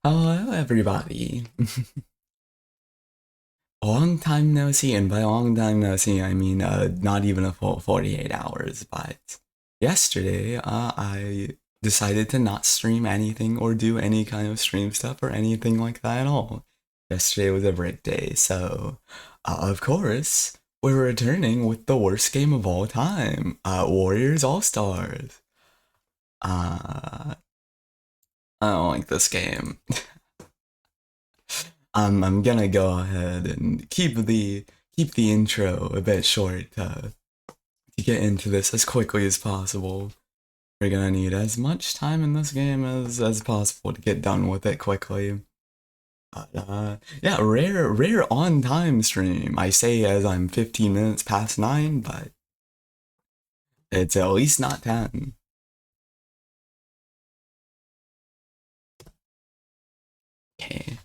Hello, everybody. Long time no see, and by long time no see, I mean not even a full 48 hours. But yesterday, I decided to not stream anything or do any kind of stream stuff or anything like that at all. Yesterday was a break day, so of course we're returning with the worst game of all time, Warriors All Stars. Uh, I don't like this game. I'm gonna go ahead and keep the intro a bit short to get into this as quickly as possible. We're gonna need as much time in this game as possible to get done with it quickly. Yeah, rare on time stream. I say as I'm 15 minutes past 9, but it's at least not 10. Okay.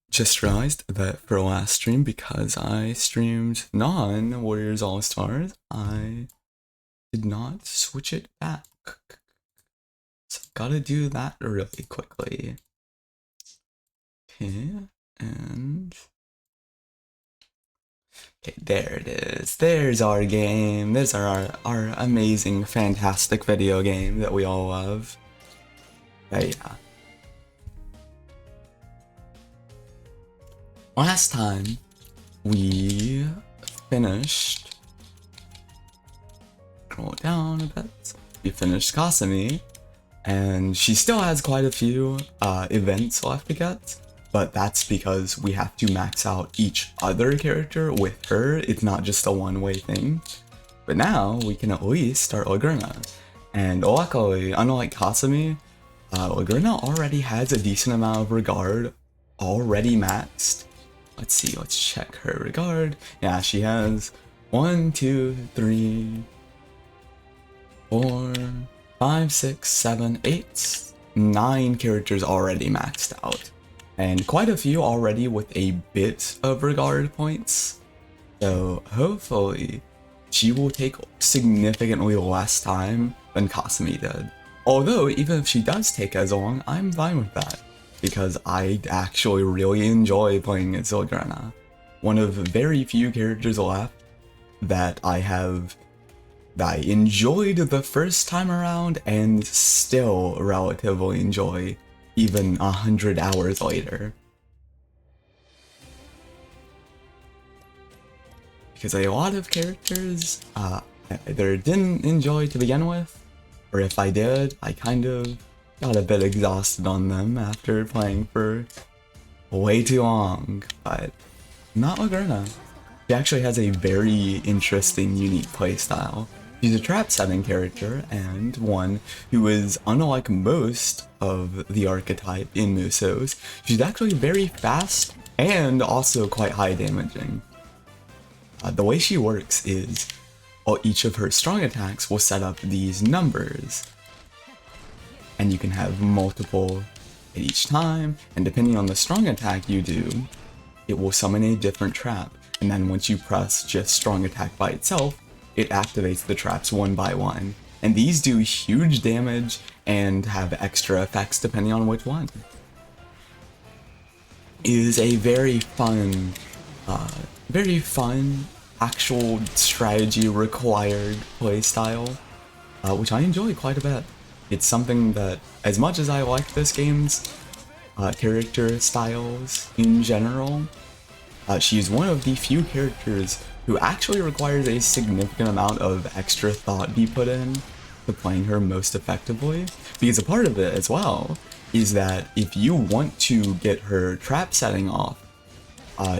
Just realized that for last stream, because I streamed non-Warriors All-Stars, I did not switch it back. So gotta do that really quickly. Okay, and... Okay, there it is. There's our game. There's our amazing, fantastic video game that we all love. But yeah. Last time, we finished... Scroll down a bit. We finished Kasumi, and she still has quite a few events left to get, but that's because we have to max out each other character with her. It's not just a one-way thing. But now we can at least start Ughhh. And luckily, unlike Kasumi, Ughhh already has a decent amount of regard already maxed. Let's see, let's check her regard. Yeah, she has 1, 2, 3, 4, 5, 6, 7, 8, 9 characters already maxed out. And quite a few already with a bit of regard points. So hopefully she will take significantly less time than Kasumi did. Although even if she does take as long, I'm fine with that, because I actually really enjoy playing as Ughhh. One of very few characters left that I enjoyed the first time around and still relatively enjoy even 100 hours later. Because a lot of characters I either didn't enjoy to begin with, or if I did, I kind of got a bit exhausted on them after playing for way too long, but not Ughhh. She actually has a very interesting, unique playstyle. She's a trap setting character, and one who is unlike most of the archetype in musous. She's actually very fast and also quite high damaging. The way she works is each of her strong attacks will set up these numbers, and you can have multiple at each time, and depending on the strong attack you do, it will summon a different trap, and then once you press just strong attack by itself, it activates the traps one by one, and these do huge damage and have extra effects depending on which one. It is a very fun actual strategy required playstyle, which I enjoy quite a bit. It's something that, as much as I like this game's character styles in general, she's one of the few characters who actually requires a significant amount of extra thought be put in to playing her most effectively, because a part of it as well is that if you want to get her trap setting off,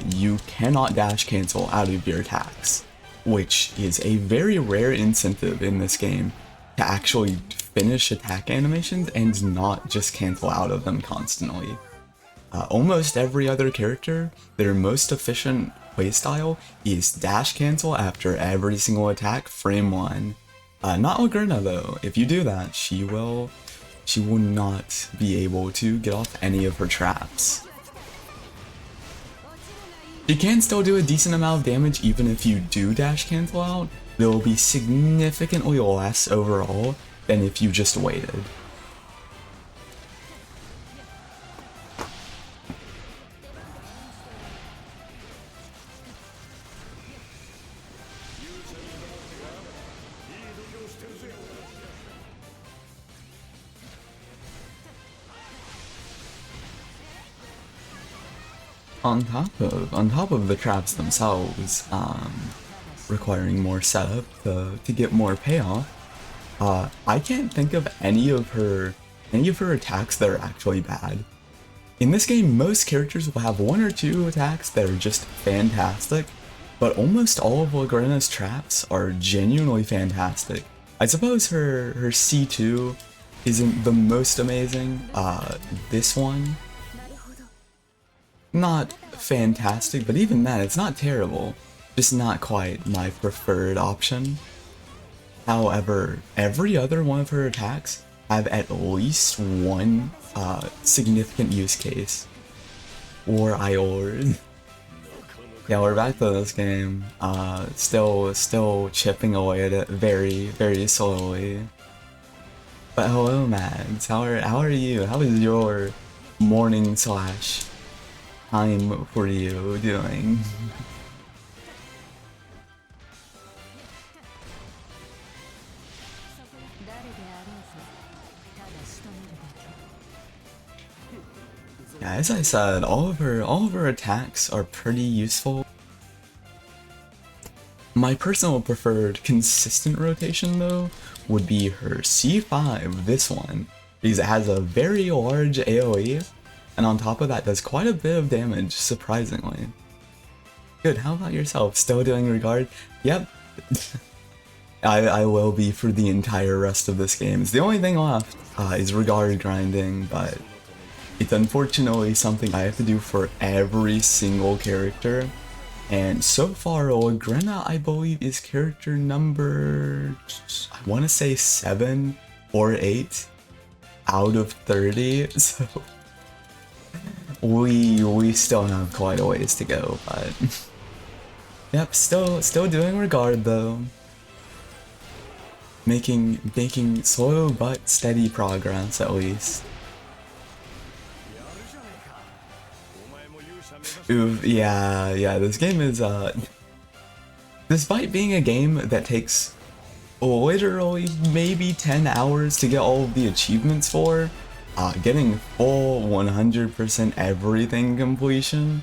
you cannot dash cancel out of your attacks, which is a very rare incentive in this game to actually finish attack animations and not just cancel out of them constantly. Almost every other character, their most efficient playstyle is dash cancel after every single attack, frame 1. Not Ughhh though. If you do that, she will not be able to get off any of her traps. You can still do a decent amount of damage even if you do dash cancel out. There will be significantly less overall than if you just waited. on top of the traps themselves, requiring more setup to get more payoff, I can't think of any of her attacks that are actually bad. In this game, most characters will have one or two attacks that are just fantastic, but almost all of Lagrena's traps are genuinely fantastic. I suppose her C2 isn't the most amazing. This one, not fantastic, but even that, it's not terrible. Just not quite my preferred option. However, every other one of her attacks have at least one significant use case. Or IOR'd. Yeah, we're back to this game. Still chipping away at it very, very slowly. But hello, Mags. How are you? How is your morning slash time for you doing? Yeah, as I said, all of her attacks are pretty useful. My personal preferred consistent rotation though would be her C5, this one, because it has a very large AoE, and on top of that does quite a bit of damage, surprisingly. Good, how about yourself? Still doing regard? Yep. I will be for the entire rest of this game. The only thing left is regard grinding, but it's unfortunately something I have to do for every single character. And so far, Lagrena, I believe, is character number, I want to say 7 or 8 out of 30, so we still have quite a ways to go, but yep, still doing regard though. Making slow but steady progress at least. Oof, yeah, this game is, despite being a game that takes literally maybe 10 hours to get all of the achievements for, getting full 100% everything completion,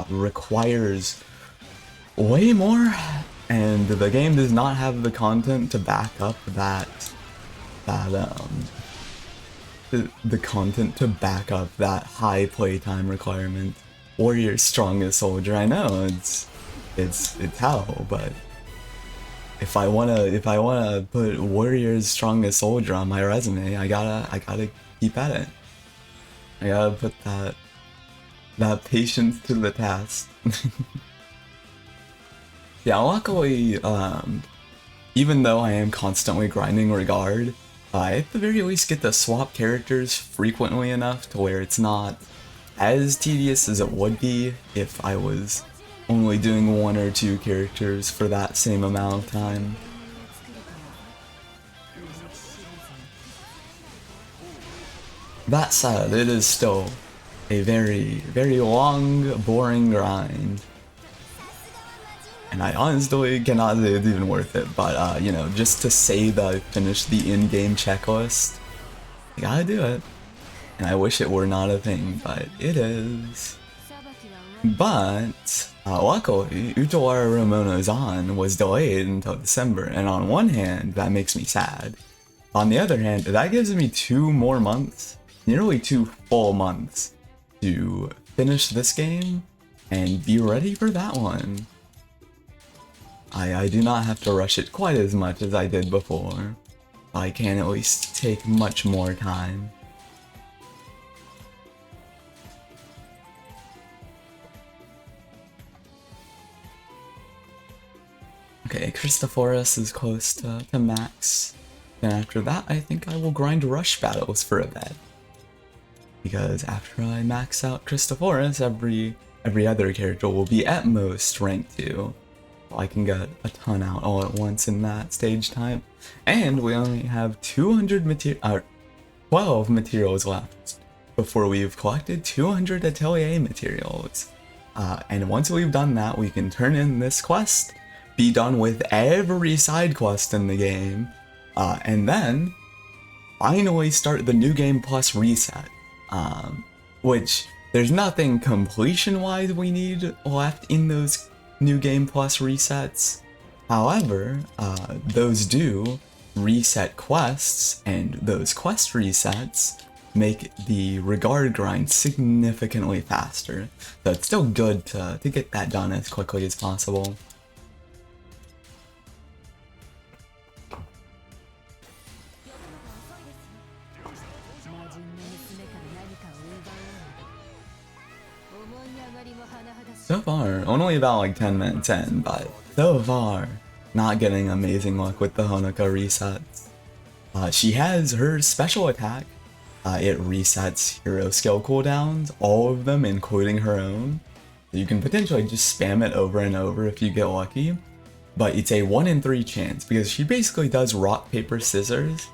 requires way more, and the game does not have the content to back up the content to back up that high playtime requirement. Warrior's strongest soldier. I know it's hell, but if I wanna put Warrior's strongest soldier on my resume, I gotta keep at it. I gotta put that patience to the test. Yeah, luckily, even though I am constantly grinding regard, I at the very least get to swap characters frequently enough to where it's not as tedious as it would be if I was only doing 1 or 2 characters for that same amount of time. That said, it is still a very, very long, boring grind. And I honestly cannot say it's even worth it, but you know, just to say that I finished the in-game checklist, I gotta do it. And I wish it were not a thing, but it is. But luckily, Utawara Ramono Zan was delayed until December, and on one hand, that makes me sad. On the other hand, that gives me 2 more months, nearly 2 full months, to finish this game and be ready for that one. I do not have to rush it quite as much as I did before. I can at least take much more time. Okay, Christophorus is close to max. Then after that, I think I will grind rush battles for a bit. Because after I max out Christophorus, every other character will be at most rank 2. I can get a ton out all at once in that stage type. And we only have 12 materials left before we've collected 200 Atelier materials. And once we've done that, we can turn in this quest, be done with every side quest in the game, and then finally start the New Game Plus reset, which there's nothing completion-wise we need left in those New Game Plus resets. However, those do reset quests, and those quest resets make the regard grind significantly faster. So it's still good to get that done as quickly as possible. So far, only about like 10 minutes in, but so far, not getting amazing luck with the Honoka resets. She has her special attack. It resets hero skill cooldowns, all of them including her own. So you can potentially just spam it over and over if you get lucky. But it's a 1 in 3 chance because she basically does rock, paper, scissors.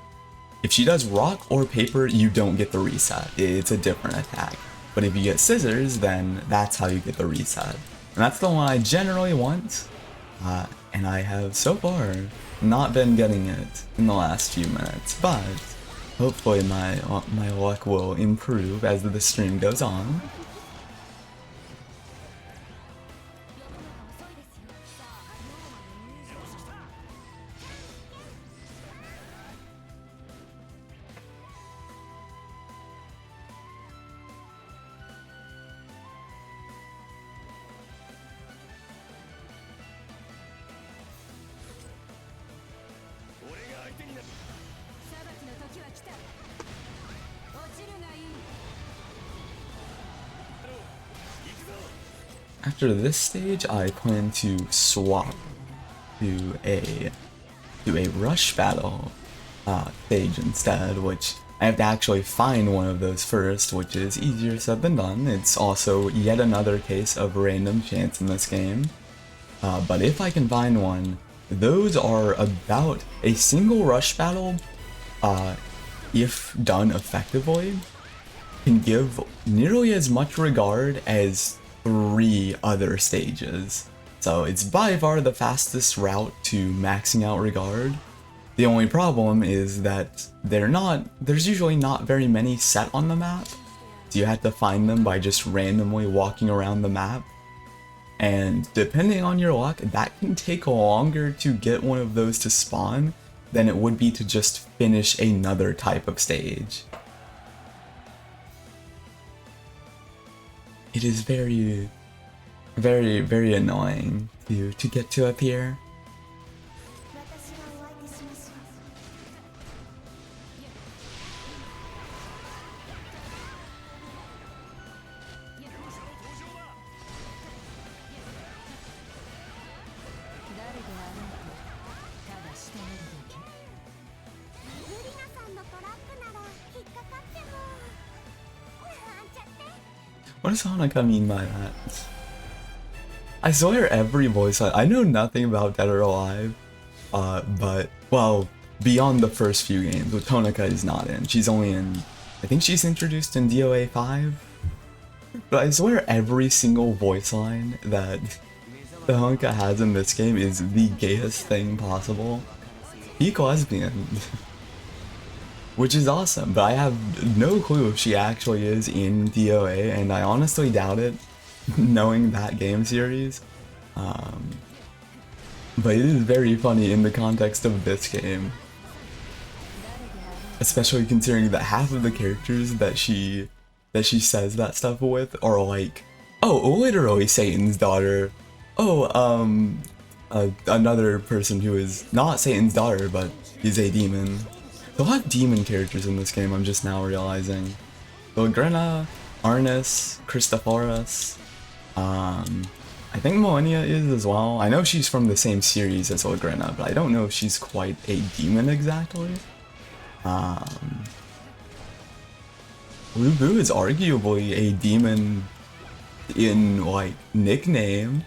If she does rock or paper, you don't get the reset. It's a different attack. But if you get scissors, then that's how you get the reset. And that's the one I generally want. And I have so far not been getting it in the last few minutes, but hopefully my luck will improve as the stream goes on. After this stage, I plan to swap to a rush battle stage instead, which I have to actually find one of those first, which is easier said than done. It's also yet another case of random chance in this game. But if I can find one, those are about a single rush battle, if done effectively, can give nearly as much regard as 3 other stages. So it's by far the fastest route to maxing out regard. The only problem is that there's usually not very many set on the map, so you have to find them by just randomly walking around the map. And depending on your luck, that can take longer to get one of those to spawn than it would be to just finish another type of stage. It is very, very, very annoying to get to up here. What does Hanukkah mean by that? I swear every voice line, I know nothing about Dead or Alive, but, well, beyond the first few games, which Hanukkah is not in. She's only in, I think she's introduced in DOA 5, but I swear every single voice line that the Hanukkah has in this game is the gayest thing possible. Peak lesbian. Which is awesome, but I have no clue if she actually is in DOA, and I honestly doubt it, knowing that game series. But it is very funny in the context of this game. Especially considering that half of the characters that she says that stuff with are like, oh, literally Satan's daughter. Oh, another person who is not Satan's daughter, but he's a demon. There's a lot of demon characters in this game, I'm just now realizing. Ilaiya, Arnis, Christophoros, I think Millennia is as well. I know she's from the same series as Ilaiya, but I don't know if she's quite a demon exactly. Lubu is arguably a demon in, like, nickname.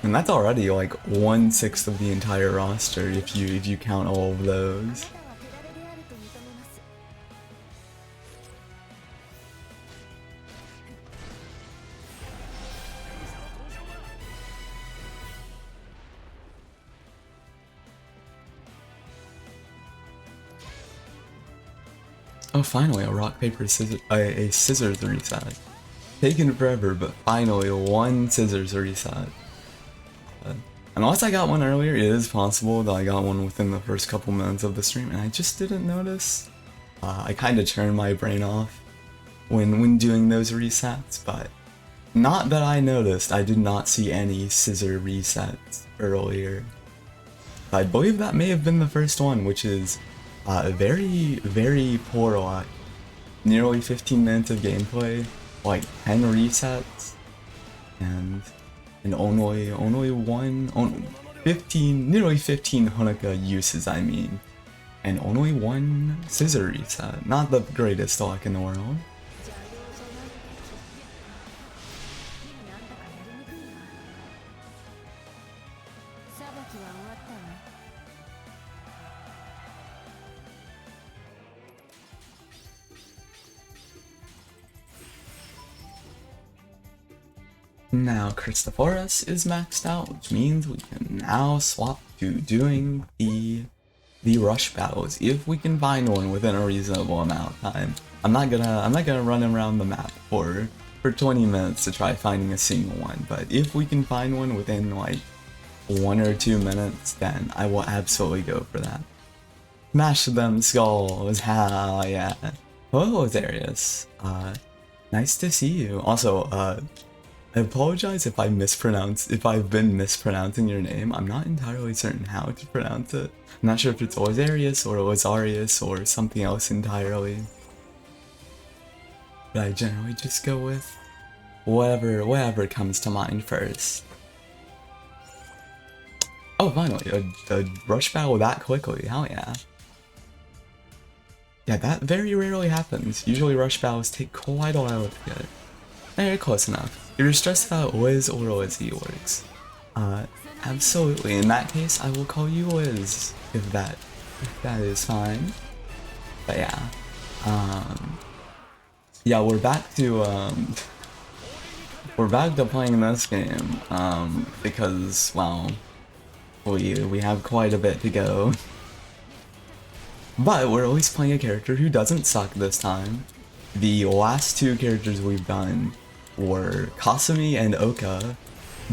And that's already like 1/6 of the entire roster if you count all of those. Oh, finally, a rock, paper, scissors, a scissors reset. Taken forever, but finally one scissors reset. Unless I got one earlier, it is possible that I got one within the first couple minutes of the stream, and I just didn't notice. I kind of turned my brain off when doing those resets, but not that I noticed. I did not see any scissor resets earlier. I believe that may have been the first one, which is very, very poor luck. Nearly 15 minutes of gameplay, like 10 resets, and only one, 15, nearly 15 Honoka uses, I mean, and only one scissor reset. Not the greatest luck in the world. Now Christophorus is maxed out, which means we can now swap to doing the rush battles if we can find one within a reasonable amount of time. I'm not gonna run around the map for 20 minutes to try finding a single one, but if we can find one within like 1 or 2 minutes, then I will absolutely go for that. Smash them skulls, hell yeah. Hello, Zarius. Nice to see you. Also, I apologize if I've been mispronouncing your name. I'm not entirely certain how to pronounce it. I'm not sure if it's Ozarius or Ozarius or something else entirely. But I generally just go with whatever comes to mind first. Oh, finally, a rush battle that quickly, hell yeah. Yeah, that very rarely happens. Usually rush battles take quite a while to get. Hey, close enough. If you're stressed about Liz or Lizzie works, absolutely. In that case, I will call you Liz, if that is fine. But yeah, yeah, we're back to playing this game, because well, we have quite a bit to go. But we're at least playing a character who doesn't suck this time. The last two characters we've done were Kasumi and Oka,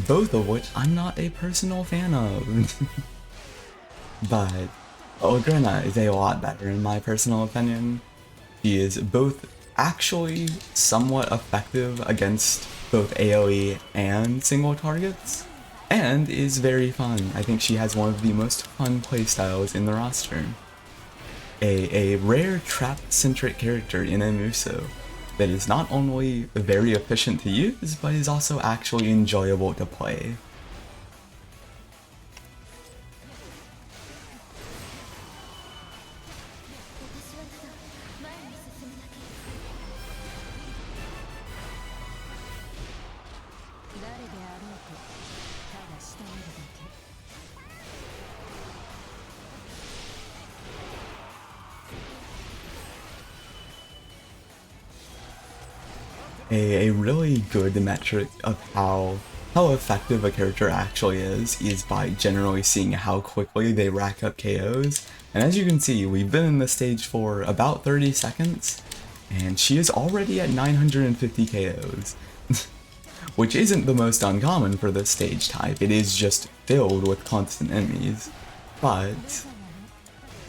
both of which I'm not a personal fan of. But Ogrena is a lot better in my personal opinion. She is both actually somewhat effective against both AoE and single targets, and is very fun. I think she has one of the most fun playstyles in the roster. A rare trap-centric character in a musou that is not only very efficient to use, but is also actually enjoyable to play. A really good metric of how effective a character actually is by generally seeing how quickly they rack up KOs. And as you can see, we've been in this stage for about 30 seconds, and she is already at 950 KOs. Which isn't the most uncommon for this stage type. It is just filled with constant enemies. But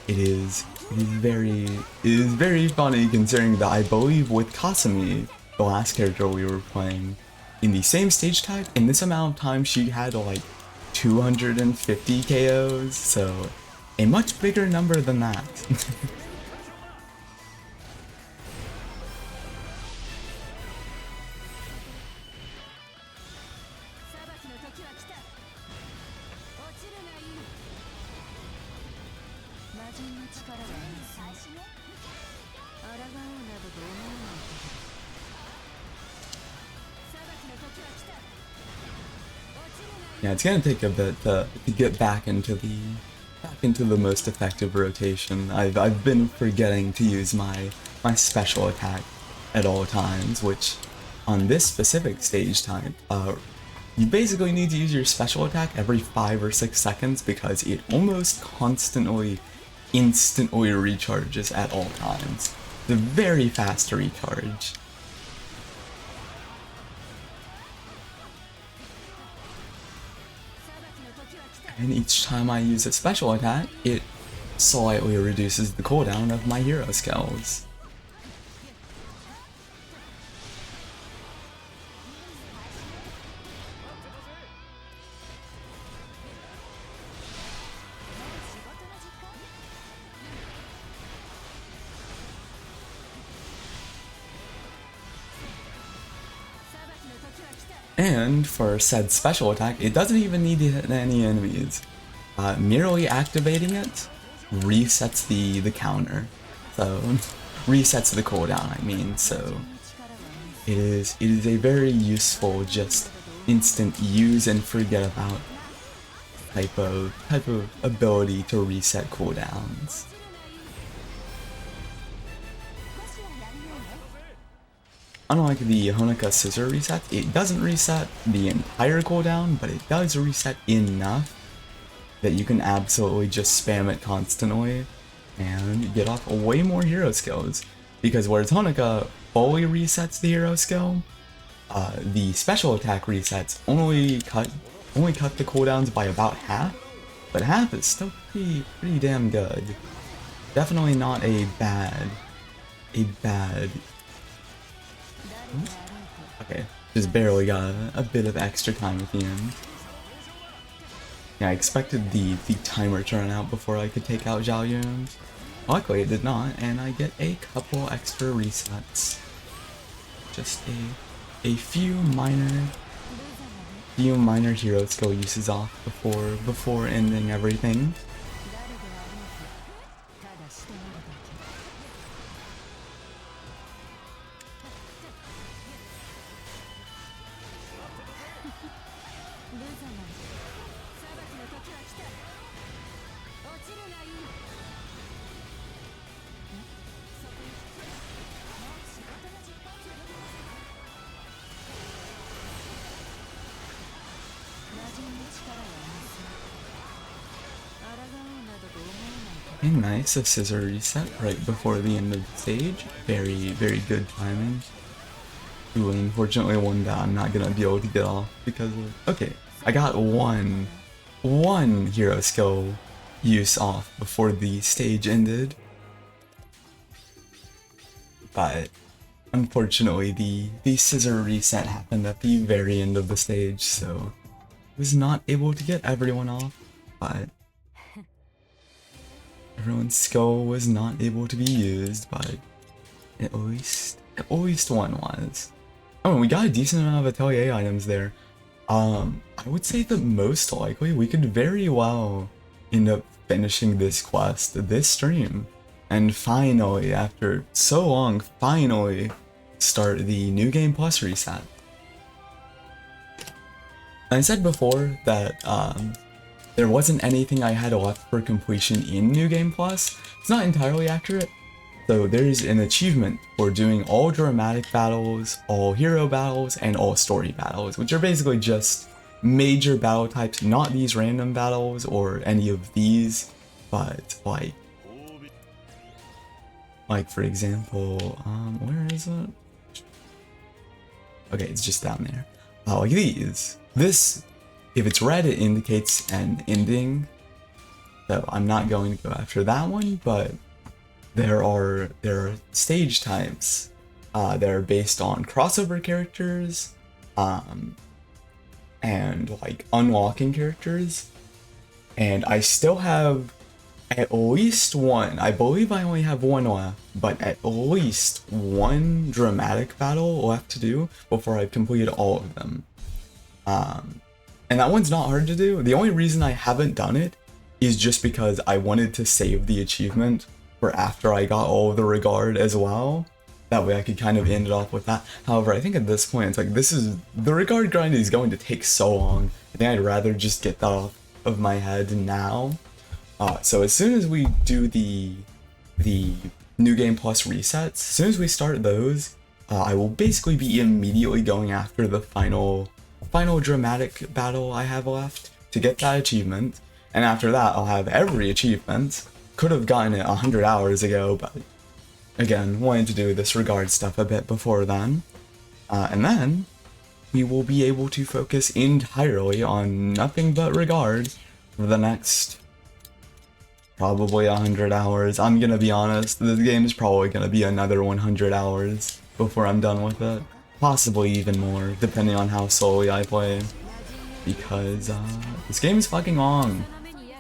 it is very funny considering that I believe with Kasumi, the last character we were playing, in the same stage type, in this amount of time she had like 250 KOs, so a much bigger number than that. Yeah, it's gonna take a bit to get back into the most effective rotation. I've been forgetting to use my special attack at all times, which on this specific stage type, you basically need to use your special attack every 5 or 6 seconds because it almost constantly, instantly recharges at all times. The very fast recharge. And each time I use a special attack, it slightly reduces the cooldown of my hero skills. And for said special attack, it doesn't even need to hit any enemies. Merely activating it resets the counter. So, resets the cooldown, I mean, so it is a very useful, just instant use and forget about type of ability to reset cooldowns. Unlike the Honoka Scissor reset, it doesn't reset the entire cooldown, but it does reset enough that you can absolutely just spam it constantly and get off way more hero skills. Because whereas Honoka fully resets the hero skill, the special attack resets only cut the cooldowns by about half, but half is still pretty damn good. Definitely not a bad. Okay, just barely got a bit of extra time at the end. Yeah, I expected the timer to run out before I could take out Zhao Yun's. Luckily it did not, and I get a couple extra resets. Just a few minor hero skill uses off before ending everything. Okay, nice, a scissor reset right before the end of the stage. Very good timing. Ooh, unfortunately one that I'm not gonna be able to get off because of... Okay, I got one hero skill use off before the stage ended. But unfortunately the scissor reset happened at the very end of the stage, so I was not able to get everyone off, but everyone's skill was not able to be used, but at least one was. Oh, and we got a decent amount of Atelier items there. I would say that most likely we could very well end up finishing this quest this stream, and finally, after so long, finally start the New Game Plus reset. I said before that there wasn't anything I had left for completion in New Game Plus. It's not entirely accurate. So there's an achievement for doing all dramatic battles, all hero battles, and all story battles, which are basically just major battle types, not these random battles or any of these, but like for example, where is it? Okay, it's just down there. Like these. This, if it's red, it indicates an ending. So I'm not going to go after that one, but there are stage types that are based on crossover characters, and like unlocking characters. And I still have at least one, I believe I only have one left, but at least one dramatic battle left to do before I've completed all of them. And that one's not hard to do. The only reason I haven't done it is just because I wanted to save the achievement for after I got all of the regard as well. That way I could kind of end it off with that. However, I think at this point, it's like, the regard grind is going to take so long. I think I'd rather just get that off of my head now. So as soon as we do the New Game Plus resets, as soon as we start those, I will basically be immediately going after the final dramatic battle I have left to get that achievement. And after that, I'll have every achievement. Could have gotten it 100 hours ago, but again, wanted to do this regard stuff a bit before then. And then we will be able to focus entirely on nothing but regard for the next probably 100 hours. I'm gonna be honest, this game is probably gonna be another 100 hours before I'm done with it. Possibly even more, depending on how slowly I play. Because this game is fucking long.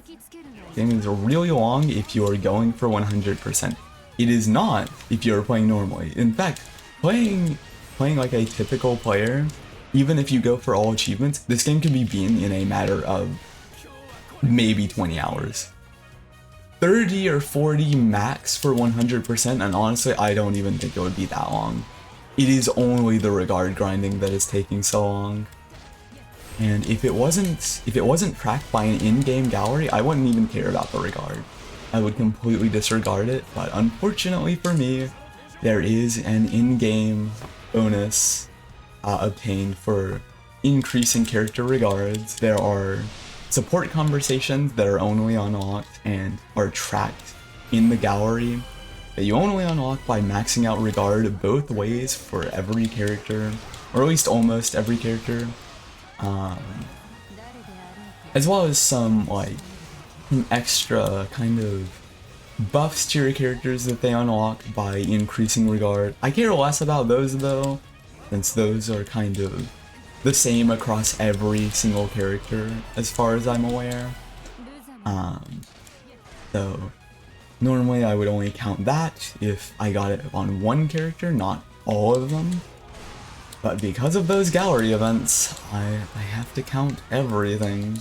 This game is really long if you are going for 100%. It is not if you are playing normally. In fact, playing like a typical player, even if you go for all achievements, this game can be beaten in a matter of maybe 20 hours. 30 or 40 max for 100%, and honestly, I don't even think it would be that long. It is only the regard grinding that is taking so long. And if it wasn't tracked by an in-game gallery, I wouldn't even care about the regard. I would completely disregard it, but unfortunately for me, there is an in-game bonus obtained for increasing character regards. There are support conversations that are only unlocked and are tracked in the gallery that you only unlock by maxing out regard both ways for every character, or at least almost every character. As well as some extra kind of buffs to your characters that they unlock by increasing regard. I care less about those though, since those are kind of the same across every single character as far as I'm aware. So normally I would only count that if I got it on one character, not all of them. But because of those gallery events, I have to count everything.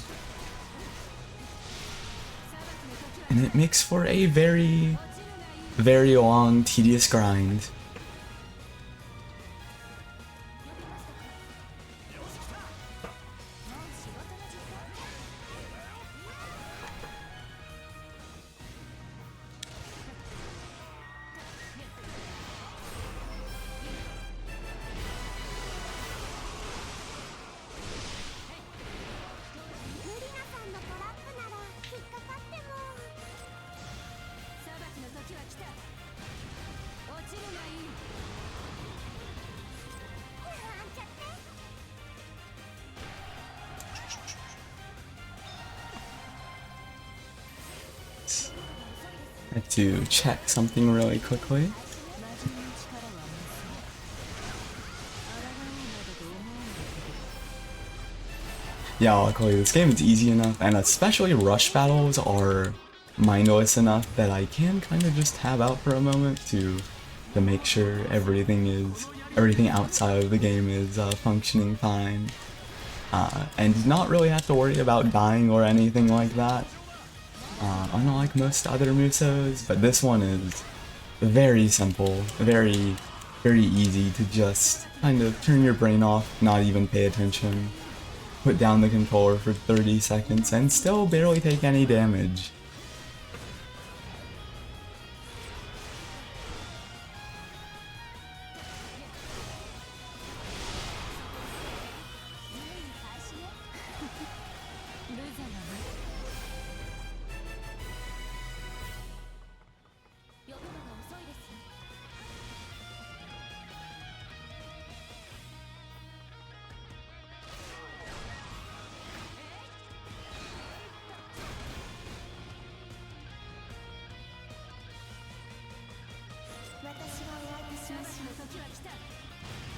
And it makes for a very, very long, tedious grind. I have to check something really quickly. Yeah, luckily this game is easy enough, and especially rush battles are mindless enough that I can kind of just tab out for a moment to make sure everything outside of the game is functioning fine, and not really have to worry about dying or anything like that. Unlike most other musos, but this one is very simple, very, very easy to just kind of turn your brain off, not even pay attention, put down the controller for 30 seconds, and still barely take any damage.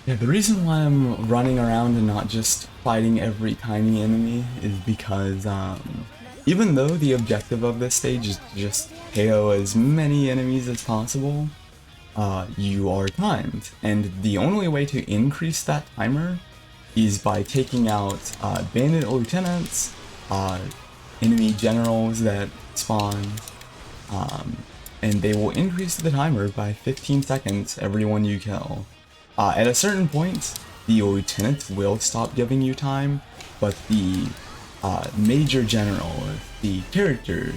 Yeah, the reason why I'm running around and not just fighting every tiny enemy is because even though the objective of this stage is just KO as many enemies as possible, you are timed, and the only way to increase that timer is by taking out bandit lieutenants, enemy generals that spawn, and they will increase the timer by 15 seconds every one you kill. At a certain point, the lieutenant will stop giving you time, but the major general, the character,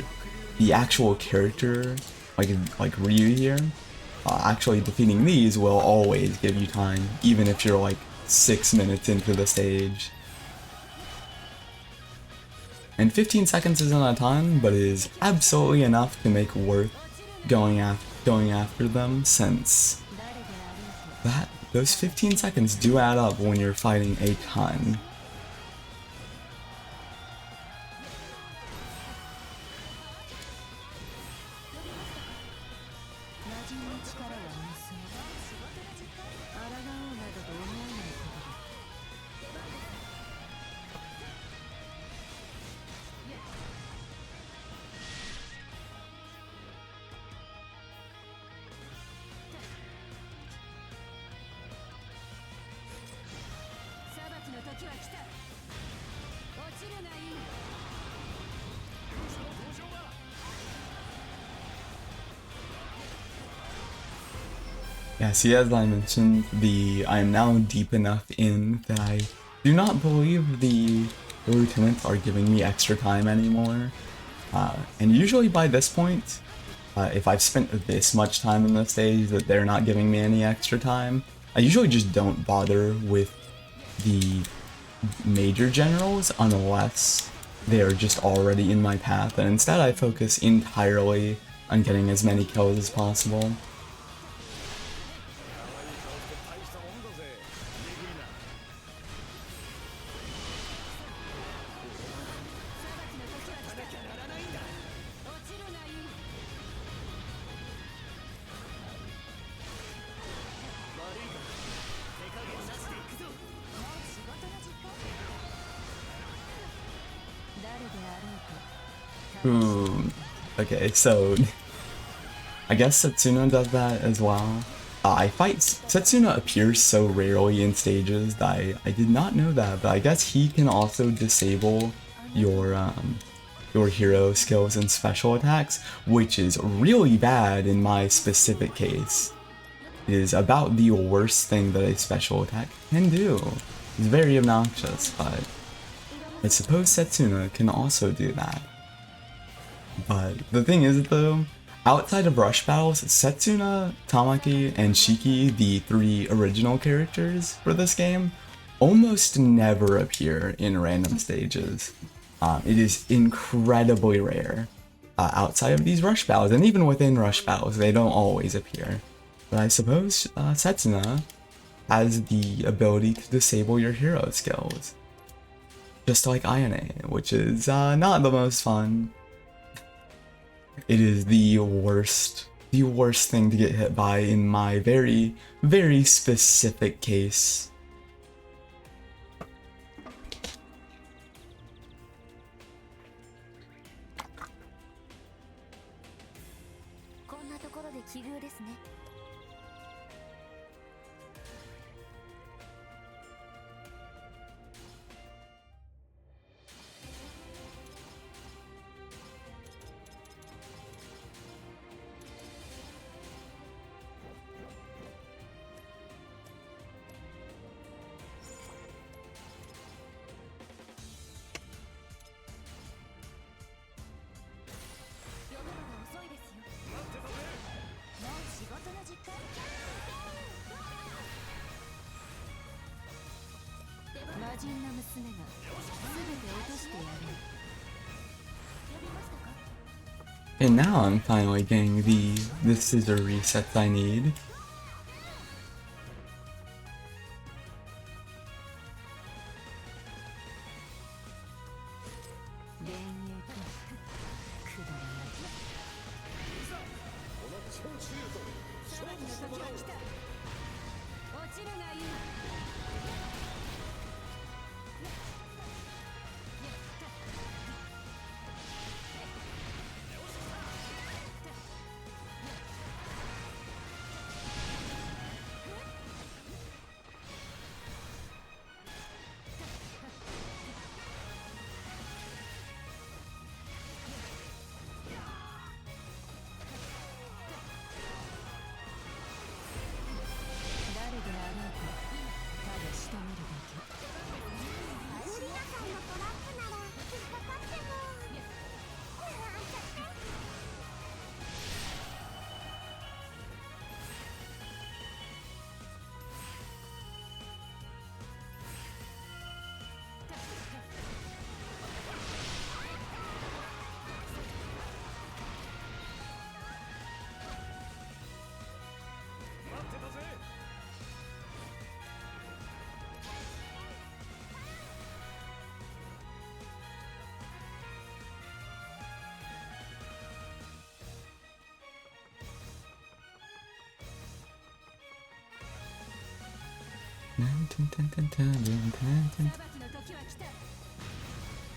the actual character, like Ryu here, actually defeating these will always give you time, even if you're like 6 minutes into the stage. And 15 seconds isn't a ton, but it is absolutely enough to make worth going going after them, since those 15 seconds do add up when you're fighting a ton. Yeah, see, as I mentioned, I am now deep enough in that I do not believe the lieutenants are giving me extra time anymore. And usually by this point, if I've spent this much time in the stage that they're not giving me any extra time, I usually just don't bother with the major generals unless they are just already in my path, and instead I focus entirely on getting as many kills as possible. Ooh, okay, so I guess Setsuna does that as well. Setsuna appears so rarely in stages that I did not know that, but I guess he can also disable your hero skills and special attacks, which is really bad in my specific case. It is about the worst thing that a special attack can do. It's very obnoxious, but I suppose Setsuna can also do that. But the thing is though, outside of rush battles, Setsuna, Tamaki, and Shiki, the 3 original characters for this game, almost never appear in random stages. It is incredibly rare outside of these rush battles, and even within rush battles, they don't always appear. But I suppose Setsuna has the ability to disable your hero skills, just like Ayane, which is not the most fun. It is the worst thing to get hit by in my very, very specific case. And now I'm finally getting the scissor resets I need.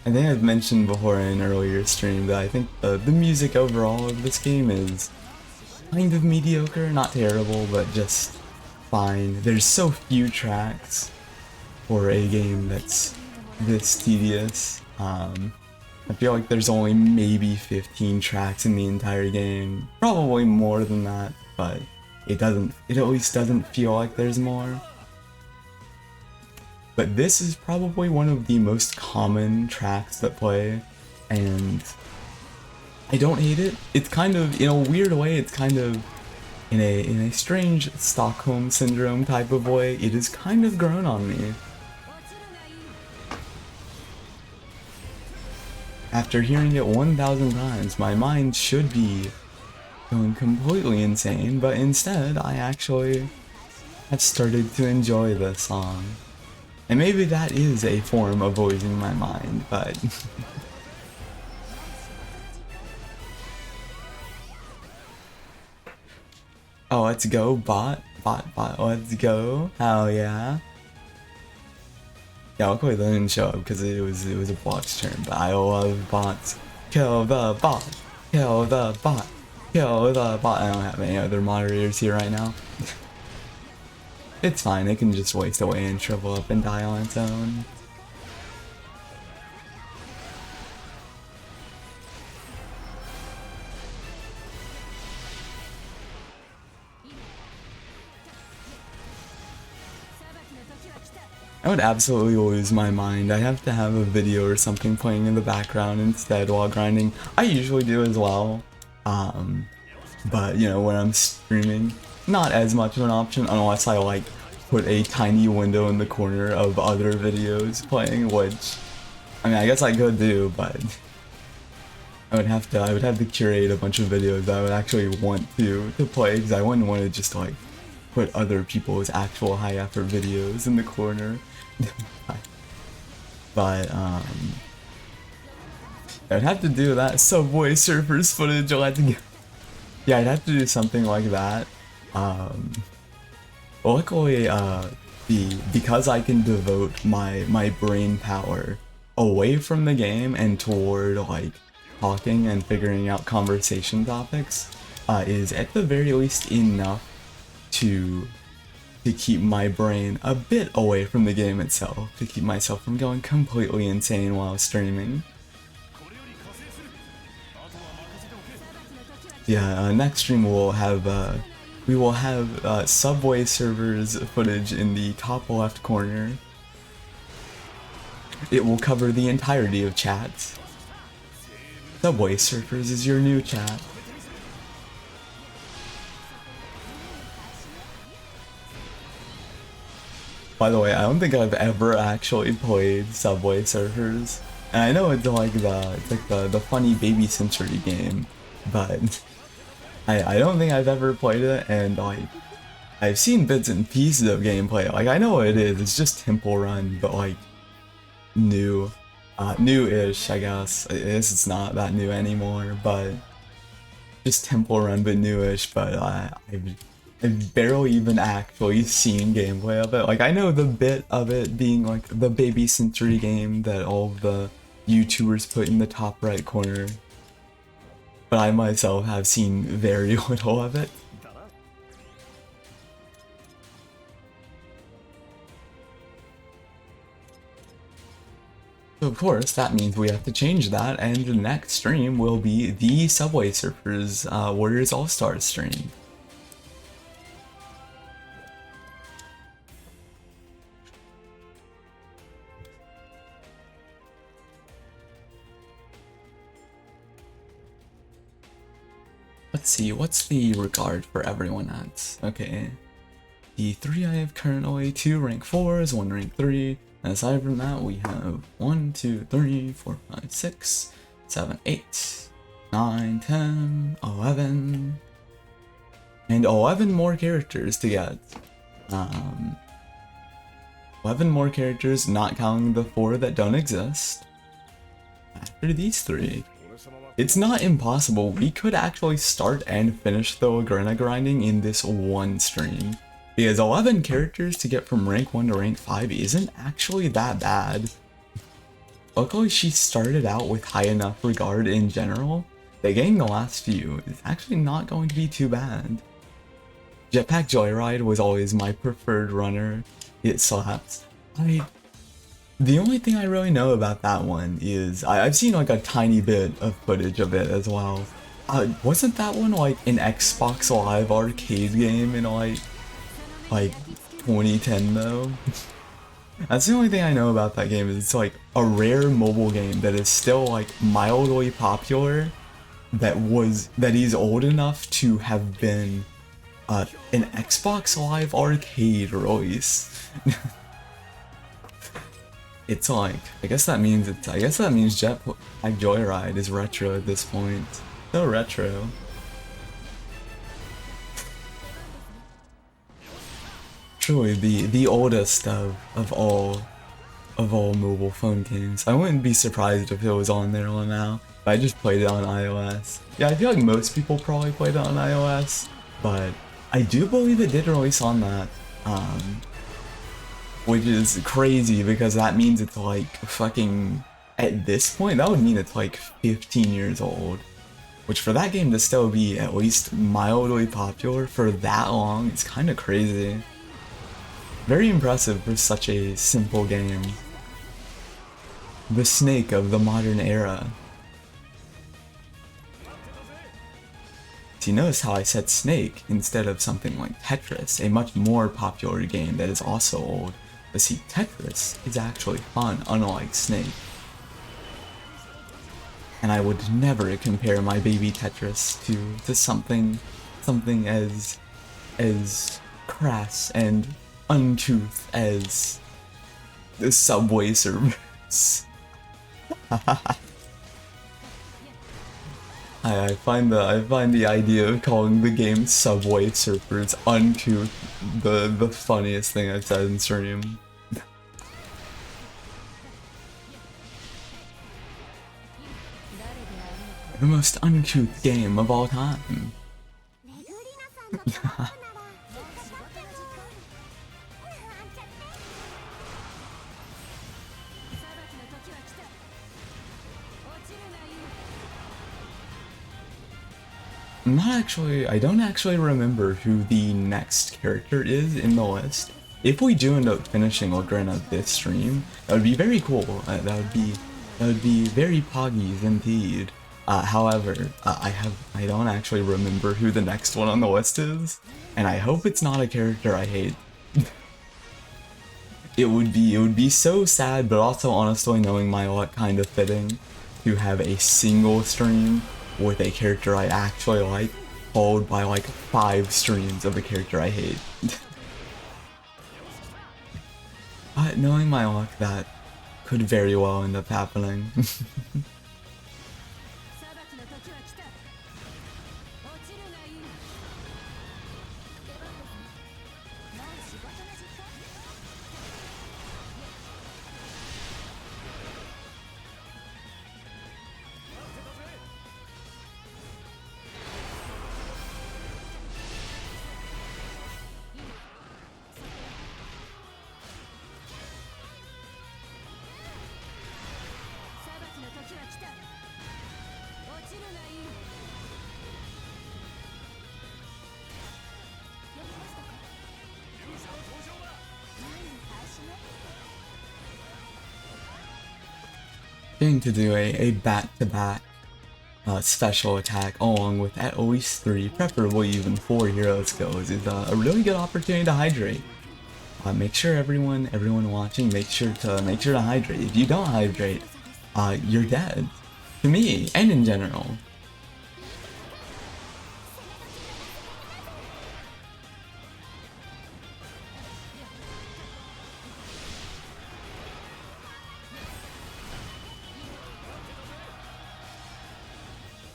I think I've mentioned before in an earlier stream that I think the music overall of this game is kind of mediocre, not terrible, but just fine. There's so few tracks for a game that's this tedious. I feel like there's only maybe 15 tracks in the entire game, probably more than that, but it at least doesn't feel like there's more. But this is probably one of the most common tracks that play, and I don't hate it. It's kind of, in a weird way, it's kind of, in a strange Stockholm Syndrome type of way, it has kind of grown on me. After hearing it 1,000 times, my mind should be going completely insane, but instead, I actually have started to enjoy this song. And maybe that is a form of voicing my mind, but... Oh, let's go, bot, let's go. Hell yeah. Yeah, I'll didn't show up because it was a bot's turn, but I love bots. Kill the bot, kill the bot, kill the bot. I don't have any other moderators here right now. It's fine, it can just waste away and shrivel up and die on its own. I would absolutely lose my mind. I have to have a video or something playing in the background instead while grinding. I usually do as well, but you know, when I'm streaming, not as much of an option unless I like put a tiny window in the corner of other videos playing, which I mean, I guess I could do, but I would have to curate a bunch of videos that I would actually want to play, because I wouldn't want to just like put other people's actual high effort videos in the corner. But I'd have to do that Subway Surfers footage. Let's go. Yeah, I'd have to do something like that. Luckily, because I can devote my brain power away from the game and toward like talking and figuring out conversation topics, is at the very least enough to keep my brain a bit away from the game itself, to keep myself from going completely insane while streaming. Yeah, next stream we will have Subway Servers footage in the top left corner. It will cover the entirety of chats. Subway Surfers is your new chat. By the way, I don't think I've ever actually played Subway Surfers. And I know it's like the funny baby sensory game, but I don't think I've ever played it, and like I've seen bits and pieces of gameplay. Like I know what it is, it's just Temple Run, but like new-ish, I guess. I guess it's not that new anymore, but just Temple Run, but newish. But I've barely even actually seen gameplay of it. Like, I know the bit of it being like the baby sensory game that all of the YouTubers put in the top right corner, but I myself have seen very little of it. So of course, that means we have to change that, and the next stream will be the Subway Surfers Warriors All-Stars stream. Let's see, what's the regard for everyone at? Okay. The 3 I have currently, 2 rank 4s, 1 rank 3, and aside from that we have 1, 2, 3, 4, 5, 6, 7, 8, 9, 10, 11, and 11 more characters to get. 11 more characters, not counting the 4 that don't exist. After these 3. It's not impossible, we could actually start and finish the Ughhh grinding in this one stream. Because 11 characters to get from rank 1 to rank 5 isn't actually that bad. Luckily, she started out with high enough regard in general that getting the last few is actually not going to be too bad. Jetpack Joyride was always my preferred runner. It slaps. The only thing I really know about that one is I've seen like a tiny bit of footage of it as well. Wasn't that one like an Xbox Live arcade game in like 2010 though? That's the only thing I know about that game is it's like a rare mobile game that is still like mildly popular that is old enough to have been an Xbox Live arcade release. It's like I guess that means Jetpack Joyride is retro at this point. So retro. Truly the oldest of all mobile phone games. I wouldn't be surprised if it was on there now. I just played it on iOS. Yeah, I feel like most people probably played it on iOS, but I do believe it did release on that. Which is crazy because that means it's like fucking at this point that would mean it's like 15 years old. Which for that game to still be at least mildly popular for that long is kind of crazy. Very impressive for such a simple game. The Snake of the modern era. So you notice how I said Snake instead of something like Tetris, a much more popular game that is also old. But see, Tetris is actually fun, unlike Snake. And I would never compare my baby Tetris to something as crass and uncouth as the Subway servers. I find the idea of calling the game Subway Surfers uncouth the funniest thing I've said in stream. The most uncouth game of all time. I don't actually remember who the next character is in the list. If we do end up finishing Ughhh this stream, that would be very cool. That would be very poggies indeed. However, I don't actually remember who the next one on the list is, and I hope it's not a character I hate. It would be so sad, but also honestly knowing my luck kind of fitting to have a single stream with a character I actually like, followed by like 5 streams of a character I hate. But knowing my luck, that could very well end up happening. Getting to do a back-to-back special attack along with at least 3, preferably even 4 hero skills is a really good opportunity to hydrate. Make sure everyone watching, make sure to hydrate. If you don't hydrate, you're dead. To me, and in general.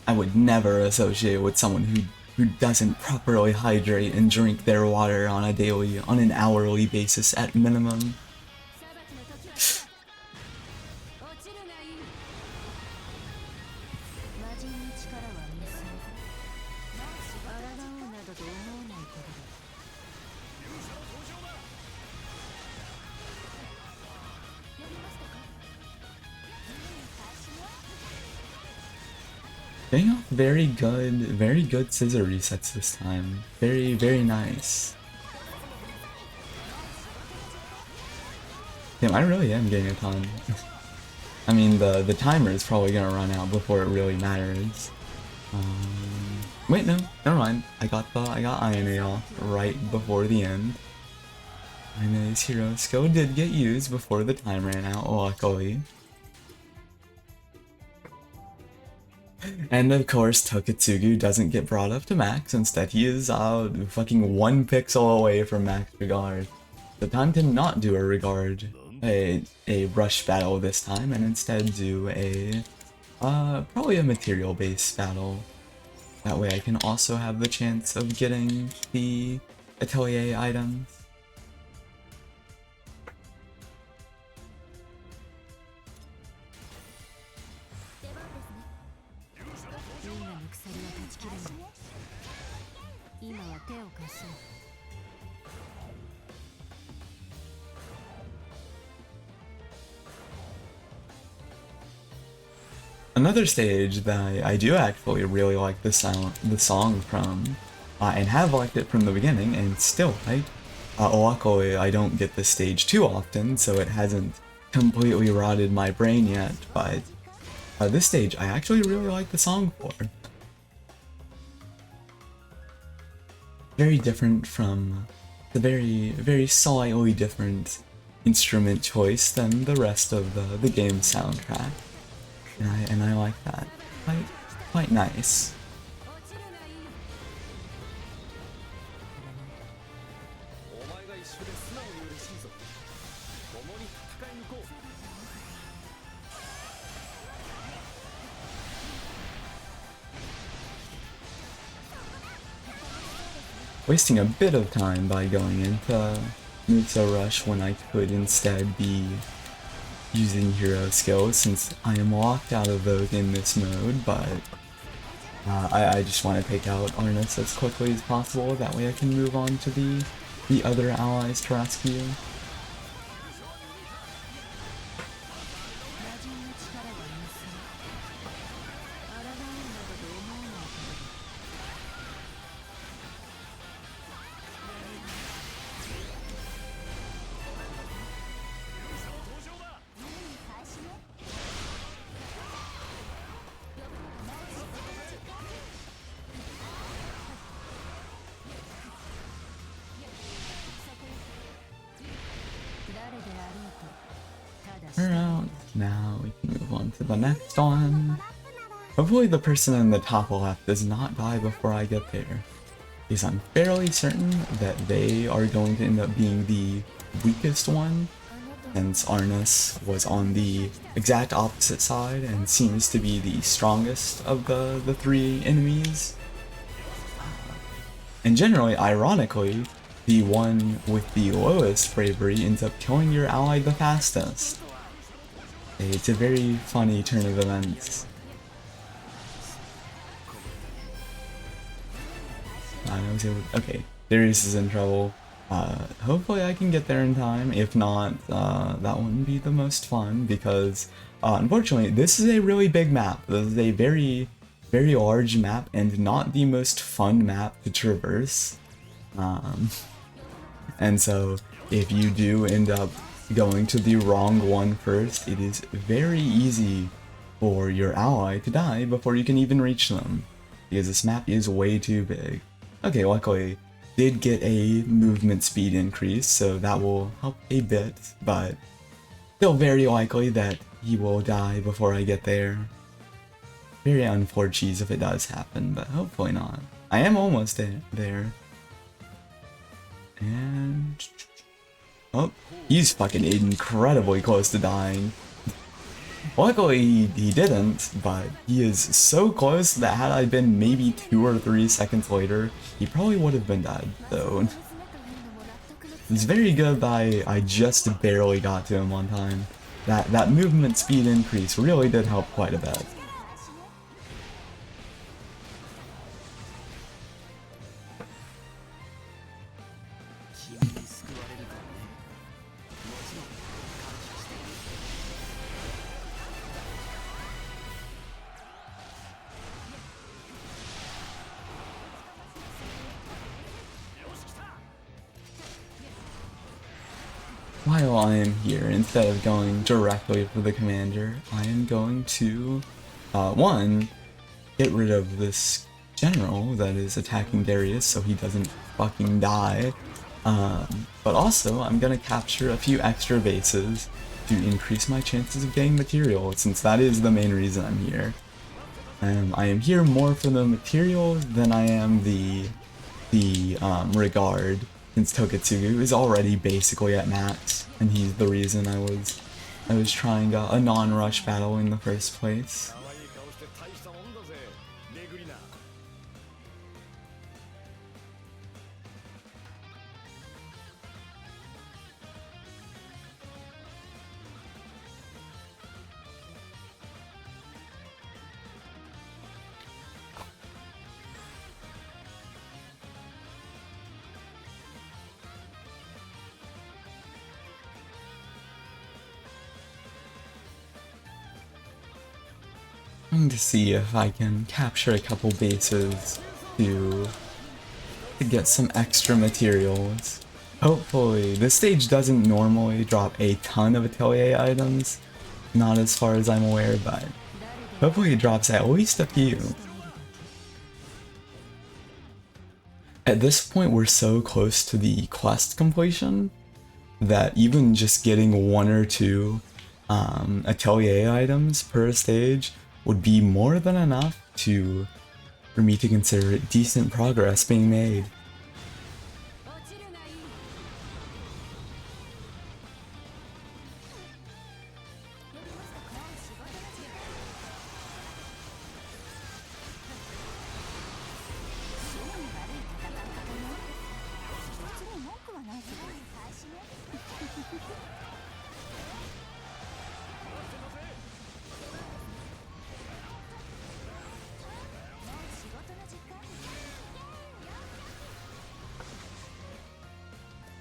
I would never associate with someone who doesn't properly hydrate and drink their water on an hourly basis at minimum. Getting off very good scissor resets this time. Very nice. Damn, I really am getting a ton. I mean, the timer is probably gonna run out before it really matters. Wait, no, never mind. I got Ione off right before the end. Ione's hero skill did get used before the time ran out, luckily. And of course, Tokatsugu doesn't get brought up to max. Instead, he is fucking 1 pixel away from max regard. So time to not do a regard, a rush battle this time, and instead do a probably a material based battle. That way I can also have the chance of getting the atelier items. Another stage that I do actually really like the song from, and have liked it from the beginning, and still like. Luckily, I don't get this stage too often, so it hasn't completely rotted my brain yet, but this stage I actually really like the song for. Very different from the very slightly different instrument choice than the rest of the game soundtrack. And I like that. Quite nice. Wasting a bit of time by going into Musou Rush when I could instead be using hero skills, since I am locked out of those in this mode, but I just want to take out Arnis as quickly as possible, that way I can move on to the other allies to rescue. Alright, now we can move on to the next one. Hopefully the person in the top left does not die before I get there, because I'm fairly certain that they are going to end up being the weakest one, since Arnis was on the exact opposite side and seems to be the strongest of the 3 enemies. And generally, ironically, the one with the lowest bravery ends up killing your ally the fastest. It's a very funny turn of events. Okay, Darius is in trouble. Hopefully I can get there in time. If not, that wouldn't be the most fun, because unfortunately this is a really big map. This is a very large map and not the most fun map to traverse. And so if you do end up going to the wrong one first, it is very easy for your ally to die before you can even reach them, because this map is way too big. Okay, luckily did get a movement speed increase, so that will help a bit, but still very likely that he will die before I get there. Very unfortunate if it does happen, but hopefully not. I am almost there. And oh, he's fucking incredibly close to dying. Luckily, he didn't, but he is so close that had I been maybe 2 or 3 seconds later, he probably would have been dead, so. It's very good that I just barely got to him on time. That movement speed increase really did help quite a bit. while I am here, instead of going directly for the commander, I am going to, one, get rid of this general that is attacking Darius so he doesn't fucking die. But also, I'm gonna capture a few extra bases to increase my chances of getting material, since that is the main reason I'm here. I am here more for the material than I am the regard, since Toketsugu is already basically at max, and he's the reason I was trying a non-rush battle in the first place. I'm going to see if I can capture a couple bases to get some extra materials. Hopefully, this stage doesn't normally drop a ton of atelier items, not as far as I'm aware, but hopefully it drops at least a few. At this point, we're so close to the quest completion that even just getting 1 or 2 atelier items per stage would be more than enough for me to consider it decent progress being made.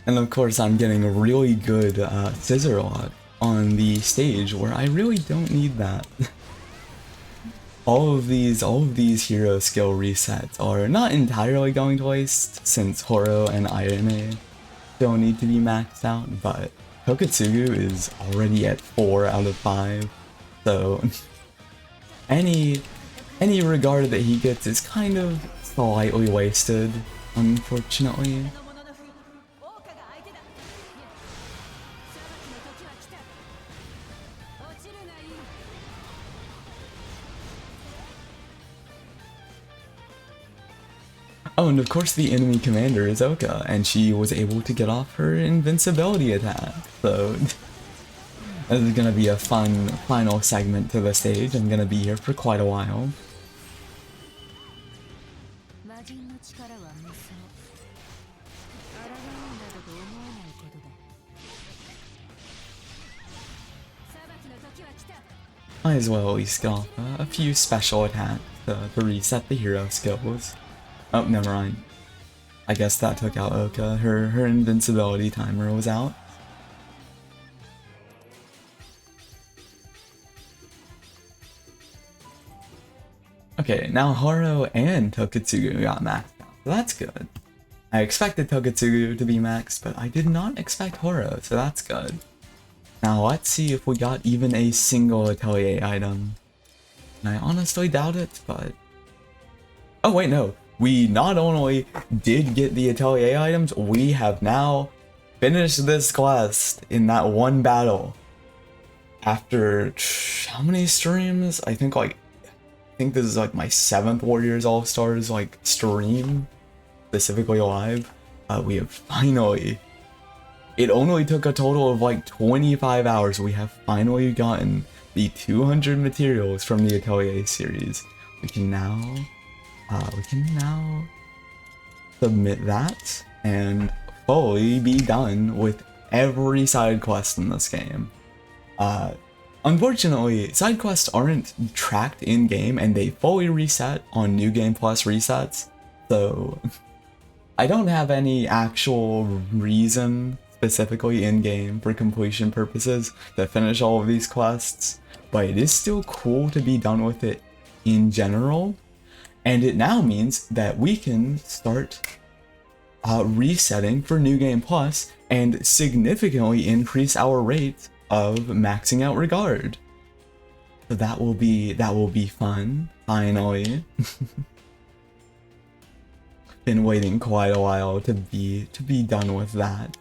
And of course I'm getting a really good scissor lock on the stage where I really don't need that. all of these hero skill resets are not entirely going to waste, since Horo and Irene don't need to be maxed out, but Toketsugu is already at 4 out of 5, so any regard that he gets is kind of slightly wasted, unfortunately. Oh, and of course the enemy commander is Ughhh, and she was able to get off her invincibility attack, so this is gonna be a fun final segment to the stage. I'm gonna be here for quite a while. Might as well at least get off a few special attacks to reset the hero skills. Oh, never mind. I guess that took out Ughhh. Her invincibility timer was out. Okay, now Horo and Toketsugu got maxed out, so that's good. I expected Toketsugu to be maxed, but I did not expect Horo, so that's good. Now let's see if we got even a single atelier item. And I honestly doubt it, but... Oh wait, no. We not only did get the atelier items, we have now finished this quest in that one battle. After how many streams? I think this is like my 7th Warriors All-Stars stream, specifically live. We have finally, it only took a total of 25 hours. We have finally gotten the 200 materials from the Atelier series. We can now submit that and fully be done with every side quest in this game. Unfortunately, side quests aren't tracked in-game and they fully reset on New Game Plus resets, so I don't have any actual reason specifically in-game for completion purposes to finish all of these quests, but it is still cool to be done with it in general. And it now means that we can start resetting for New Game Plus and significantly increase our rate of maxing out regard. So that will be fun, finally. Been waiting quite a while to be done with that.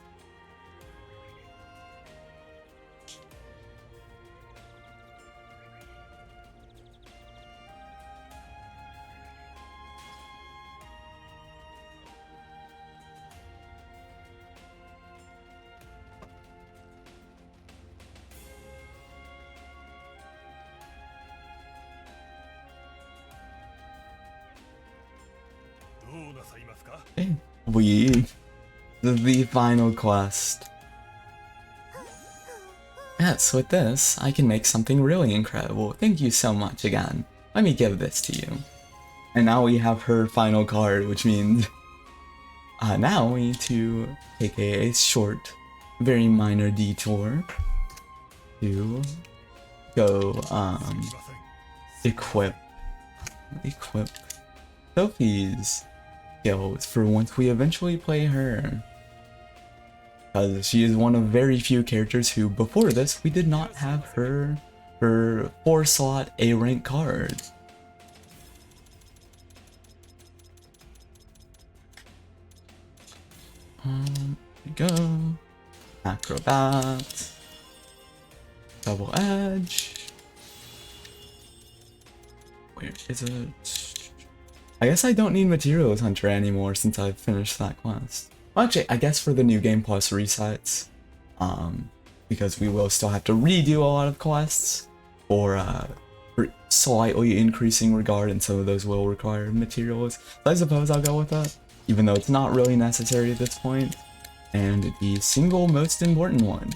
Okay. The final quest. Yes, with this, I can make something really incredible. Thank you so much again. Let me give this to you. And now we have her final card, which means now we need to take a short, very minor detour to go equip Sophie's skills for once we eventually play her. Because she is one of very few characters who, before this, we did not have her 4-slot A-rank card. Here we go. Acrobat. Double edge. Where is it? I guess I don't need Materials Hunter anymore since I've finished that quest. Well, actually, I guess for the New Game Plus resets, because we will still have to redo a lot of quests for slightly increasing regard, and some of those will require materials. So I suppose I'll go with that, even though it's not really necessary at this point. And the single most important one,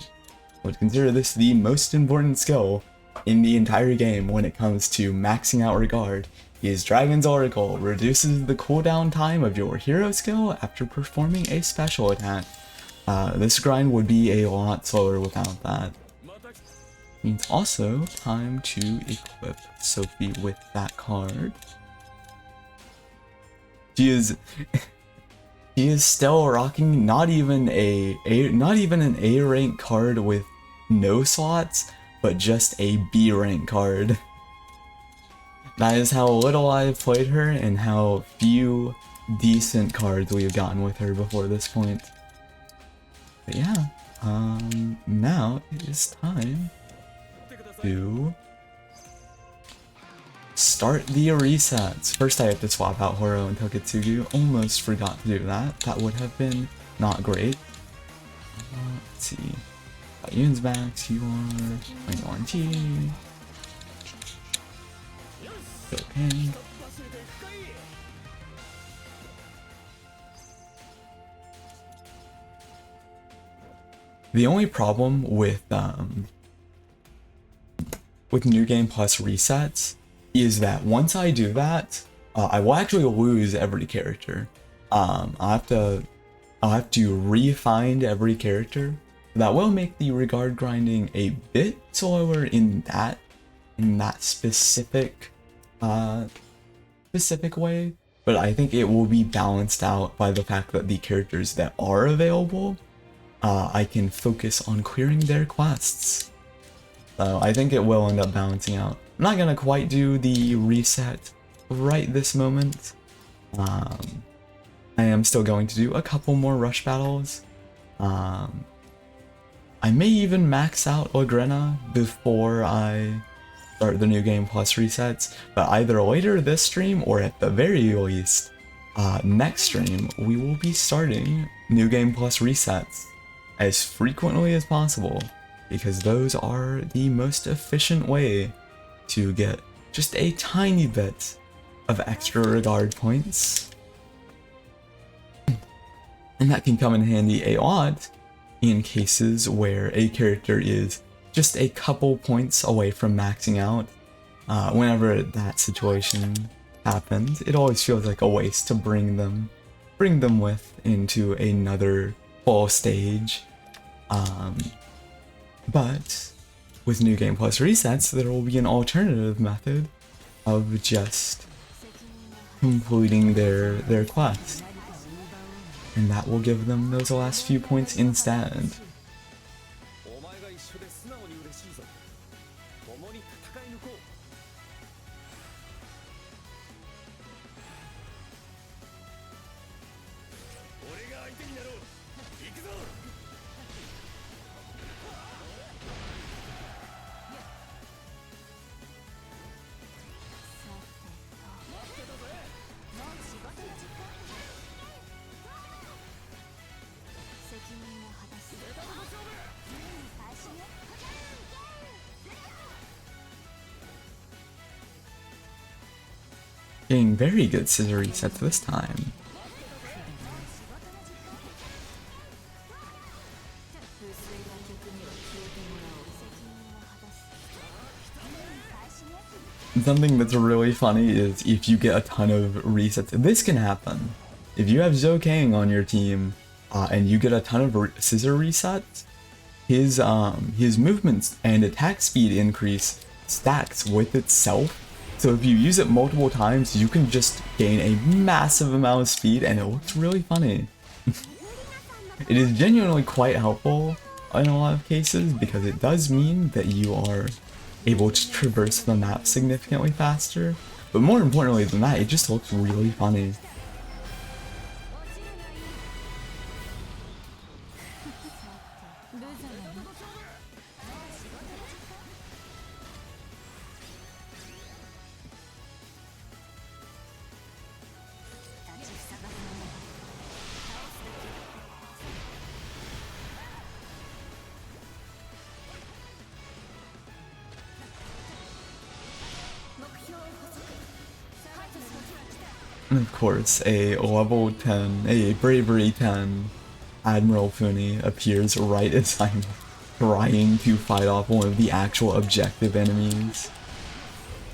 I would consider this the most important skill in the entire game when it comes to maxing out regard, is Dragon's Oracle. Reduces the cooldown time of your hero skill after performing a special attack. This grind would be a lot slower without that. Means also time to equip Sophie with that card. She is she is still rocking not even an A rank card with no slots, but just a B rank card. That is how little I've played her and how few decent cards we've gotten with her before this point. But yeah, now it is time to start the resets. First I have to swap out Horo and Toketsugu. Almost forgot to do that. That would have been not great. Let's see. Got Yoon's back, you are 21T. Okay. The only problem with New Game Plus resets is that once I do that, I will actually lose every character. I'll have to re-find every character. That will make the regard grinding a bit slower in that specific way, but I think it will be balanced out by the fact that the characters that are available, I can focus on clearing their quests. So I think it will end up balancing out. I'm not gonna quite do the reset right this moment. I am still going to do a couple more rush battles. I may even max out Lagrena before I start the New Game Plus resets, but either later this stream or at the very least next stream, we will be starting New Game Plus resets as frequently as possible, because those are the most efficient way to get just a tiny bit of extra regard points. And that can come in handy a lot in cases where a character is just a couple points away from maxing out. Whenever that situation happens, it always feels like a waste to bring them with into another full stage. But with New Game Plus resets, there will be an alternative method of just completing their quest. and that will give them those last few points instead. Getting very good scissor resets this time. Something that's really funny is if you get a ton of resets, this can happen. If you have Zhou on your team and you get a ton of scissor resets, his movements and attack speed increase stacks with itself. So if you use it multiple times, you can just gain a massive amount of speed, and it looks really funny. It is genuinely quite helpful in a lot of cases because it does mean that you are able to traverse the map significantly faster. But more importantly than that, it just looks really funny. And of course, a level 10, a bravery 10 Admiral Funi appears right as I'm trying to fight off one of the actual objective enemies.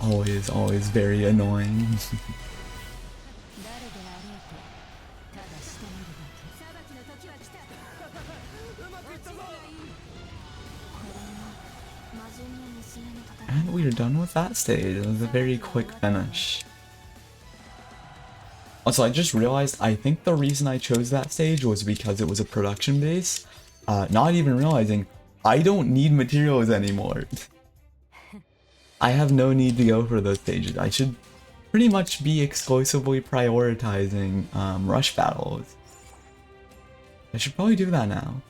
Always, always very annoying. And we are done with that stage. It was a very quick finish. Also, I just realized, I think the reason I chose that stage was because it was a production base. Not even realizing, I don't need materials anymore. I have no need to go for those stages. I should pretty much be exclusively prioritizing rush battles. I should probably do that now.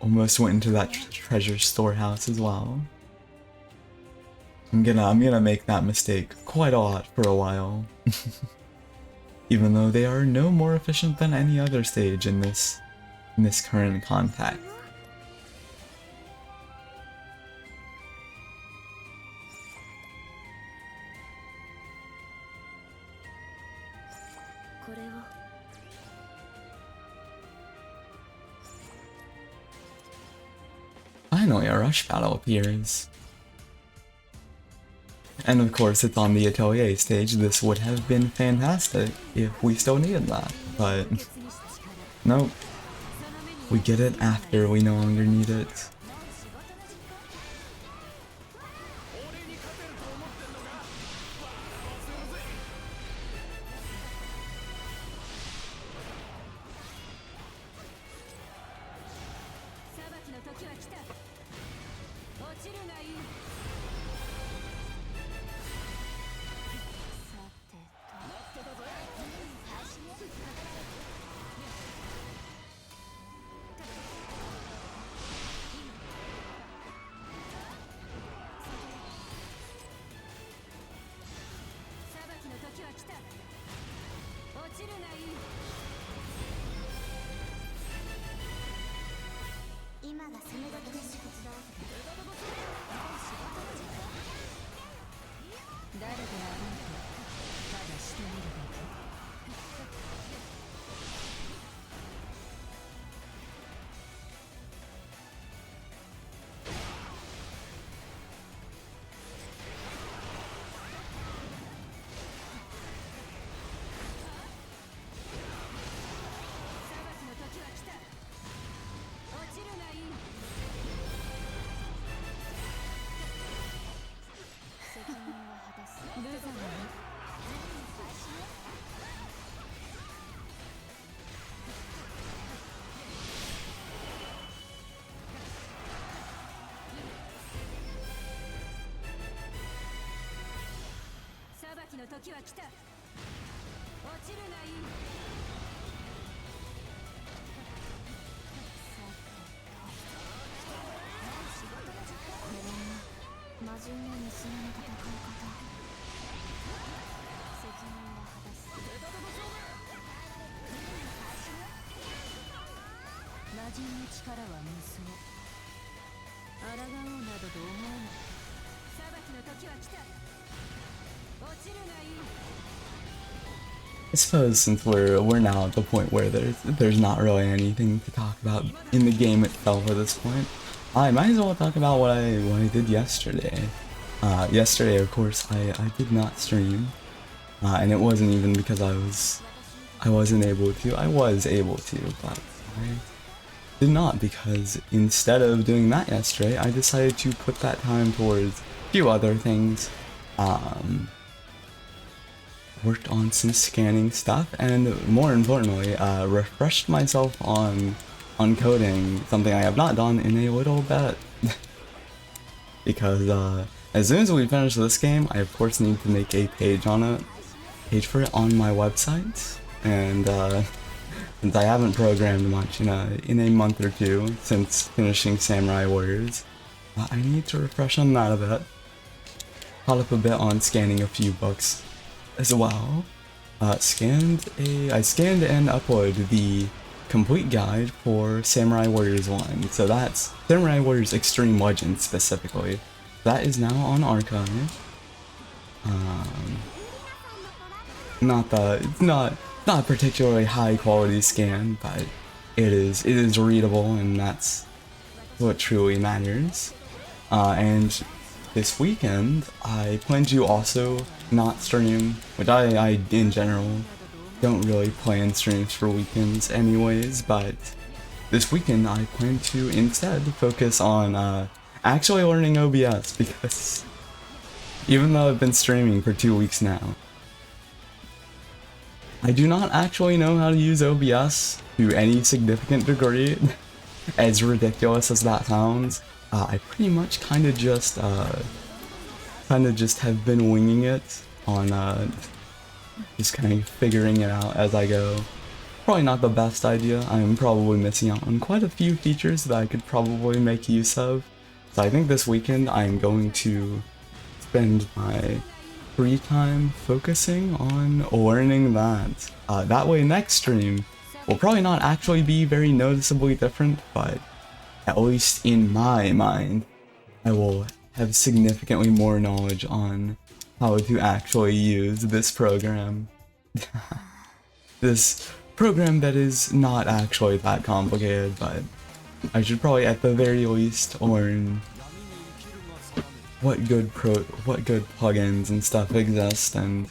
Almost went into that treasure storehouse as well. I'm gonna make that mistake quite a lot for a while. Even though they are no more efficient than any other stage in this current context. Finally, a rush battle appears. And of course, it's on the Atelier stage. This would have been fantastic if we still needed that, but nope. We get it after we no longer need it. I suppose since we're now at the point where there's not really anything to talk about in the game itself at this point, I might as well talk about what I did yesterday. Yesterday, of course, I did not stream, and it wasn't even because I wasn't able to. I was able to, but I did not, because instead of doing that yesterday, I decided to put that time towards a few other things. Worked on some scanning stuff, and more importantly, refreshed myself on coding, something I have not done in a little bit. Because as soon as we finish this game, I of course need to make a page for it on my website, and since I haven't programmed much in a month or two since finishing Samurai Warriors, I need to refresh on that a bit. Caught up a bit on scanning a few books as well. I scanned and uploaded the complete guide for Samurai Warriors 1. So that's Samurai Warriors Extreme Legends specifically. That is now on archive. It's not a particularly high quality scan, but it is readable, and that's what truly matters. And this weekend, I plan to also not stream, which I in general don't really plan streams for weekends anyways, but this weekend I plan to instead focus on actually learning OBS, because even though I've been streaming for 2 weeks now, I do not actually know how to use OBS to any significant degree. As ridiculous as that sounds, I pretty much kind of just have been winging it on just kind of figuring it out as I go. Probably not the best idea. I'm probably missing out on quite a few features that I could probably make use of. So I think this weekend I'm going to spend my free time focusing on learning that. That way next stream will probably not actually be very noticeably different, but at least in my mind, I will have significantly more knowledge on how to actually use this program. This program that is not actually that complicated, but I should probably at the very least learn what good plugins and stuff exist and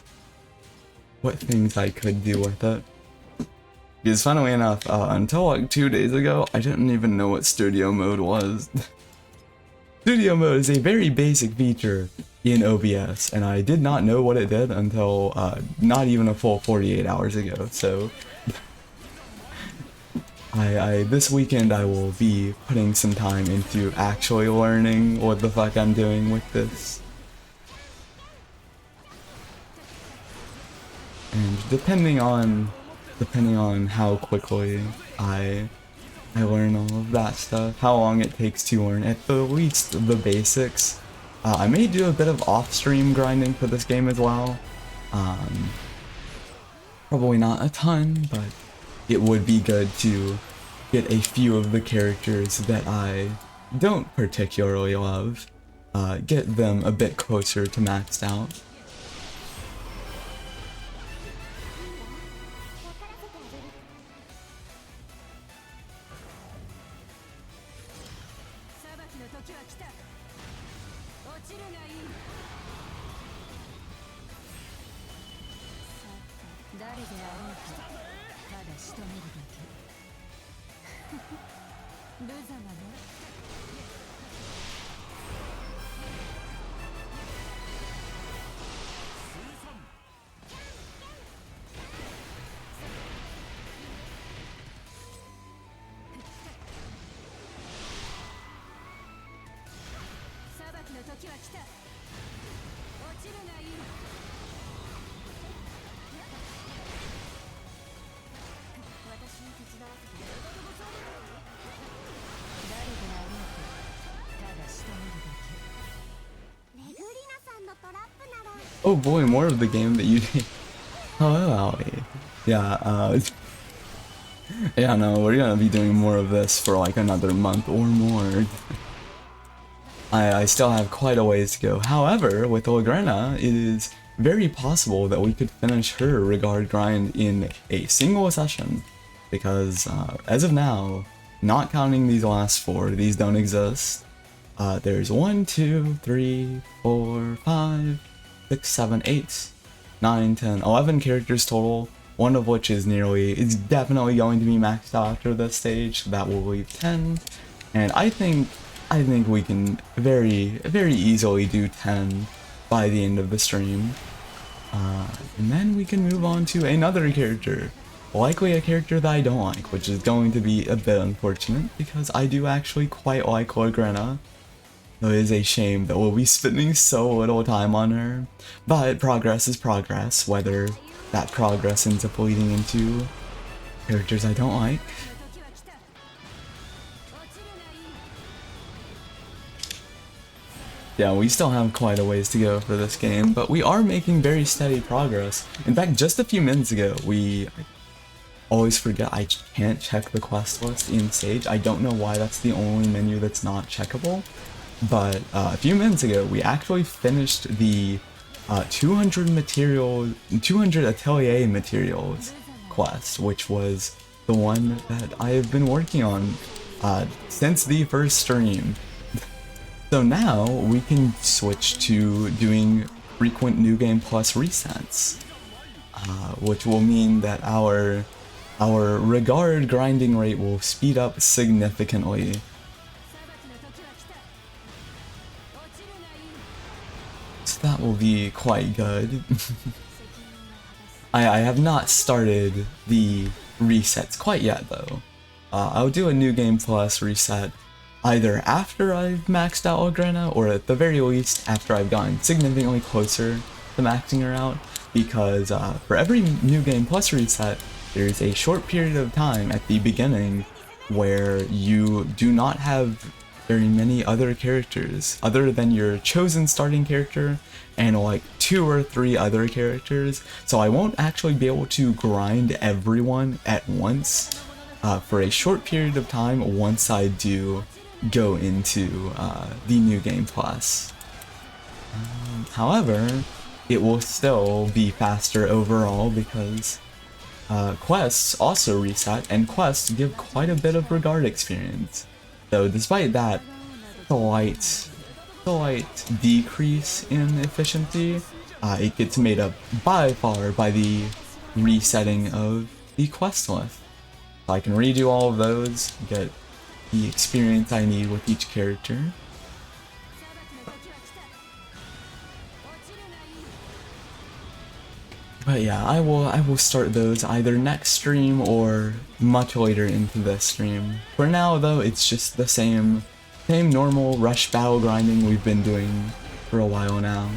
what things I could do with it. Because funnily enough, until like 2 days ago, I didn't even know what studio mode was. Studio mode is a very basic feature in OBS, and I did not know what it did until not even a full 48 hours ago, so this weekend I will be putting some time into actually learning what the fuck I'm doing with this. And depending on how quickly I learn all of that stuff, how long it takes to learn at the least the basics. I may do a bit of off-stream grinding for this game as well. Probably not a ton, but it would be good to get a few of the characters that I don't particularly love, get them a bit closer to maxed out. Oh boy, more of the game that you. Hello, Ollie. Yeah, yeah, no, we're gonna be doing more of this for like another month or more. I still have quite a ways to go. However, with Ughhh, it is very possible that we could finish her regard grind in a single session. Because, as of now, not counting these last four, these don't exist. There's 1, 2, 3, 4, 5, 6, 7, 8, 9, 10, 11 characters total, one of which is definitely going to be maxed out after this stage, so that will leave 10, and I think we can very easily do 10 by the end of the stream, and then we can move on to another character, likely a character that I don't like, which is going to be a bit unfortunate, because I do actually quite like Ughhh. Though it is a shame that we'll be spending so little time on her, but progress is progress, whether that progress ends up leading into characters I don't like. Yeah, we still have quite a ways to go for this game, but we are making very steady progress. In fact, just a few minutes ago, I always forget I can't check the quest list in Sage. I don't know why that's the only menu that's not checkable. But a few minutes ago, we actually finished the 200 atelier materials quest, which was the one that I have been working on since the first stream. So now we can switch to doing frequent New Game Plus resets, which will mean that our regard grinding rate will speed up significantly. That will be quite good. I have not started the resets quite yet though. I'll do a New Game Plus reset either after I've maxed out Ughhh or at the very least after I've gotten significantly closer to maxing her out, because for every New Game Plus reset there's a short period of time at the beginning where you do not have very many other characters other than your chosen starting character and like 2 or 3 other characters, so I won't actually be able to grind everyone at once for a short period of time once I do go into the New Game Plus. However, it will still be faster overall because quests also reset, and quests give quite a bit of regard experience. So despite that slight decrease in efficiency, it gets made up by far by the resetting of the quest list. So I can redo all of those, get the experience I need with each character. But yeah, I will start those either next stream or much later into this stream. For now though, it's just the same normal rush battle grinding we've been doing for a while now.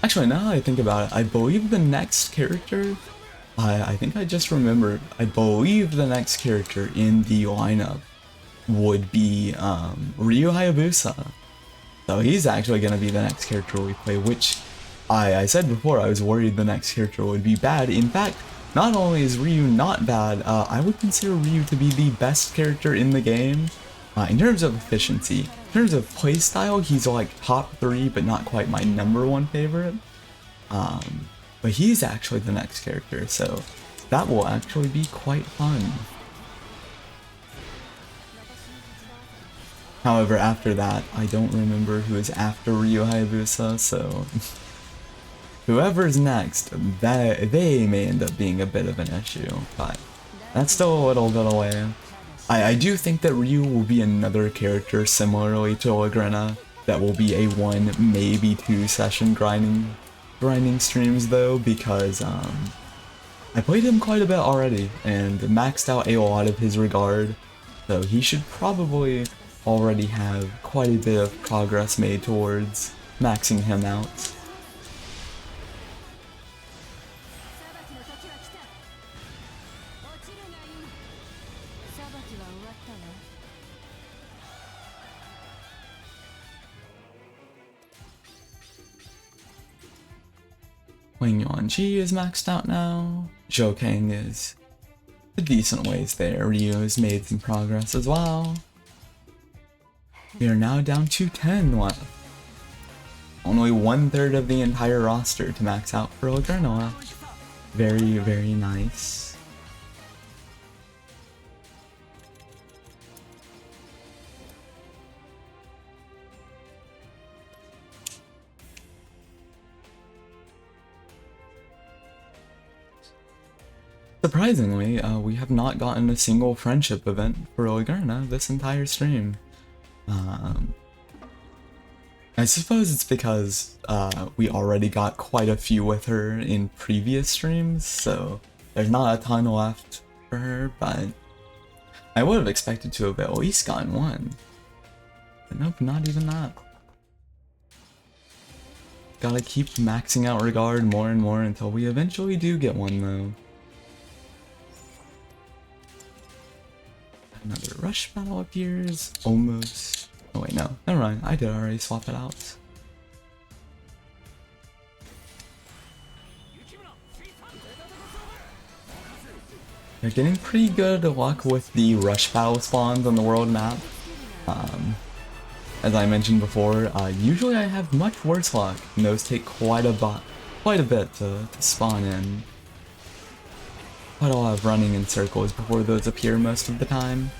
Actually, now that I think about it, I believe the next character, I think I just remembered, I believe the next character in the lineup would be Ryu Hayabusa. So he's actually going to be the next character we play, which I said before I was worried the next character would be bad. In fact, not only is Ryu not bad, I would consider Ryu to be the best character in the game in terms of efficiency. In terms of playstyle, he's like top 3, but not quite my #1 favorite. But he's actually the next character, so that will actually be quite fun. However, after that, I don't remember who is after Ryu Hayabusa, so whoever's next, they may end up being a bit of an issue, but that's still a little bit away. I do think that Ryu will be another character similarly to Lagrena that will be a 1, maybe 2 session grinding streams though, because I played him quite a bit already and maxed out a lot of his regard, so he should probably already have quite a bit of progress made towards maxing him out. Wing Yuan Ji is maxed out now. Zhou Kang is a decent ways there. Ryu has made some progress as well. We are now down to 10 left. Only 1/3 of the entire roster to max out for Lagrena left. Very, very nice. Surprisingly, we have not gotten a single friendship event for Lagrena this entire stream. I suppose it's because we already got quite a few with her in previous streams, so there's not a ton left for her, but I would have expected to have at least gotten one. But nope, not even that. Gotta keep maxing out regard more and more until we eventually do get one though. Another rush battle appears, almost. Oh wait, no, never mind, I did already swap it out. They're getting pretty good luck with the rush battle spawns on the world map. As I mentioned before, usually I have much worse luck, and those take quite a bit to spawn in. Quite a lot of running in circles before those appear most of the time.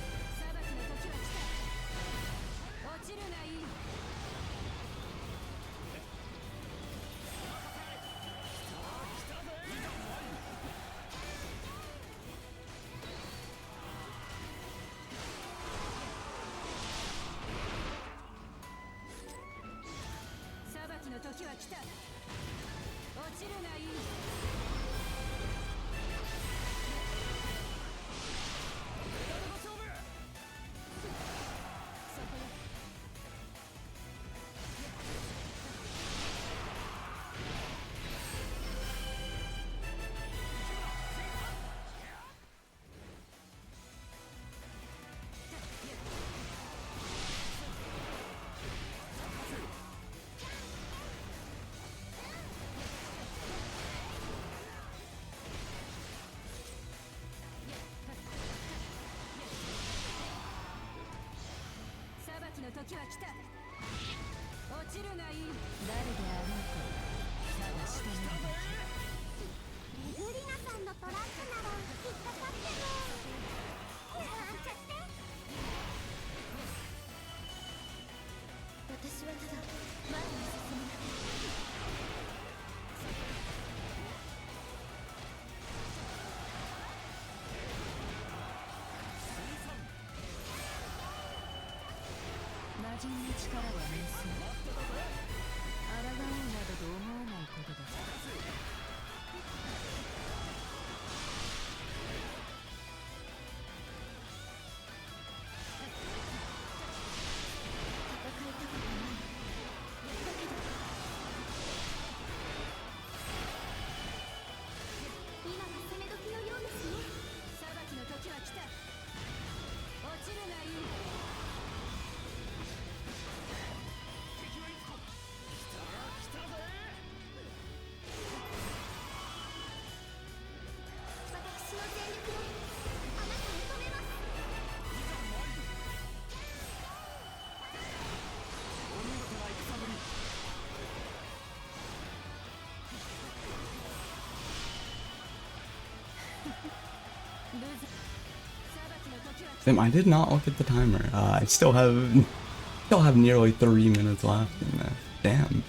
Damn, I did not look at the timer. I still have nearly 3 minutes left in that. Damn.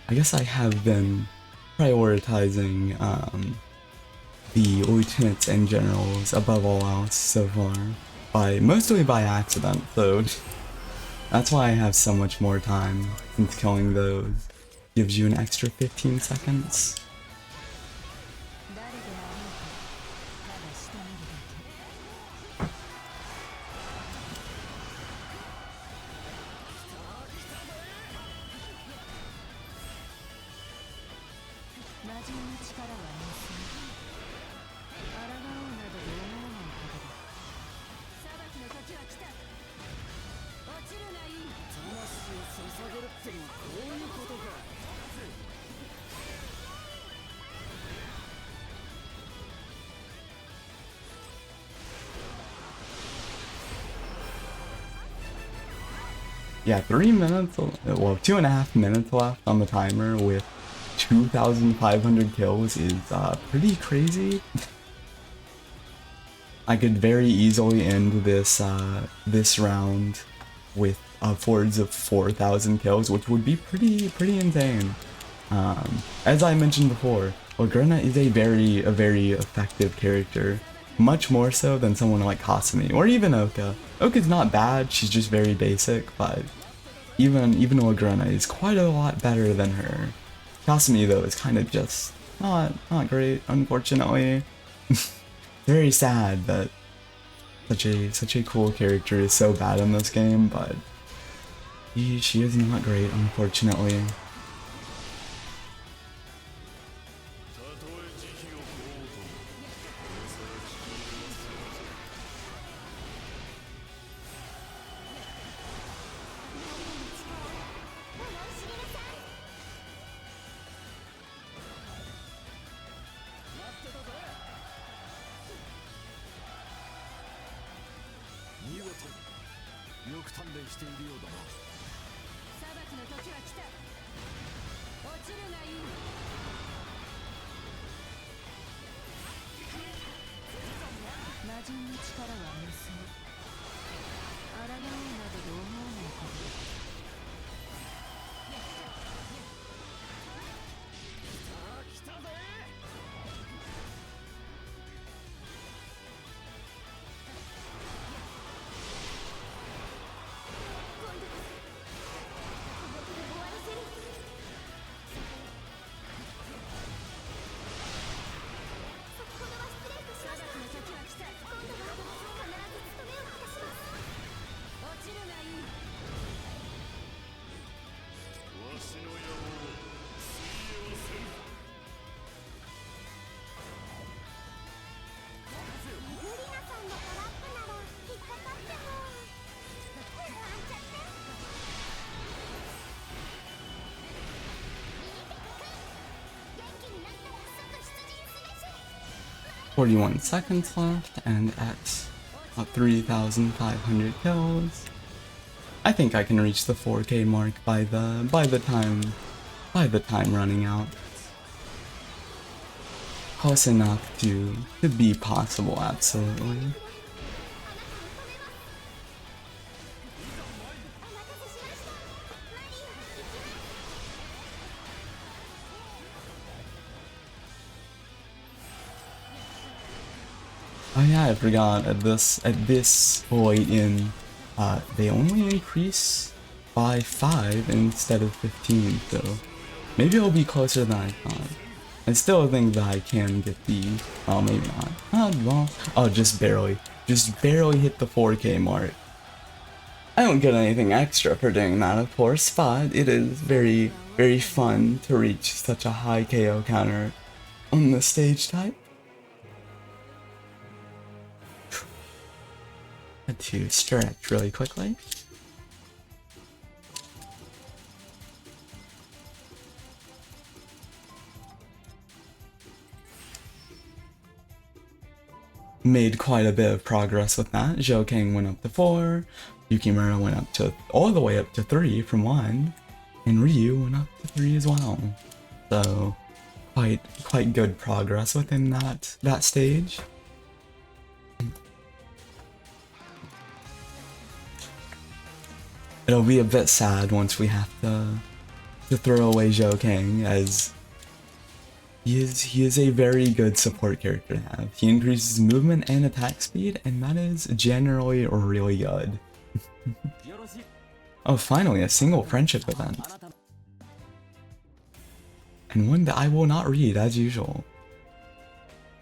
I guess I have been prioritizing the lieutenants and generals above all else so far, mostly by accident, so that's why I have so much more time, since killing those gives you an extra 15 seconds. Yeah, 3 minutes, well, 2.5 minutes left on the timer with 2,500 kills is pretty crazy. I could very easily end this round with upwards of 4,000 kills, which would be pretty insane. As I mentioned before, Ughhh is a very effective character, much more so than someone like Kasumi or even Oka. Oka's not bad, she's just very basic, but even Ughhh is quite a lot better than her. Kasumi though is kind of just not great, unfortunately. Very sad that such a cool character is so bad in this game, but she is not great, unfortunately. "41 seconds left, and at 3,500 kills, I think I can reach the 4K mark by the time running out. Close enough to be possible, absolutely." Oh yeah, I forgot, at this point in, they only increase by 5 instead of 15, so maybe it'll be closer than I thought. I still think that I can get the, well, maybe not. Oh, just barely hit the 4K mark. I don't get anything extra for doing that, of course, but it is very fun to reach such a high KO counter on this stage type. Had to stretch really quickly. Made quite a bit of progress with that. Zhou went up to 4, Yukimura went up to all the way up to 3 from 1, and Ryu went up to 3 as well. So quite good progress within that stage. it'll be a bit sad once we have to throw away Zhou King, as he is a very good support character to have. He increases movement and attack speed, and that is generally really good. Oh, finally, a single friendship event. And one that I will not read, as usual.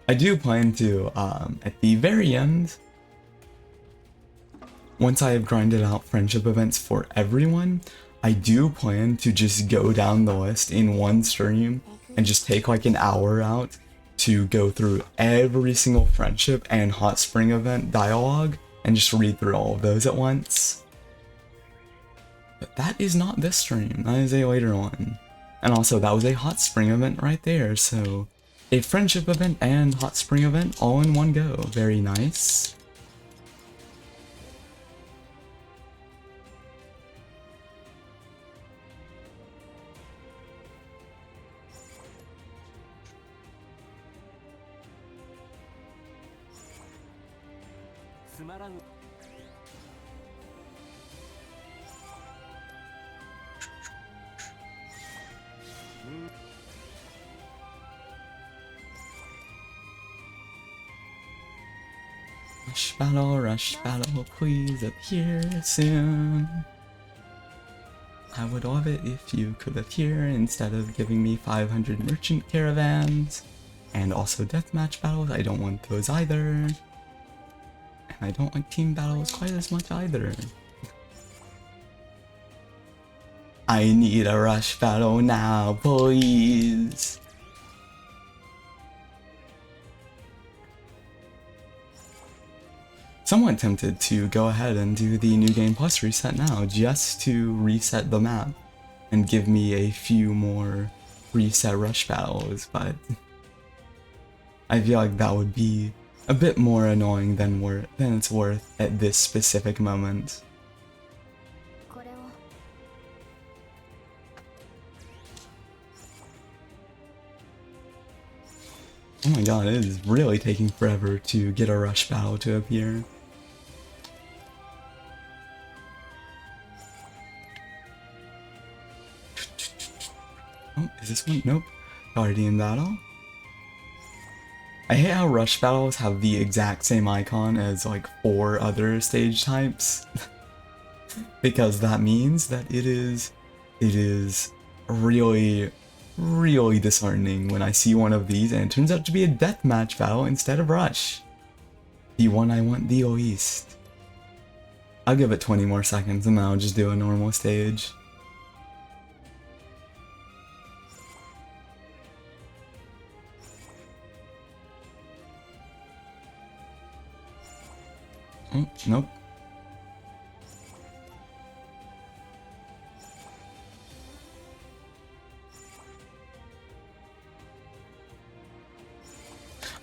I do plan to, at the very end, once I have grinded out friendship events for everyone, I do plan to just go down the list in one stream and just take like an hour out to go through every single friendship and hot spring event dialogue and just read through all of those at once. But that is not this stream, that is a later one. And also, that was a hot spring event right there, so a friendship event and hot spring event all in one go. Very nice. Rush battle, please appear soon. I would love it if you could appear instead of giving me 500 merchant caravans. And also deathmatch battles, I don't want those either. And I don't like team battles quite as much either. I need a rush battle now, please. Somewhat tempted to go ahead and do the New Game Plus reset now, just to reset the map and give me a few more reset rush battles, but I feel like that would be a bit more annoying than it's worth at this specific moment. Oh my god, it is really taking forever to get a rush battle to appear. Oh, is this one? Nope. Guardian battle. I hate how rush battles have the exact same icon as like 4 other stage types. Because that means that it is really disheartening when I see one of these and it turns out to be a deathmatch battle instead of rush. The one I want the least. I'll give it 20 more seconds and then I'll just do a normal stage. Oh, nope.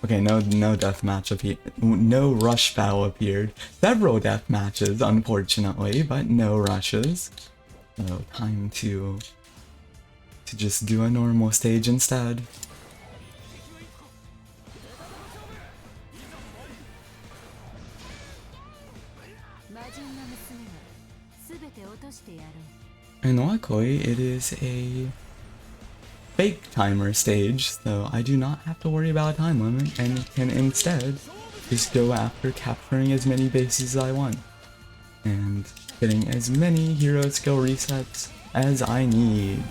Okay, no deathmatch appeared. No rush battle appeared. Several death matches, unfortunately, but no rushes. So time to just do a normal stage instead. And luckily, it is a fake timer stage, so I do not have to worry about a time limit and can instead just go after capturing as many bases as I want and getting as many hero skill resets as I need.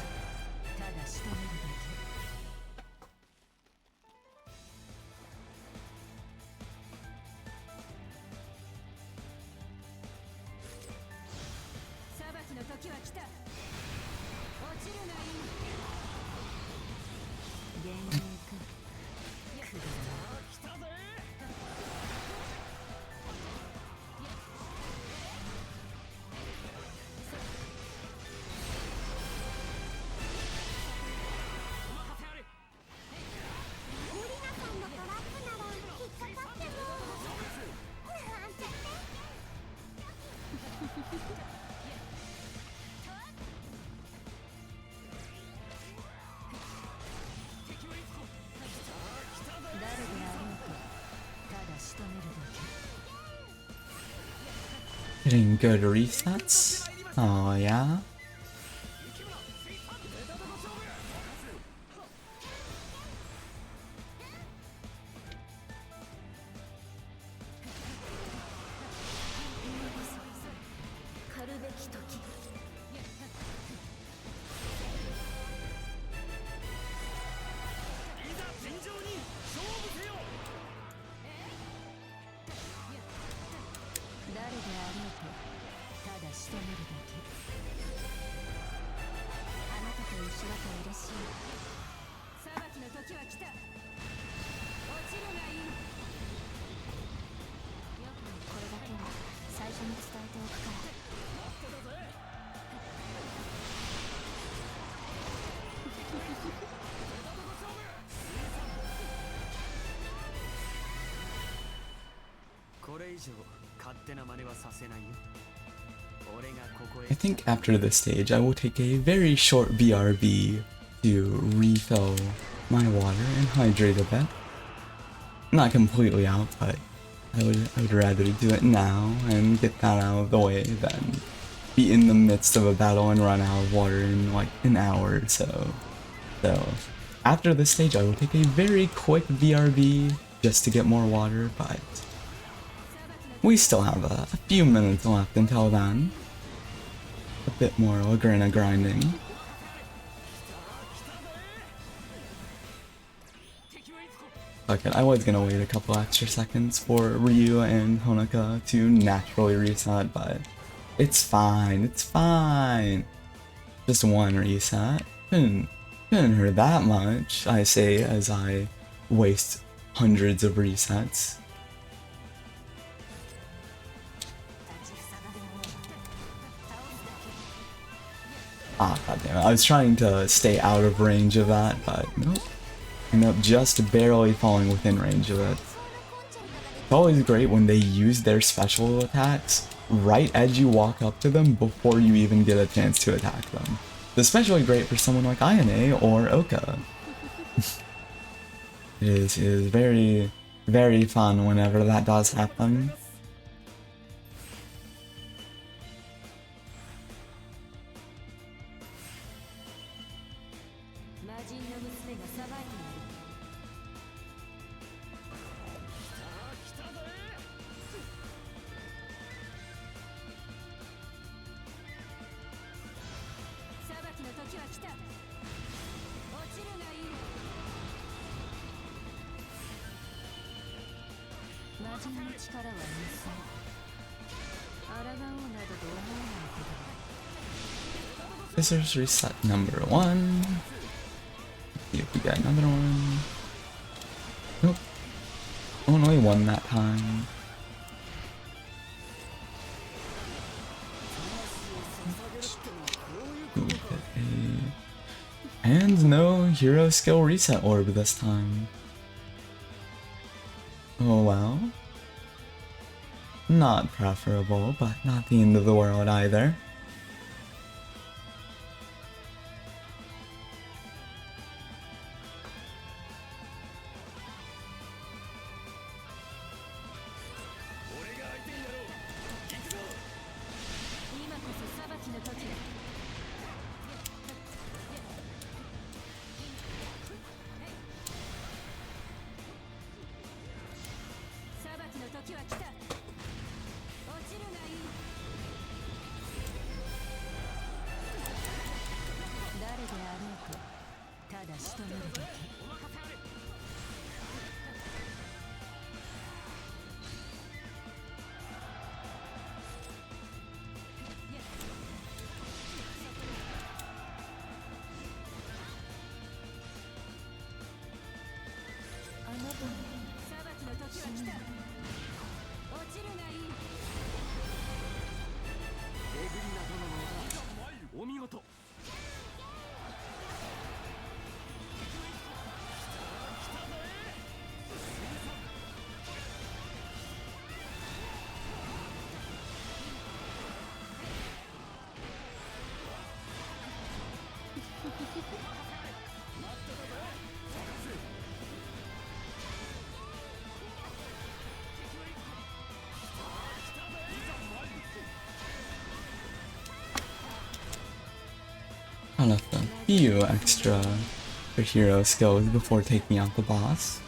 Getting good resets. Oh, yeah? I think after this stage I will take a very short BRB to refill my water and hydrate a bit. Not completely out, but I would rather do it now and get that out of the way than be in the midst of a battle and run out of water in like an hour or so. So after this stage I will take a very quick BRB just to get more water, but we still have a few minutes left until then. A bit more Lagrana grinding. Okay, I was gonna wait a couple extra seconds for Ryu and Honoka to naturally reset, but it's fine, it's fine. Just one reset. Couldn't hurt that much, I say as I waste hundreds of resets. Ah, goddammit. I was trying to stay out of range of that, but nope. End up just barely falling within range of it. It's always great when they use their special attacks right as you walk up to them before you even get a chance to attack them. It's especially great for someone like Ayane or Oka. It is very, very fun whenever that does happen. Scissors reset number 1. See if we got another one. Nope. Only one that time. And no hero skill reset orb this time. Oh well. Not preferable, but not the end of the world either. few extra hero skills before taking out the boss.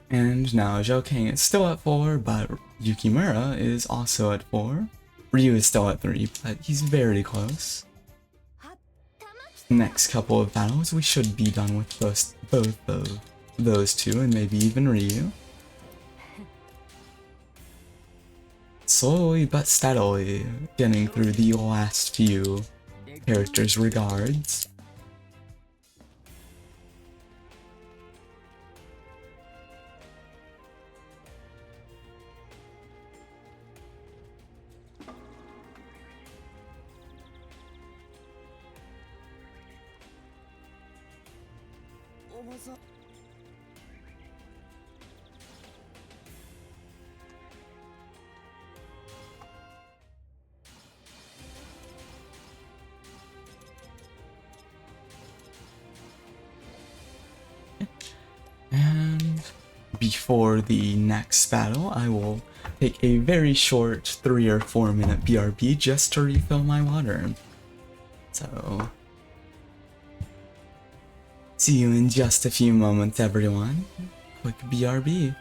And now Joking is still at 4, but Yukimura is also at 4. Ryu is still at 3, but he's very close. Next couple of battles, we should be done with both of those two, and maybe even Ryu. Slowly but steadily getting through the last few characters' regards. And before the next battle, I will take a very short 3 or 4 minute BRB just to refill my water. So, see you in just a few moments, everyone. Quick BRB.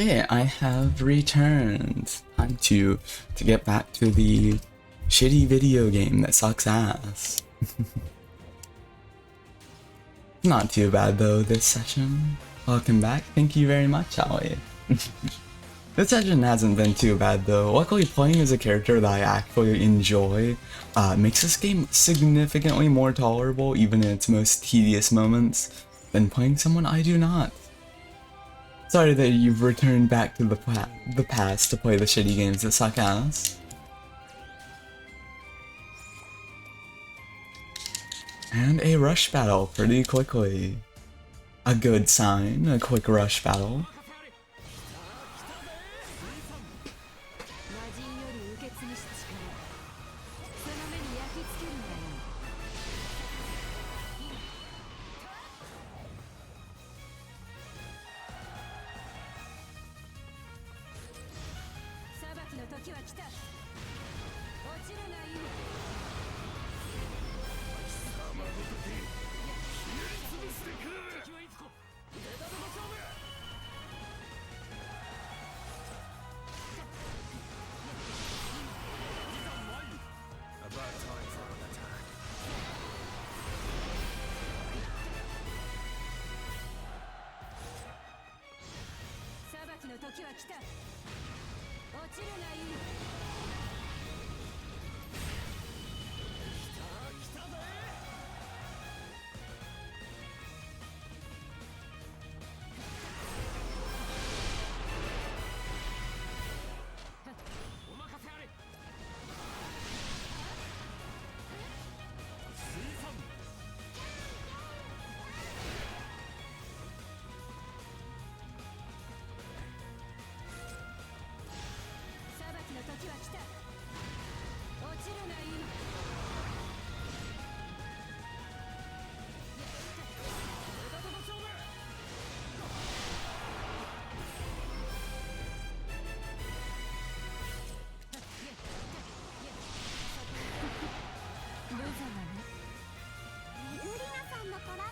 Okay, I have returned. Time to get back to the shitty video game that sucks ass. Not too bad though this session. Welcome back. Thank you very much, Elliot. This session hasn't been too bad though. Luckily, playing as a character that I actually enjoy makes this game significantly more tolerable, even in its most tedious moments, than playing someone I do not. Sorry that you've returned back to the past to play the shitty games that suck ass. And a rush battle pretty quickly. A good sign, a quick rush battle.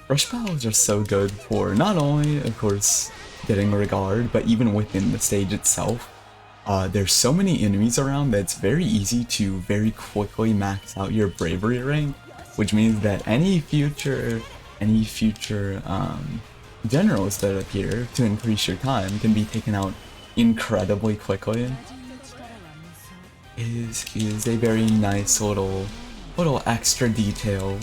Rush battles are so good for not only, of course, getting regard, but even within the stage itself. There's so many enemies around that it's very easy to very quickly max out your bravery rank, which means that any future generals that appear to increase your time can be taken out incredibly quickly. Is a very nice little extra detail.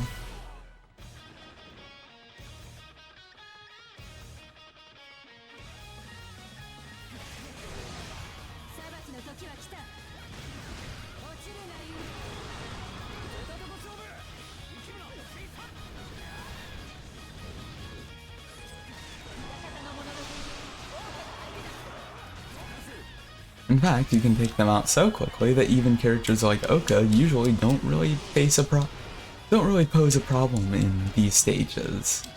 In fact, you can take them out so quickly that even characters like Ughhh usually don't really pose a problem in these stages.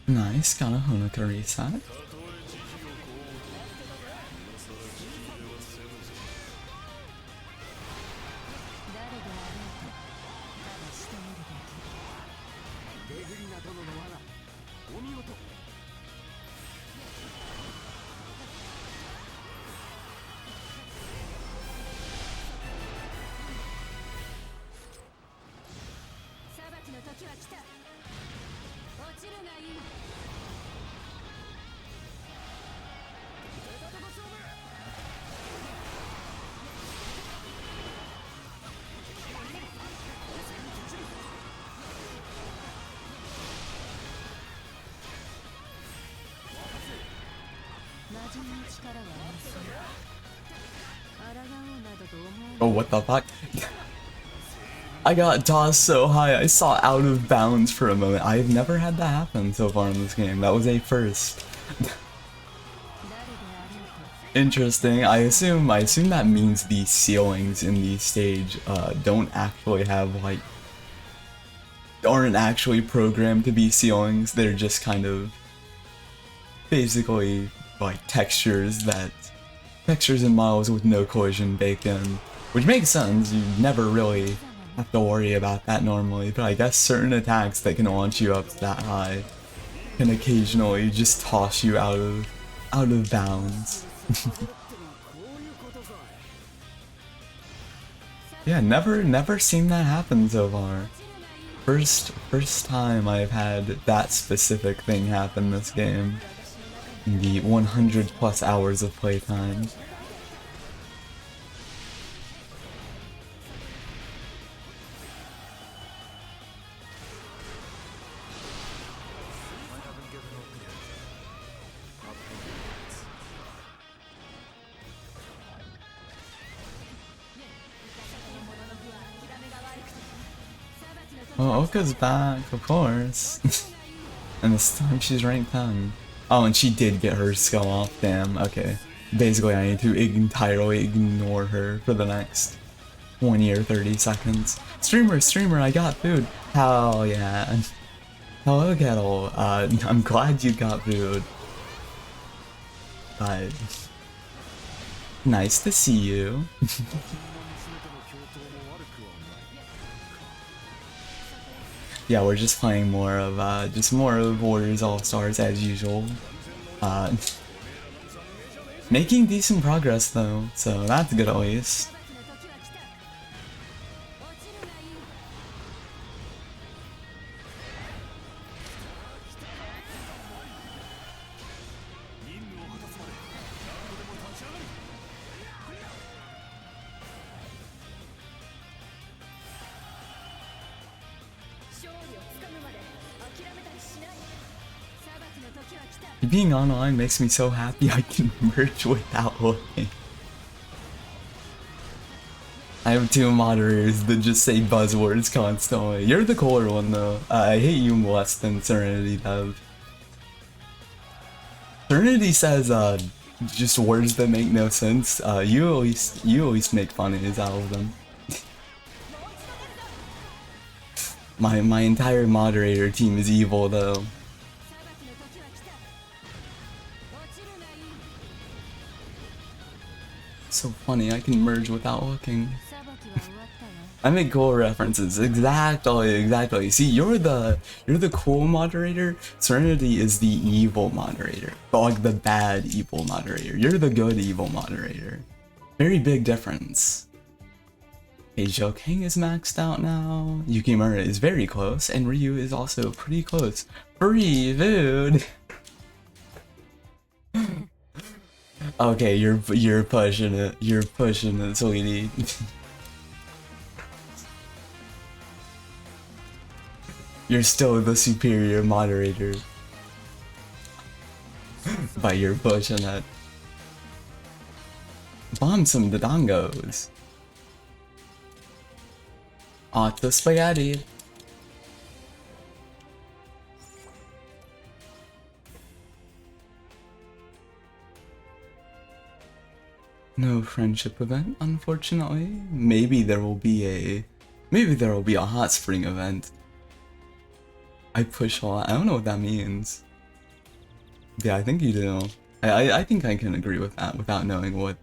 Nice, got a Honoka reset. Oh, what the fuck? I got tossed so high, I saw out of bounds for a moment. I've never had that happen so far in this game. That was a first. Interesting. I assume that means the ceilings in the stage don't actually have like aren't actually programmed to be ceilings. They're just kind of basically like textures and models with no collision baked in, which makes sense. You never really have to worry about that normally, but I guess certain attacks that can launch you up that high can occasionally just toss you out of bounds. Yeah, never seen that happen so far. First time I've had that specific thing happen this game in the 100 plus hours of playtime. Oh, Oka's back, of course. And this time she's ranked 10. Oh, and she did get her skill off, damn, okay. Basically, I need to entirely ignore her for the next 1 year, 30 seconds. Streamer, I got food. Hell yeah. Hello, Kettle. I'm glad you got food. But nice to see you. Yeah, we're just playing more of Warriors All-Stars as usual. Making decent progress though, so that's good at least. Being online makes me so happy I can merge without looking. I have two moderators that just say buzzwords constantly. You're the cooler one though. I hate you less than Serenity does. Serenity says just words that make no sense. You at least make funnies out of them. My entire moderator team is evil though. So funny, I can merge without looking. I make cool references. Exactly. See, you're the cool moderator. Serenity is the evil moderator, but like the bad evil moderator. You're the good evil moderator. Very big difference. Heijo King is maxed out now. Yukimura is very close, and Ryu is also pretty close. Free food. Okay, you're pushing it. You're pushing it, sweetie. You're still the superior moderator. But you're pushing it. Bomb some dodongos. The spaghetti. No friendship event, unfortunately. Maybe there will be a hot spring event. I push a lot. I don't know what that means. Yeah, I think you do. I think I can agree with that without knowing what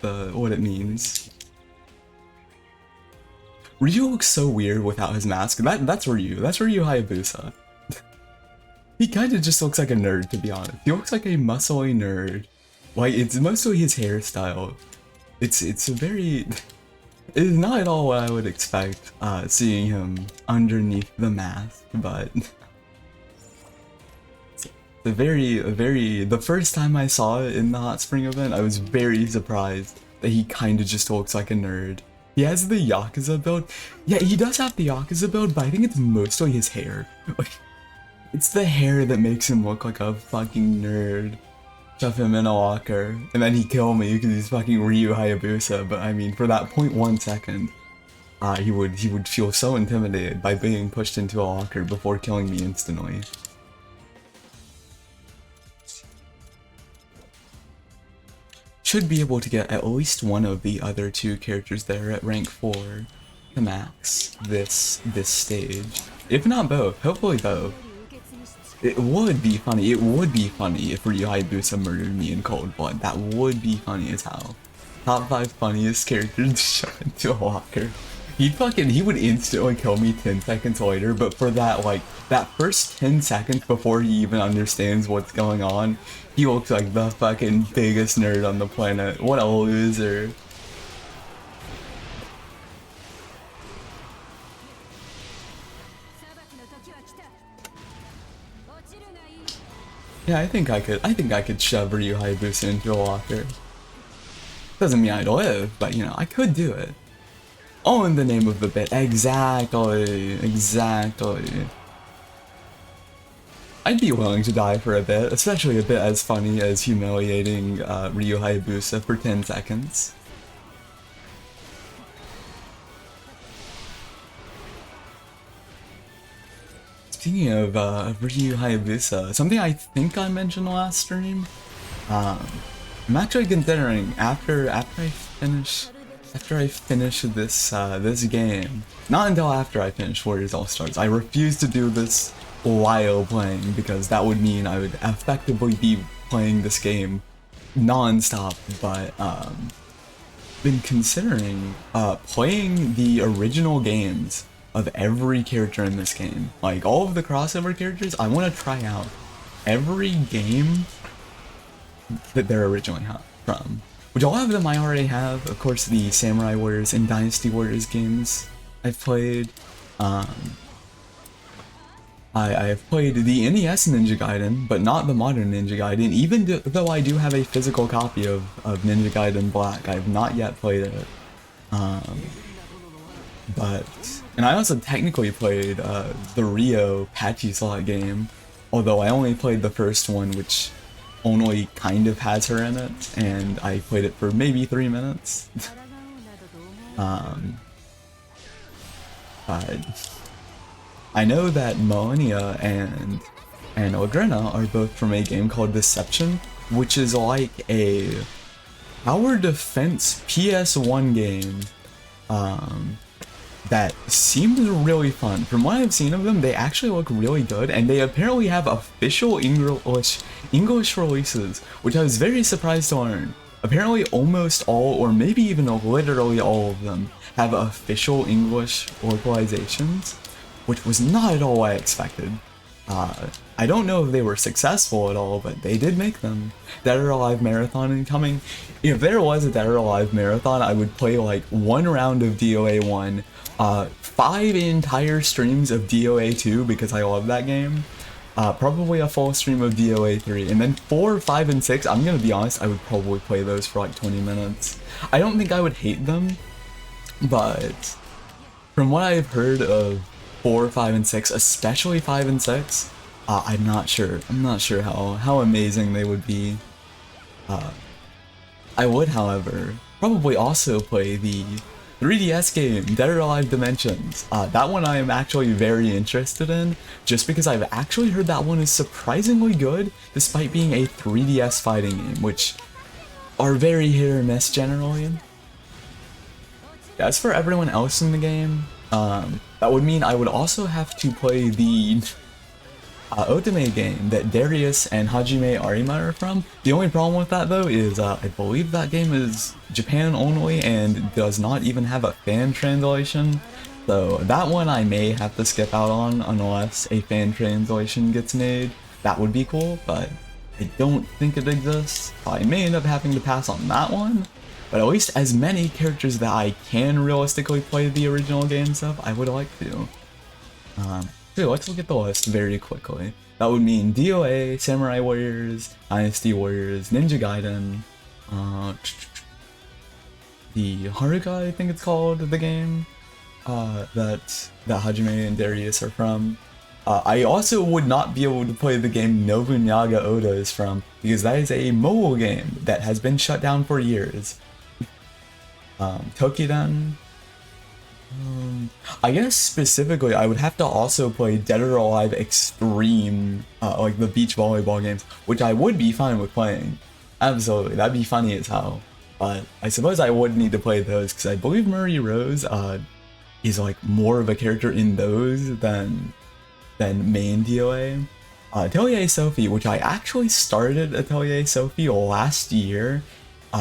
it means. Ryu looks so weird without his mask. That's Ryu. That's Ryu Hayabusa. He kind of just looks like a nerd, to be honest. He looks like a muscly nerd. Like, it's mostly his hairstyle. It's it is not at all what I would expect seeing him underneath the mask, but the first time I saw it in the hot spring event, I was very surprised that he kind of just looks like a nerd. He has the Yakuza build. Yeah, he does have the Yakuza build, but I think it's mostly his hair. Like, it's the hair that makes him look like a fucking nerd. Shove him in a locker, and then he kill me because he's fucking Ryu Hayabusa, but I mean, for that 0.1 second, he would feel so intimidated by being pushed into a locker before killing me instantly. Should be able to get at least one of the other two characters there at rank 4 to max this stage. If not both, hopefully both. It would be funny. It would be funny if Ryu Hayabusa murdered me in cold blood. That would be funny as hell. Top 5 funniest characters to shove into a locker. He would instantly kill me 10 seconds later, but for that, like, that first 10 seconds before he even understands what's going on, he looks like the fucking biggest nerd on the planet. What a loser. Yeah, I think I could shove Ryu Hayabusa into a locker. Doesn't mean I'd live, but you know, I could do it. All in the name of the bit. Exactly. I'd be willing to die for a bit, especially a bit as funny as humiliating Ryu Hayabusa for 10 seconds. Speaking of Ryu Hayabusa, something I think I mentioned last stream, I'm actually considering after I finish this this game, not until after I finish Warriors All Stars. I refuse to do this while playing because that would mean I would effectively be playing this game non-stop. But been considering playing the original games of every character in this game, like all of the crossover characters. I want to try out every game that they're originally from, which a lot of them I already have. Of course, the Samurai Warriors and Dynasty Warriors games I've played. I have played the NES Ninja Gaiden, but not the modern Ninja Gaiden, even though I do have a physical copy of Ninja Gaiden Black. I have not yet played it. And I also technically played the Rio Patchy Slot game, although I only played the first one, which only kind of has her in it, and I played it for maybe 3 minutes. But I know that Millennia and Ogrena are both from a game called Deception, which is like a tower defense PS1 game that seems really fun. From what I've seen of them, they actually look really good, and they apparently have official English releases, which I was very surprised to learn. Apparently almost all, or maybe even literally all of them, have official English localizations, which was not at all what I expected. I don't know if they were successful at all, but they did make them. Dead or Alive Marathon incoming. If there was a Dead or Alive Marathon, I would play like 1 round of DOA 1, 5 entire streams of DOA 2 because I love that game, probably a full stream of DOA 3, and then 4, 5, and 6, I'm gonna be honest, I would probably play those for like 20 minutes. I don't think I would hate them, but from what I've heard of 4, 5, and 6, especially 5 and 6, I'm not sure how amazing they would be. I would, however, probably also play the 3DS game, Dead or Alive Dimensions. That one I am actually very interested in, just because I've actually heard that one is surprisingly good, despite being a 3DS fighting game, which are very hit or miss generally. As for everyone else in the game, that would mean I would also have to play the Otome game that Darius and Hajime Arima are from. The only problem with that though is I believe that game is Japan only and does not even have a fan translation. So that one I may have to skip out on unless a fan translation gets made. That would be cool, but I don't think it exists. So I may end up having to pass on that one. But at least as many characters that I can realistically play the original game stuff, I would like to. Let's look at the list very quickly. That would mean DOA, Samurai Warriors, Dynasty Warriors, Ninja Gaiden, the Haruka, I think it's called, the game that Hajime and Darius are from. I also would not be able to play the game Nobunaga Oda is from, because that is a mobile game that has been shut down for years. Tokiden, I guess specifically, I would have to also play Dead or Alive Extreme, like the beach volleyball games, which I would be fine with playing. Absolutely, that'd be funny as hell. But I suppose I would need to play those because I believe Murray Rose is like more of a character in those than main DOA. Atelier Sophie, which I actually started Atelier Sophie last year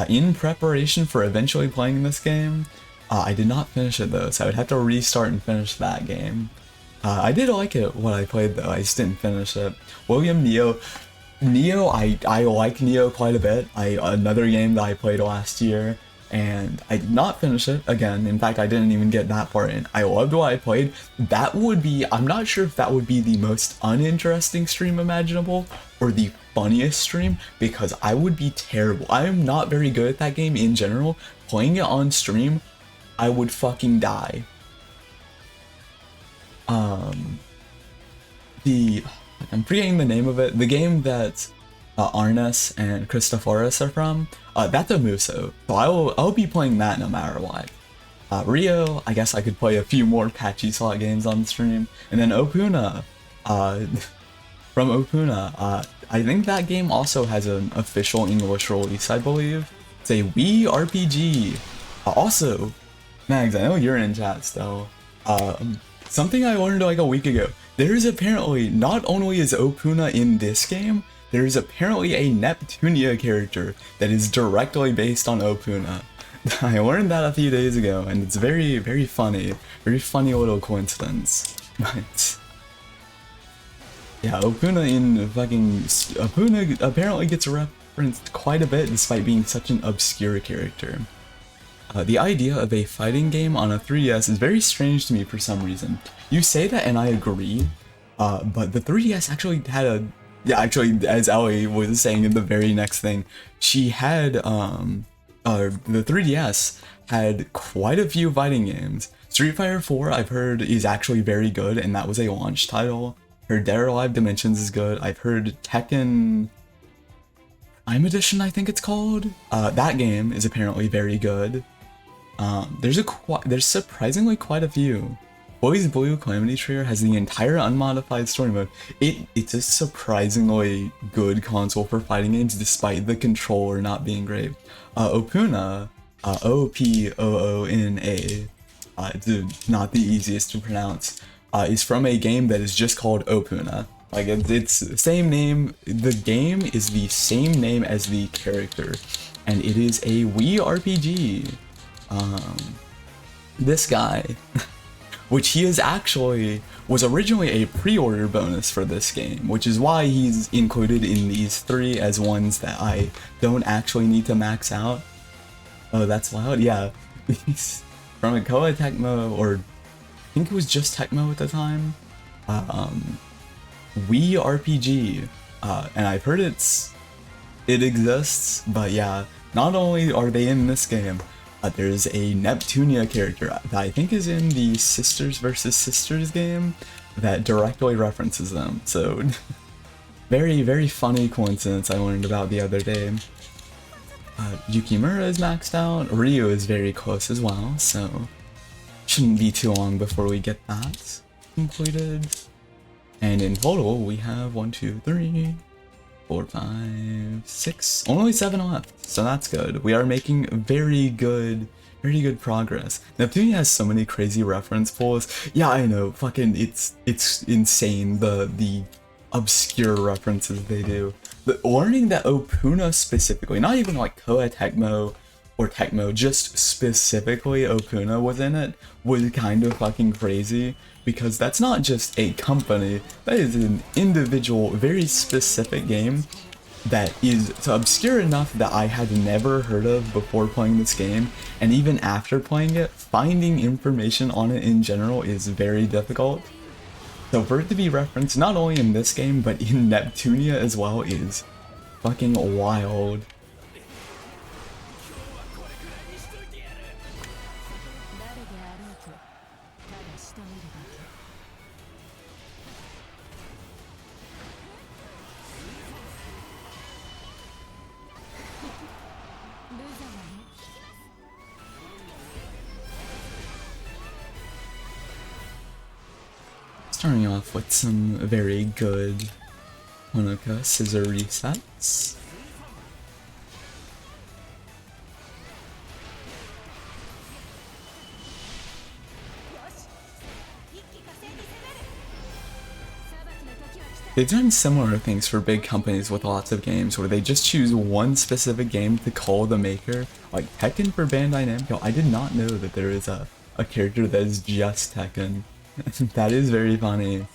in preparation for eventually playing this game. I did not finish it though, so I would have to restart and finish that game. I did like it what I played though, I just didn't finish it. William Neo. Neo, I like Neo quite a bit. Another game that I played last year, and I did not finish it again. In fact, I didn't even get that far in. I loved what I played. That would be, I'm not sure if that would be the most uninteresting stream imaginable or the funniest stream, because I would be terrible. I am not very good at that game in general. Playing it on stream, I would fucking die. I'm forgetting the name of it. The game that Arnes and Christoforos are from, that's a musou. So I'll be playing that no matter what. Rio, I guess I could play a few more patchy slot games on the stream. And then Opuna, from Opuna, I think that game also has an official English release, I believe. It's a Wii RPG. Also, Mags, I know you're in chat still. Something I learned like a week ago. There is apparently, not only is Opuna in this game, there is apparently a Neptunia character that is directly based on Opuna. I learned that a few days ago, and it's very, very funny. Very funny little coincidence. But yeah, Opuna apparently gets referenced quite a bit despite being such an obscure character. The idea of a fighting game on a 3DS is very strange to me for some reason. You say that and I agree, but the 3DS actually had a... Yeah, actually, as Ellie was saying in the very next thing, she had, the 3DS had quite a few fighting games. Street Fighter 4, I've heard, is actually very good, and that was a launch title. Heard Dead or Alive Dimensions is good. I've heard Tekken Prime Edition, I think it's called. That game is apparently very good. There's surprisingly quite a few. Boys Blue Calamity Trigger has the entire unmodified story mode. It's a surprisingly good console for fighting games despite the controller not being great. Opuna, O-P-O-O-N-A, it's not the easiest to pronounce, is from a game that is just called Opuna. Like, it's the same name, the game is the same name as the character, and it is a Wii RPG. This guy, which he is actually, was originally a pre-order bonus for this game, which is why he's included in these three as ones that I don't actually need to max out. Oh, that's loud? Yeah. He's from a Koei Tecmo, or I think it was just Tecmo at the time. Wii RPG, and I've heard it exists, but yeah, not only are they in this game, there's a Neptunia character that I think is in the Sisters vs. Sisters game that directly references them, so very, very funny coincidence I learned about the other day. Yukimura is maxed out, Ryu is very close as well, so shouldn't be too long before we get that completed. And in total, we have 1, 2, 3, 4, 5, 6, only 7 left, so that's good. We are making very good progress. Neptunia has so many crazy reference pulls. Yeah, I know, fucking, it's insane, the obscure references they do. But learning that Opuna specifically, not even like Koei Tecmo or Tecmo, just specifically Opuna was in it, was kind of fucking crazy. Because that's not just a company, that is an individual, very specific game that is obscure enough that I had never heard of before playing this game, and even after playing it, finding information on it in general is very difficult. So for it to be referenced not only in this game, but in Neptunia as well is fucking wild. Starting off with some very good Honoka scissor resets. They've done similar things for big companies with lots of games where they just choose one specific game to call the maker. Like Tekken for Bandai Namco, I did not know that there is a character that is just Tekken. That is very funny.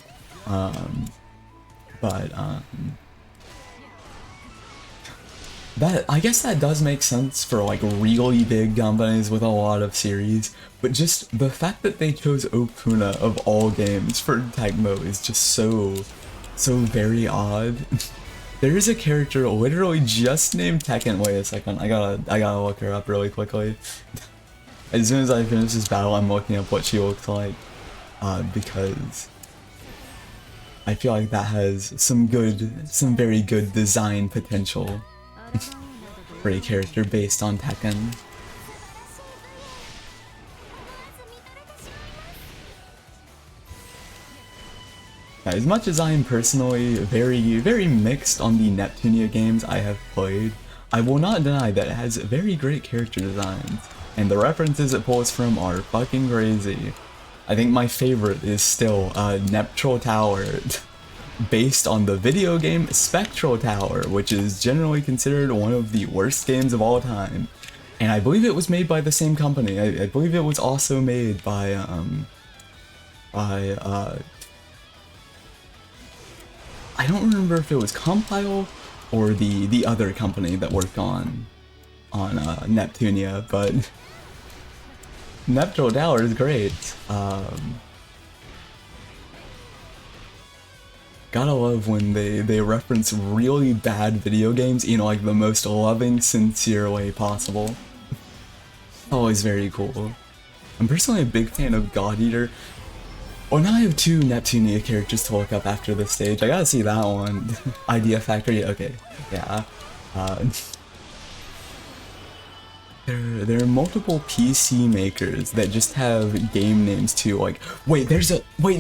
That, I guess that does make sense for like really big companies with a lot of series, but just the fact that they chose Opuna of all games for Tecmo is just so very odd. There is a character literally just named Tekken. Wait a second, I gotta look her up really quickly. As soon as I finish this battle, I'm looking up what she looks like, because I feel like that has some very good design potential for a character based on Tekken. As much as I am personally very mixed on the Neptunia games I have played, I will not deny that it has very great character designs, and the references it pulls from are fucking crazy. I think my favorite is still Neptral Tower, based on the video game Spectral Tower, which is generally considered one of the worst games of all time. And I believe it was made by the same company. I believe it was also made by I don't remember if it was Compile or the other company that worked on Neptunia, but Neptral Tower is great. Gotta love when they reference really bad video games in like the most loving, sincere way possible. Always very cool. I'm personally a big fan of God Eater. Oh, now I have two Neptunia characters to look up after this stage. I gotta see that one. Idea Factory, okay, yeah. There are multiple PC makers that just have game names too, like, wait,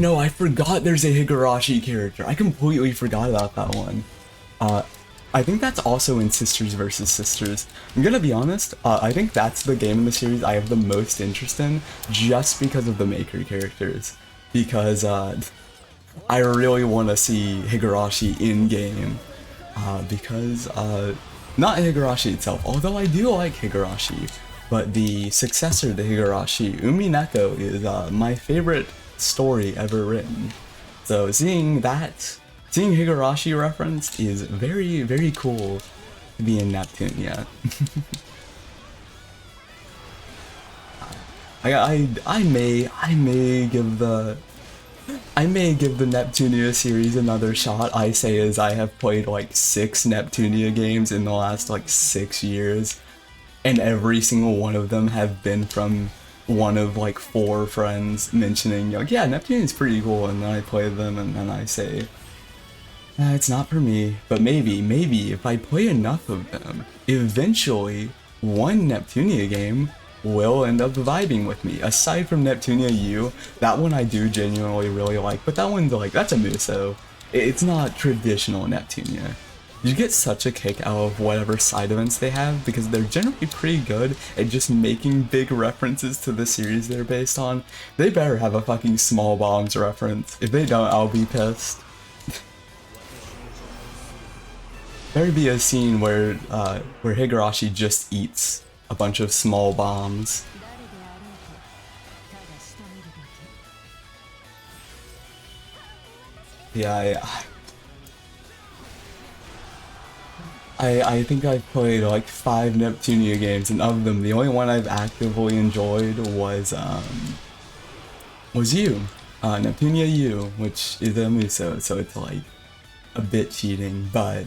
no, I forgot there's a Higurashi character. I completely forgot about that one. I think that's also in Sisters vs. Sisters. I'm gonna be honest, I think that's the game in the series I have the most interest in, just because of the maker characters. Because, I really want to see Higurashi in-game, because, not Higurashi itself, although I do like Higurashi, but the successor to Higurashi, Umineko, is my favorite story ever written. So seeing Higurashi referenced is very cool to be in Neptunia. I may give the Neptunia series another shot. I say as I have played like 6 Neptunia games in the last like 6 years, and every single one of them have been from one of like 4 friends mentioning, like, yeah, Neptunia is pretty cool, and then I play them and then I say, it's not for me. But maybe if I play enough of them, eventually one Neptunia game will end up vibing with me. Aside from Neptunia U, that one I do genuinely really like, but that one's like, that's a musou. It's not traditional Neptunia. You get such a kick out of whatever side events they have, because they're generally pretty good at just making big references to the series they're based on. They better have a fucking Small Bombs reference. If they don't, I'll be pissed. There'd be a scene where Higurashi just eats a bunch of small bombs. Yeah, I think I've played like 5 Neptunia games, and of them, the only one I've actively enjoyed was U, Neptunia U, which is a musou, so it's like a bit cheating, but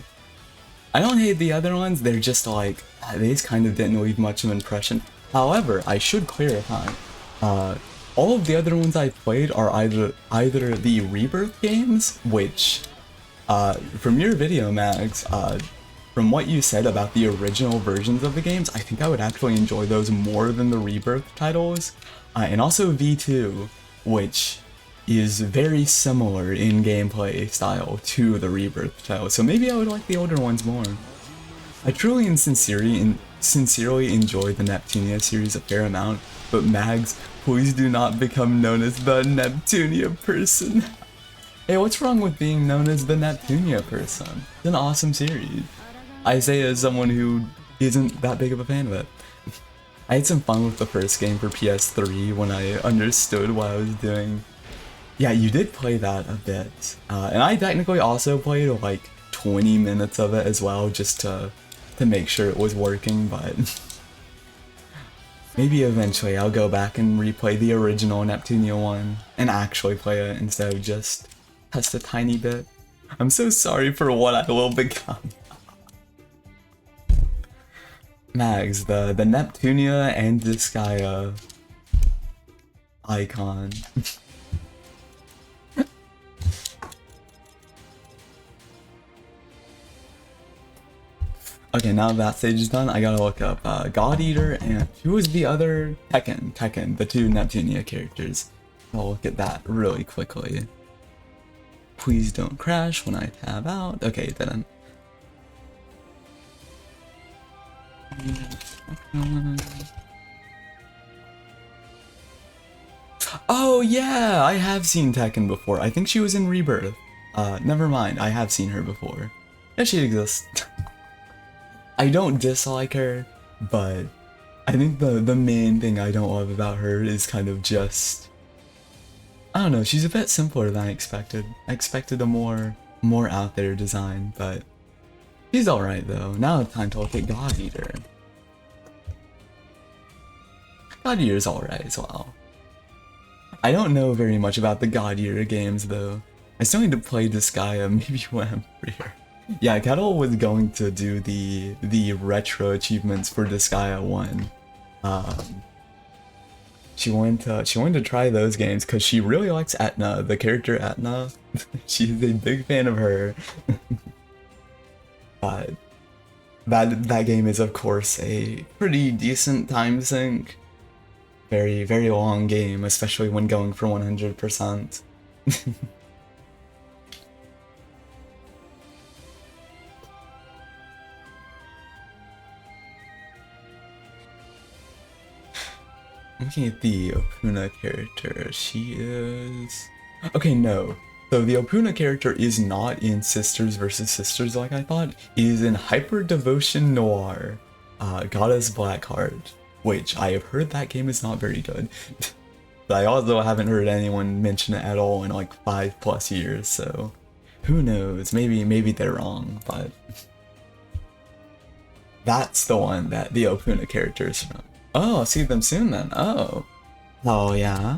I don't hate the other ones. They're just like, they just kind of didn't leave much of an impression. However, I should clarify, all of the other ones I played are either the Rebirth games, which, from your video, Max, from what you said about the original versions of the games, I think I would actually enjoy those more than the Rebirth titles, and also V2, which is very similar in gameplay style to the Rebirth style, so maybe I would like the older ones more. I truly and sincerely enjoy the Neptunia series a fair amount, but Mags, please do not become known as the Neptunia person. Hey, what's wrong with being known as the Neptunia person? It's an awesome series. I say as someone who isn't that big of a fan of it. I had some fun with the first game for PS3 when I understood what I was doing. Yeah, you did play that a bit. And I technically also played like 20 minutes of it as well, just to make sure it was working, but maybe eventually I'll go back and replay the original Neptunia one and actually play it instead of just test a tiny bit. I'm so sorry for what I will become. Mags, the Neptunia and Disgaea icon. Okay, now that stage is done, I gotta look up God Eater and who was the other? Tekken, the two Neptunia characters. I'll look at that really quickly. Please don't crash when I tab out. Okay, it didn't. Oh yeah, I have seen Tekken before. I think she was in Rebirth. Never mind, I have seen her before. Yeah, she exists. I don't dislike her, but I think the main thing I don't love about her is kind of just, I don't know, she's a bit simpler than I expected. I expected a more out there design, but she's alright though. Now it's time to look at God Eater. God Eater's alright as well. I don't know very much about the God Eater games though. I still need to play Disgaea maybe when I'm freer. Yeah, Kettle was going to do the retro achievements for Disgaea 1. She wanted to try those games because she really likes Etna, the character Etna. She's a big fan of her. But that game is of course a pretty decent time sink. Very, very long game, especially when going for 100%. Looking at the Opuna character, she is... Okay, no. So the Opuna character is not in Sisters vs. Sisters like I thought. He is in Hyper Devotion Noir, Goddess Blackheart, which I have heard that game is not very good. But I also haven't heard anyone mention it at all in like 5+ years, so who knows, maybe they're wrong, but that's the one that the Opuna character is from. Oh, I'll see them soon then. Oh. Oh, yeah.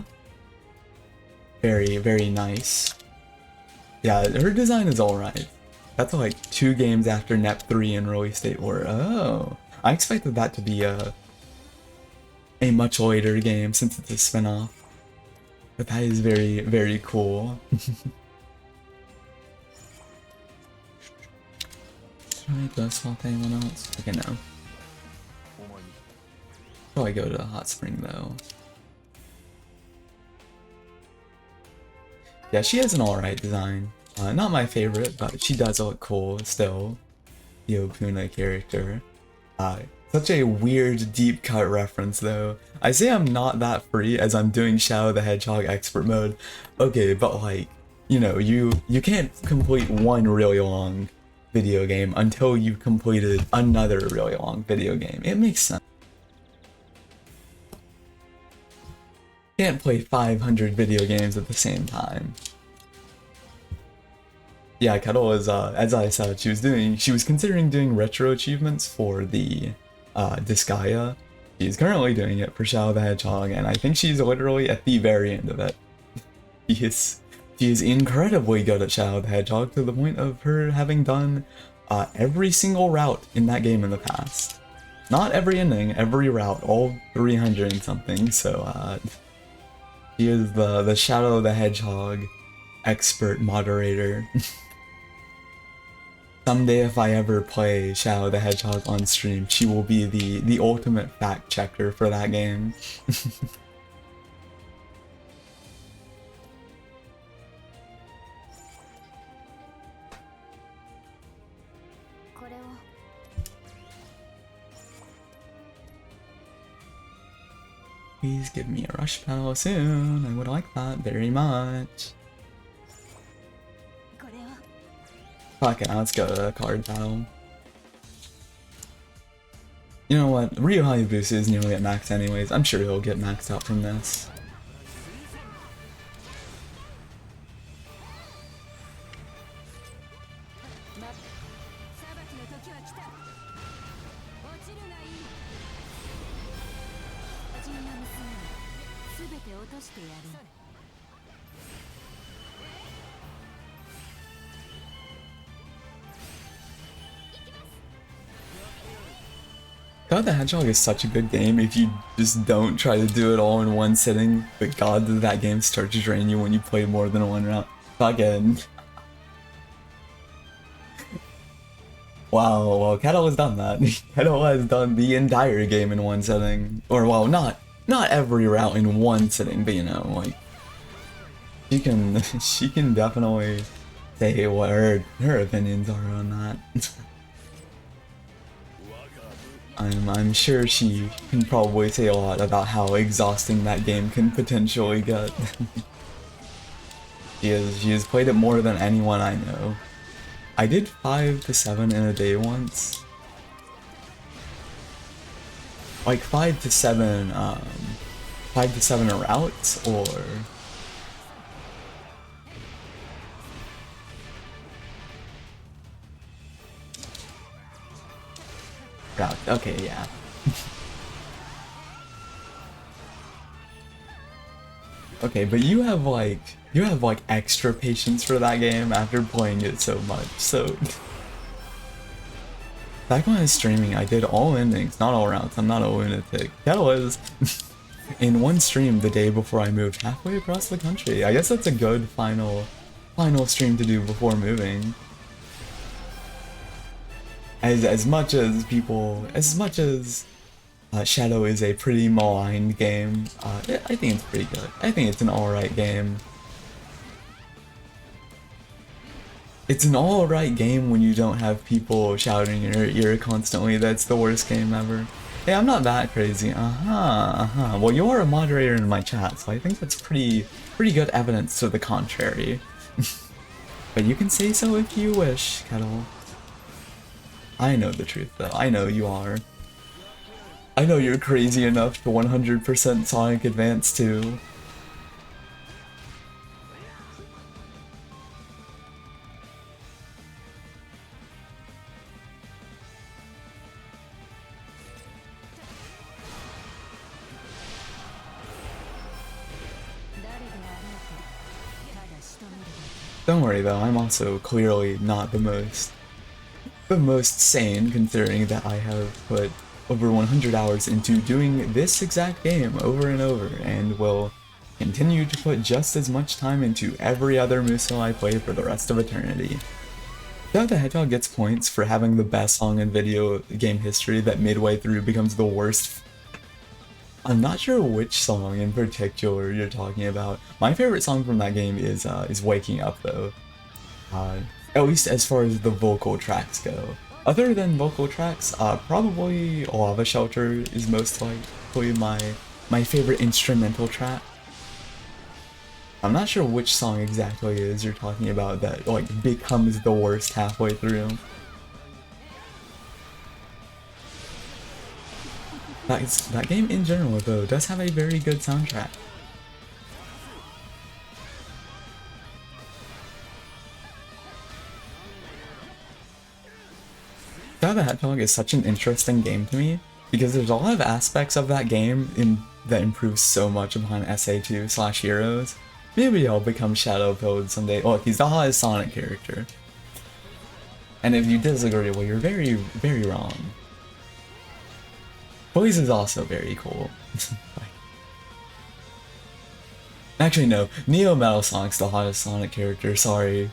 Very, very nice. Yeah, her design is alright. That's like 2 games after Nep 3 and release date were. Oh. I expected that to be a much later game since it's a spin-off. But that is very, very cool. Should I go swap anyone else? Okay, no. Probably go to Hot Spring though. Yeah, she has an alright design. Not my favorite, but she does look cool still. The Opuna character. Such a weird deep cut reference though. I say I'm not that free as I'm doing Shadow the Hedgehog expert mode. Okay, but like, you know, you can't complete one really long video game until you've completed another really long video game. It makes sense. Can't play 500 video games at the same time. Yeah, Kettle is, as I said, she was considering doing retro achievements for the Disgaea. She's currently doing it for Shadow the Hedgehog, and I think she's literally at the very end of it. She is incredibly good at Shadow the Hedgehog to the point of her having done every single route in that game in the past. Not every ending, every route, all 300 and something, so she is the Shadow the Hedgehog expert moderator. Someday if I ever play Shadow the Hedgehog on stream, she will be the ultimate fact checker for that game. Please give me a rush pedal soon. I would like that very much. Fuck it, let's go to card battle. You know what? Ryu Hayabusa is nearly at max anyways. I'm sure he'll get maxed out from this. God the Hedgehog is such a good game if you just don't try to do it all in one sitting, but God did that game start to drain you when you play more than one round. Fucking. Wow, well, Kettle has done that. Kettle has done the entire game in one sitting. Or, well, not every route in one sitting, but you know, like, she can definitely say what her opinions are on that. I'm sure she can probably say a lot about how exhausting that game can potentially get. She has played it more than anyone I know. I did 5 to 7 in a day once. Like 5 to 7 routes, or route. Okay, yeah. Okay, but you have like extra patience for that game after playing it so much. So back when I was streaming, I did all endings, not all rounds. I'm not a lunatic. That was in one stream the day before I moved halfway across the country. I guess that's a good final stream to do before moving. As much as Shadow is a pretty maligned game, I think it's pretty good. I think it's an alright game. It's an alright game when you don't have people shouting in your ear constantly. That's the worst game ever. Hey, I'm not that crazy. Well, you are a moderator in my chat, so I think that's pretty good evidence to the contrary. But you can say so if you wish, Kettle. I know the truth, though. I know you are. I know you're crazy enough to 100% Sonic Advance too. Don't worry though, I'm also clearly not the most sane, considering that I have put over 100 hours into doing this exact game over and over, and will continue to put just as much time into every other musou I play for the rest of eternity. Ughhh the Hedgehog gets points for having the best song in video game history that midway through becomes the worst. I'm not sure which song in particular you're talking about. My favorite song from that game is Waking Up though. At least as far as the vocal tracks go. Other than vocal tracks, probably Lava Shelter is most likely my favorite instrumental track. I'm not sure which song exactly it is you're talking about that like becomes the worst halfway through. That game in general though does have a very good soundtrack. Ughhh the Hedgehog is such an interesting game to me because there's a lot of aspects of that game that improve so much upon SA2/Heroes. Maybe I'll become Shadow Pilled someday. Look, he's the hottest Sonic character. And if you disagree, well, you're very, very wrong. Boys is also very cool. Actually, no. Neo Metal Sonic's the hottest Sonic character. Sorry,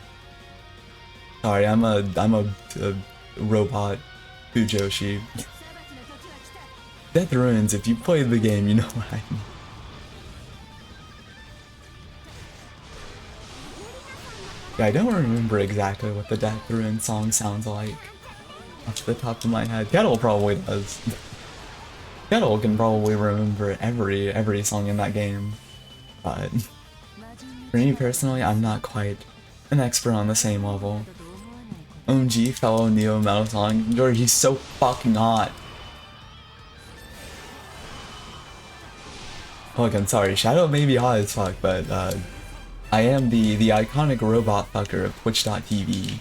I'm a robot Fujoshi. Death Ruins. If you played the game, you know what I mean. Yeah, I don't remember exactly what the Death Ruins song sounds like off the top of my head. Kettle probably does. Kettle can probably remember every song in that game, but for me personally, I'm not quite an expert on the same level. OMG, fellow Neo Metal Sonic enjoyer, he's so fucking hot. Look, I'm sorry, Shadow may be hot as fuck, but I am the iconic robot fucker of Twitch.tv.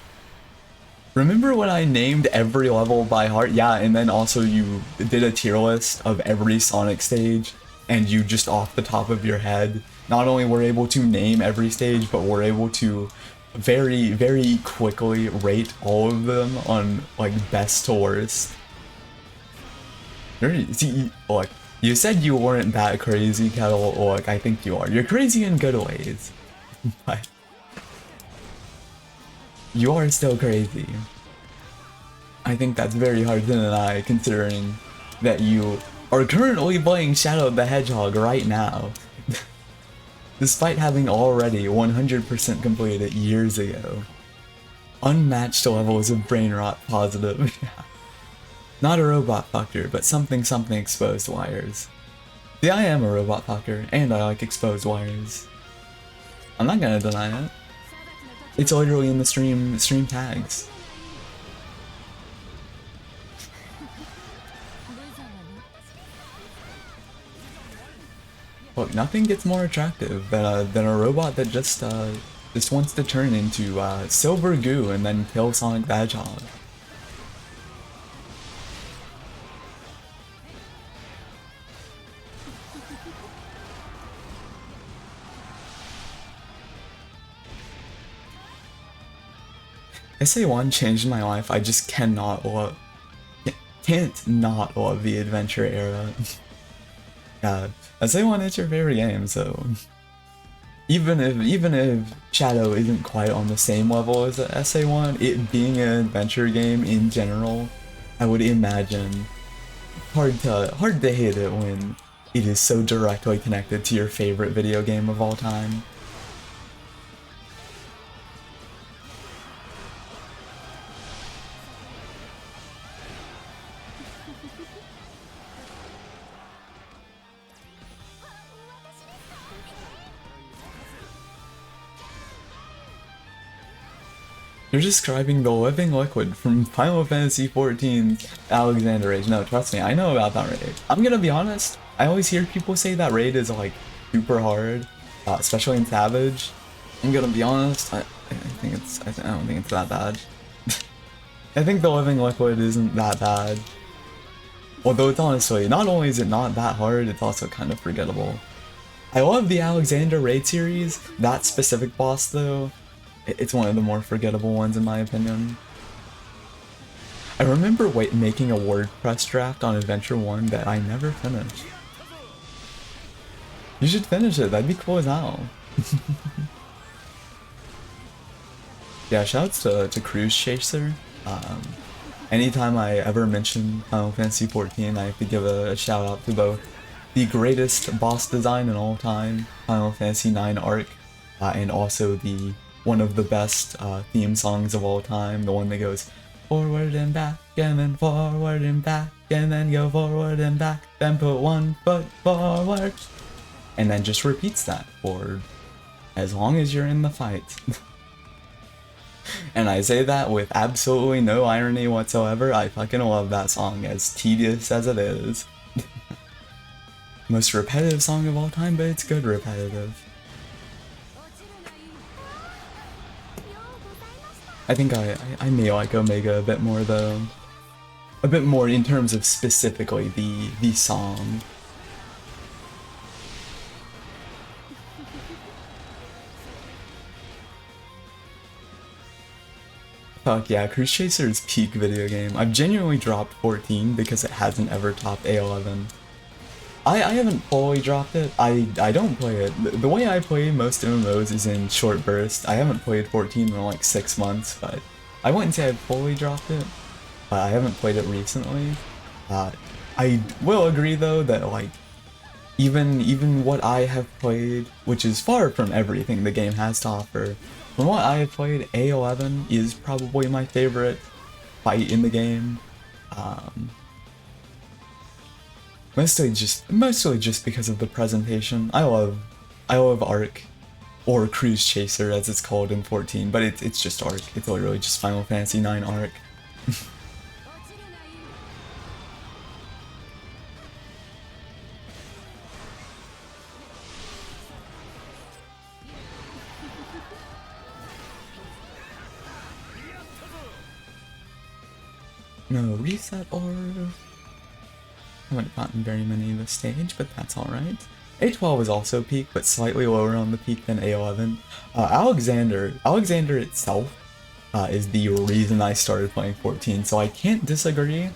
Remember when I named every level by heart? Yeah, and then also you did a tier list of every Sonic stage, and you just off the top of your head, not only were able to name every stage, but were able to very quickly rate all of them on like best to worst. See, look, you said you weren't that crazy, Kettle. Look, I think you are. You're crazy in good ways, but you are still crazy. I think that's very hard to deny, considering that you are currently playing Shadow the Hedgehog right now, despite having already 100% completed it years ago. Unmatched levels of brain rot positive. Not a robot fucker, but something exposed wires. See, I am a robot fucker, and I like exposed wires. I'm not gonna deny it. It's literally in the stream tags. Look, nothing gets more attractive than a robot that just wants to turn into silver goo and then kill Sonic the Hedgehog. SA1 changed my life. I just can't not love the adventure era. Yeah, SA1 is your favorite game, so even if Shadow isn't quite on the same level as SA1, it being an adventure game in general, I would imagine hard to hate it when it is so directly connected to your favorite video game of all time. You're describing the living liquid from Final Fantasy XIV's Alexander Age. No, trust me, I know about that raid. I'm gonna be honest, I always hear people say that raid is like super hard, especially in Savage. I'm gonna be honest, I don't think it's that bad. I think the living liquid isn't that bad. Although it's honestly, not only is it not that hard, it's also kind of forgettable. I love the Alexander raid series. That specific boss though, it's one of the more forgettable ones in my opinion. I remember making a WordPress draft on Adventure 1 that I never finished. You should finish it, that'd be cool as hell. Yeah, shouts to Cruise Chaser. Anytime I ever mention Final Fantasy XIV, I have to give a shout out to both the greatest boss design in all time, Final Fantasy IX Arc, and also one of the best theme songs of all time, the one that goes forward and back, and then forward and back, and then go forward and back, then put one foot forward, and then just repeats that for as long as you're in the fight. And I say that with absolutely no irony whatsoever. I fucking love that song, as tedious as it is. Most repetitive song of all time, but it's good repetitive. I think I may like Omega a bit more though. A bit more in terms of specifically the song. Fuck yeah, Cruise Chaser is peak video game. I've genuinely dropped 14 because it hasn't ever topped A11. I haven't fully dropped it. I don't play it. The way I play most MMOs is in short bursts. I haven't played 14 in like 6 months, but I wouldn't say I've fully dropped it. I haven't played it recently. I will agree though that like even what I have played, which is far from everything the game has to offer, from what I have played, A11 is probably my favorite fight in the game. Mostly just because of the presentation. I love Arc, or Cruise Chaser as it's called in 14, but it's just Arc. It's literally just Final Fantasy 9 Arc. No reset orb. Haven't gotten very many this stage, but that's alright. A12 is also peak, but slightly lower on the peak than A11. Alexander itself is the reason I started playing 14, so I can't disagree.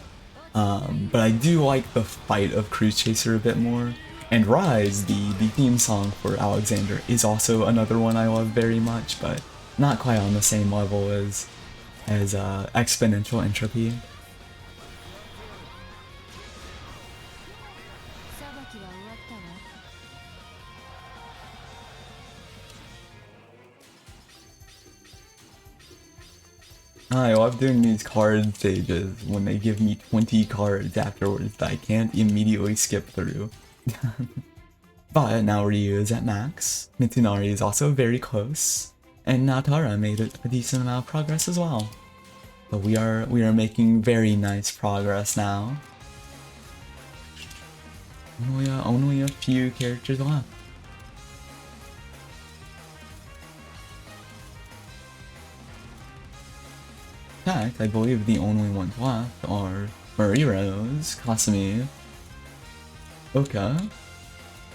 But I do like the fight of Cruise Chaser a bit more. And Rise, the theme song for Alexander, is also another one I love very much, but not quite on the same level as Exponential Entropy. I love doing these card stages when they give me 20 cards afterwards that I can't immediately skip through. But now Ryu is at max, Mitsunari is also very close, and Natara made a decent amount of progress as well. But we are making very nice progress now. Only a few characters left. In fact, I believe the only ones left are Marie Rose, Kasumi, Oka,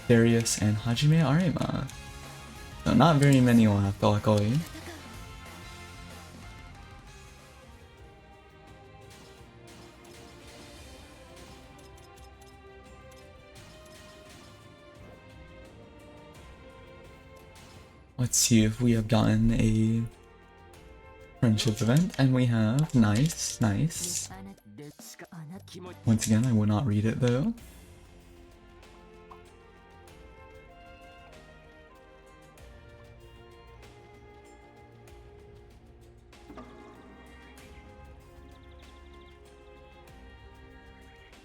Darius, and Hajime Arima. So not very many left, luckily. Let's see if we have gotten a friendship event, and we have. Nice, nice. Once again, I will not read it though.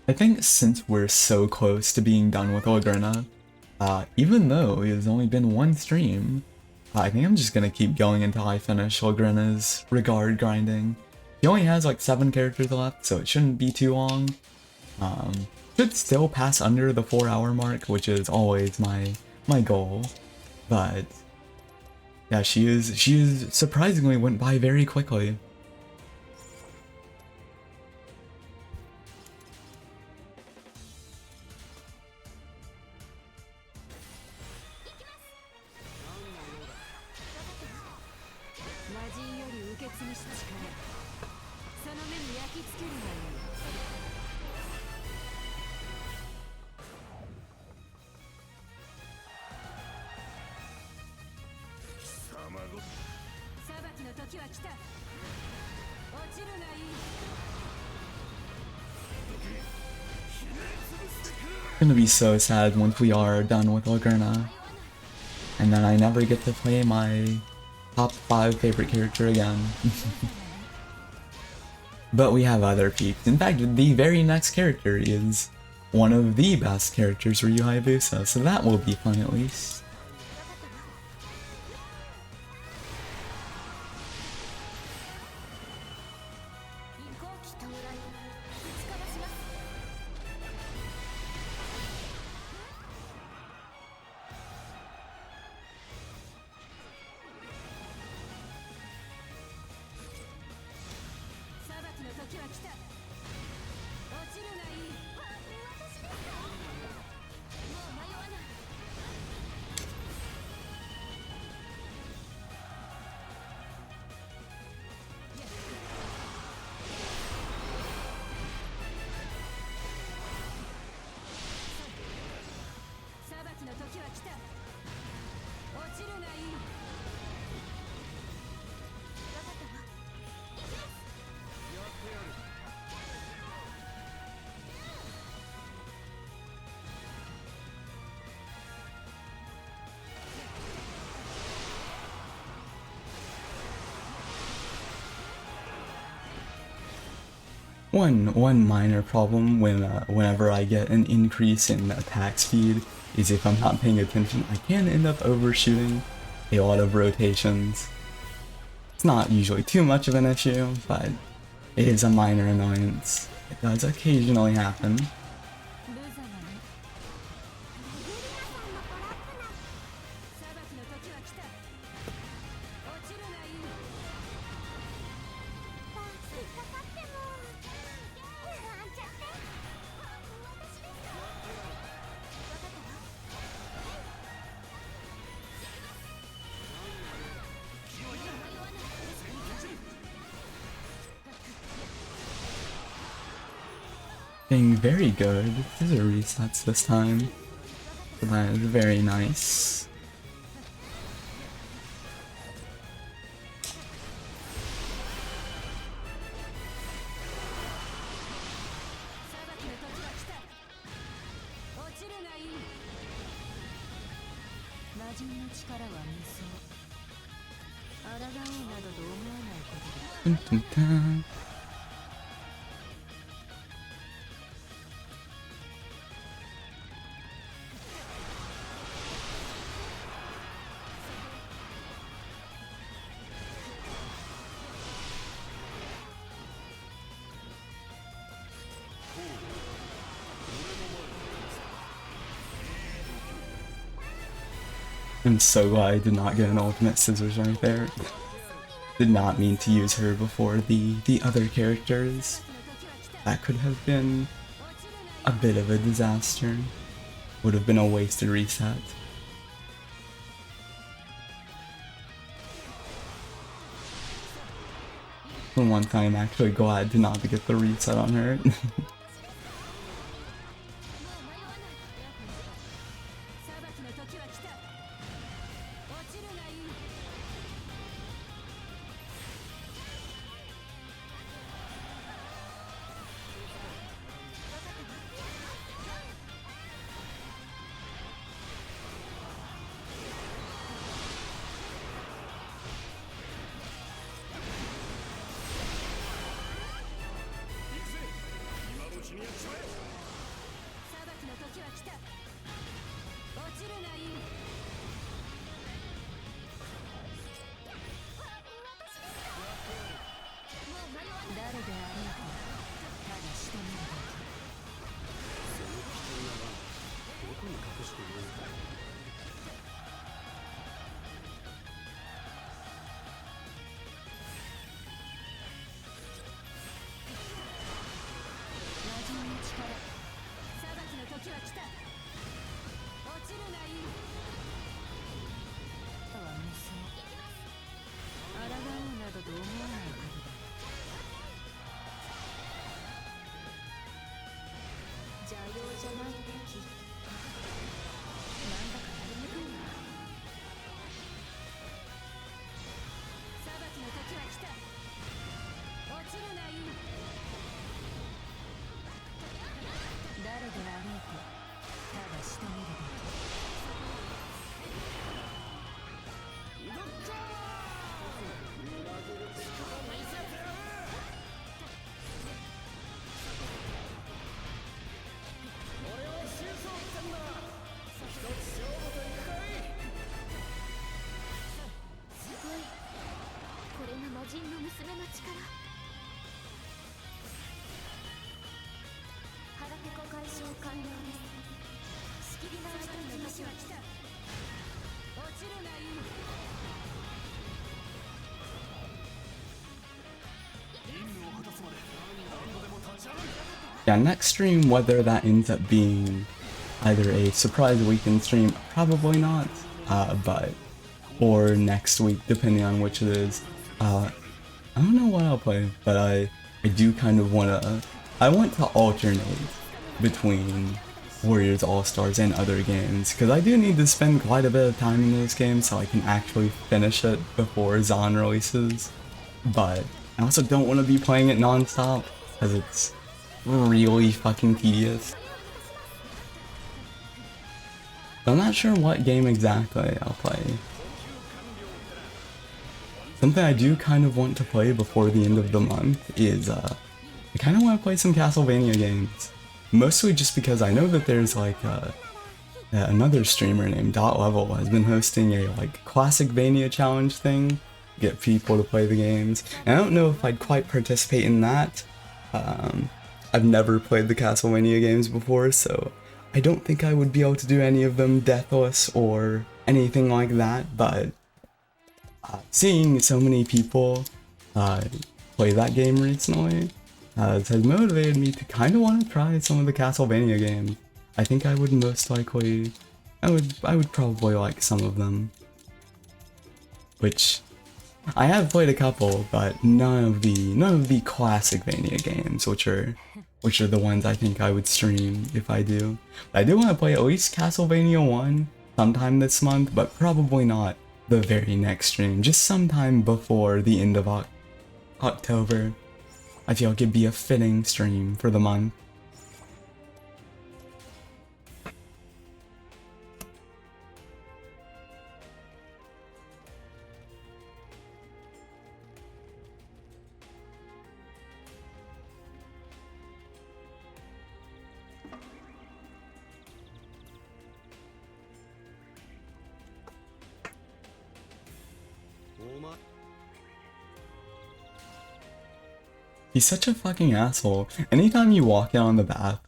I think since we're so close to being done with Ughhh, even though it has only been one stream, I think I'm just gonna keep going until I finish Ughh's regard grinding. He only has like 7 characters left, so it shouldn't be too long. Should still pass under the 4-hour mark, which is always my goal. But yeah, she is surprisingly went by very quickly. It's gonna be so sad once we are done with Ughhh, and then I never get to play my top 5 favorite character again. But we have other peaks. In fact, the very next character is one of the best characters, Ryu Hayabusa, so that will be fun at least. One minor problem whenever I get an increase in attack speed is if I'm not paying attention, I can end up overshooting a lot of rotations. It's not usually too much of an issue, but it is a minor annoyance. It does occasionally happen. Being very good. These are resets this time. So that is very nice. Dun, dun, dun. I'm so glad I did not get an ultimate scissors right there. Did not mean to use her before the other characters. That could have been a bit of a disaster. Would have been a wasted reset. The one time I'm actually glad to not get the reset on her. Yeah, next stream, whether that ends up being either a surprise weekend stream, probably not, or next week, depending on which it is. I don't know what I'll play, but I do kind of I want to alternate between Warriors All-Stars and other games, because I do need to spend quite a bit of time in those games so I can actually finish it before Zon releases. But I also don't want to be playing it non-stop, because it's really fucking tedious. So I'm not sure what game exactly I'll play. Something I do kind of want to play before the end of the month is a I kind of want to play some Castlevania games. Mostly just because I know that there's like another streamer named Dot Level has been hosting a like Classic Vania challenge thing, get people to play the games. And I don't know if I'd quite participate in that. I've never played the Castlevania games before, so I don't think I would be able to do any of them deathless or anything like that, but seeing so many people play that game recently has motivated me to kind of want to try some of the Castlevania games. I think I would most likely, I would probably like some of them. Which, I have played a couple, but none of the classic Vania games, which are the ones I think I would stream if I do. But I do want to play at least Castlevania 1 sometime this month, but probably not the very next stream, just sometime before the end of October. I feel like it'd be a fitting stream for the month. He's such a fucking asshole. Anytime you walk out on the path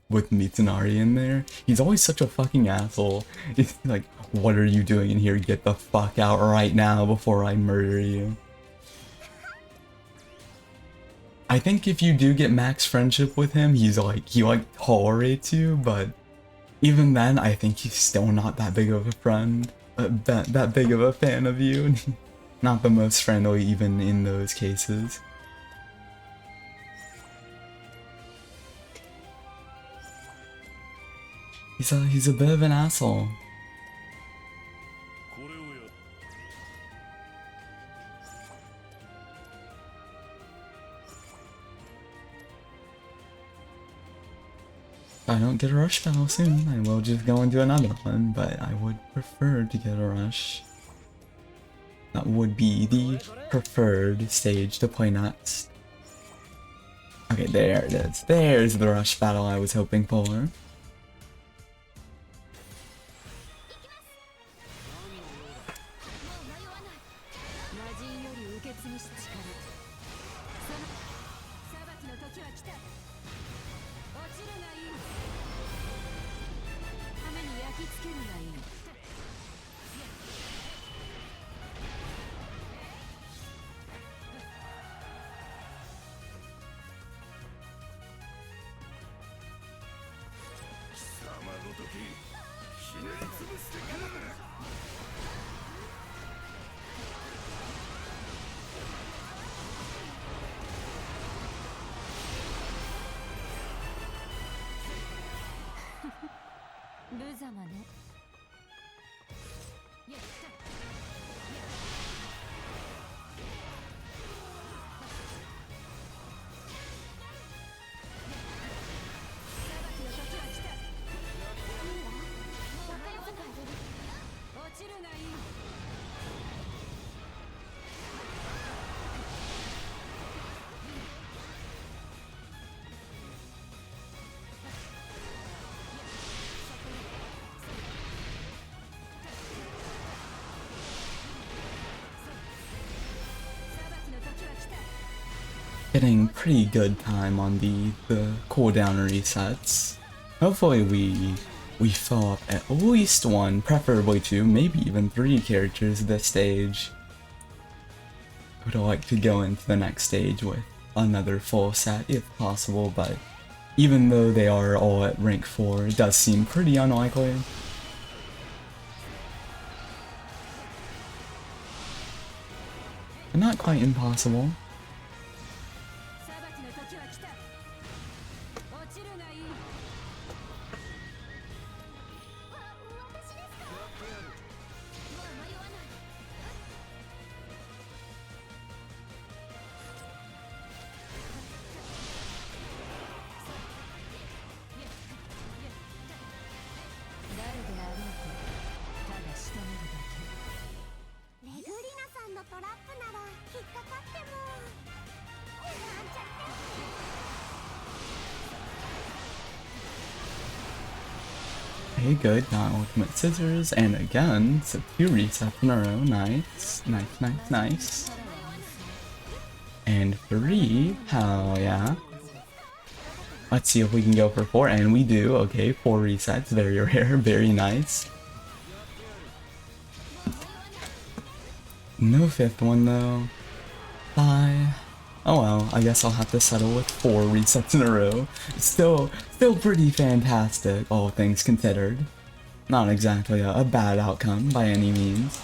with Mitsunari in there, he's always such a fucking asshole. He's like, what are you doing in here? Get the fuck out right now before I murder you. I think if you do get max friendship with him, he tolerates you, but even then, I think he's still not that big of a friend. That big of a fan of you. Not the most friendly even in those cases. He's a bit of an asshole. If I don't get a rush battle soon, I will just go into another one, but I would prefer to get a rush. That would be the preferred stage to play next. Okay, there it is. There's the rush battle I was hoping for. Getting pretty good time on the cooldown resets. Hopefully we fill up at least one, preferably two, maybe even three characters this stage. I would like to go into the next stage with another full set if possible, but even though they are all at rank 4, it does seem pretty unlikely. But not quite impossible. Okay, good. Got ultimate scissors, and again, so 2 resets in a row. Nice, nice, nice, nice. And 3, hell yeah. Let's see if we can go for 4, and we do. Okay, 4 resets, very rare, very nice. No 5th one though. Bye. Oh well, I guess I'll have to settle with 4 resets in a row. Still pretty fantastic, all things considered. Not exactly a bad outcome by any means.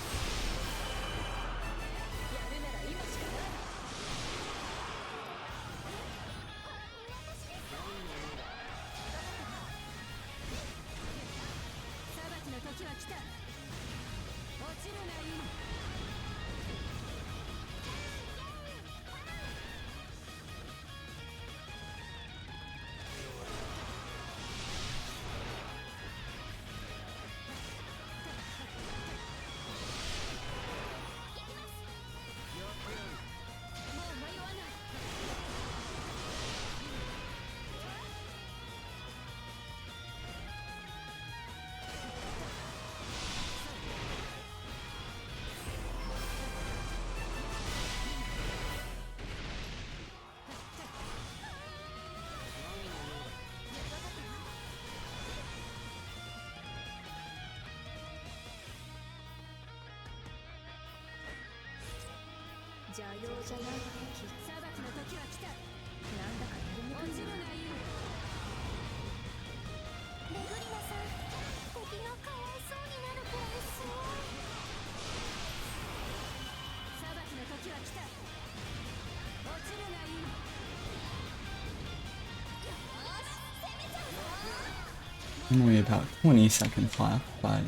Only about 20 seconds left, but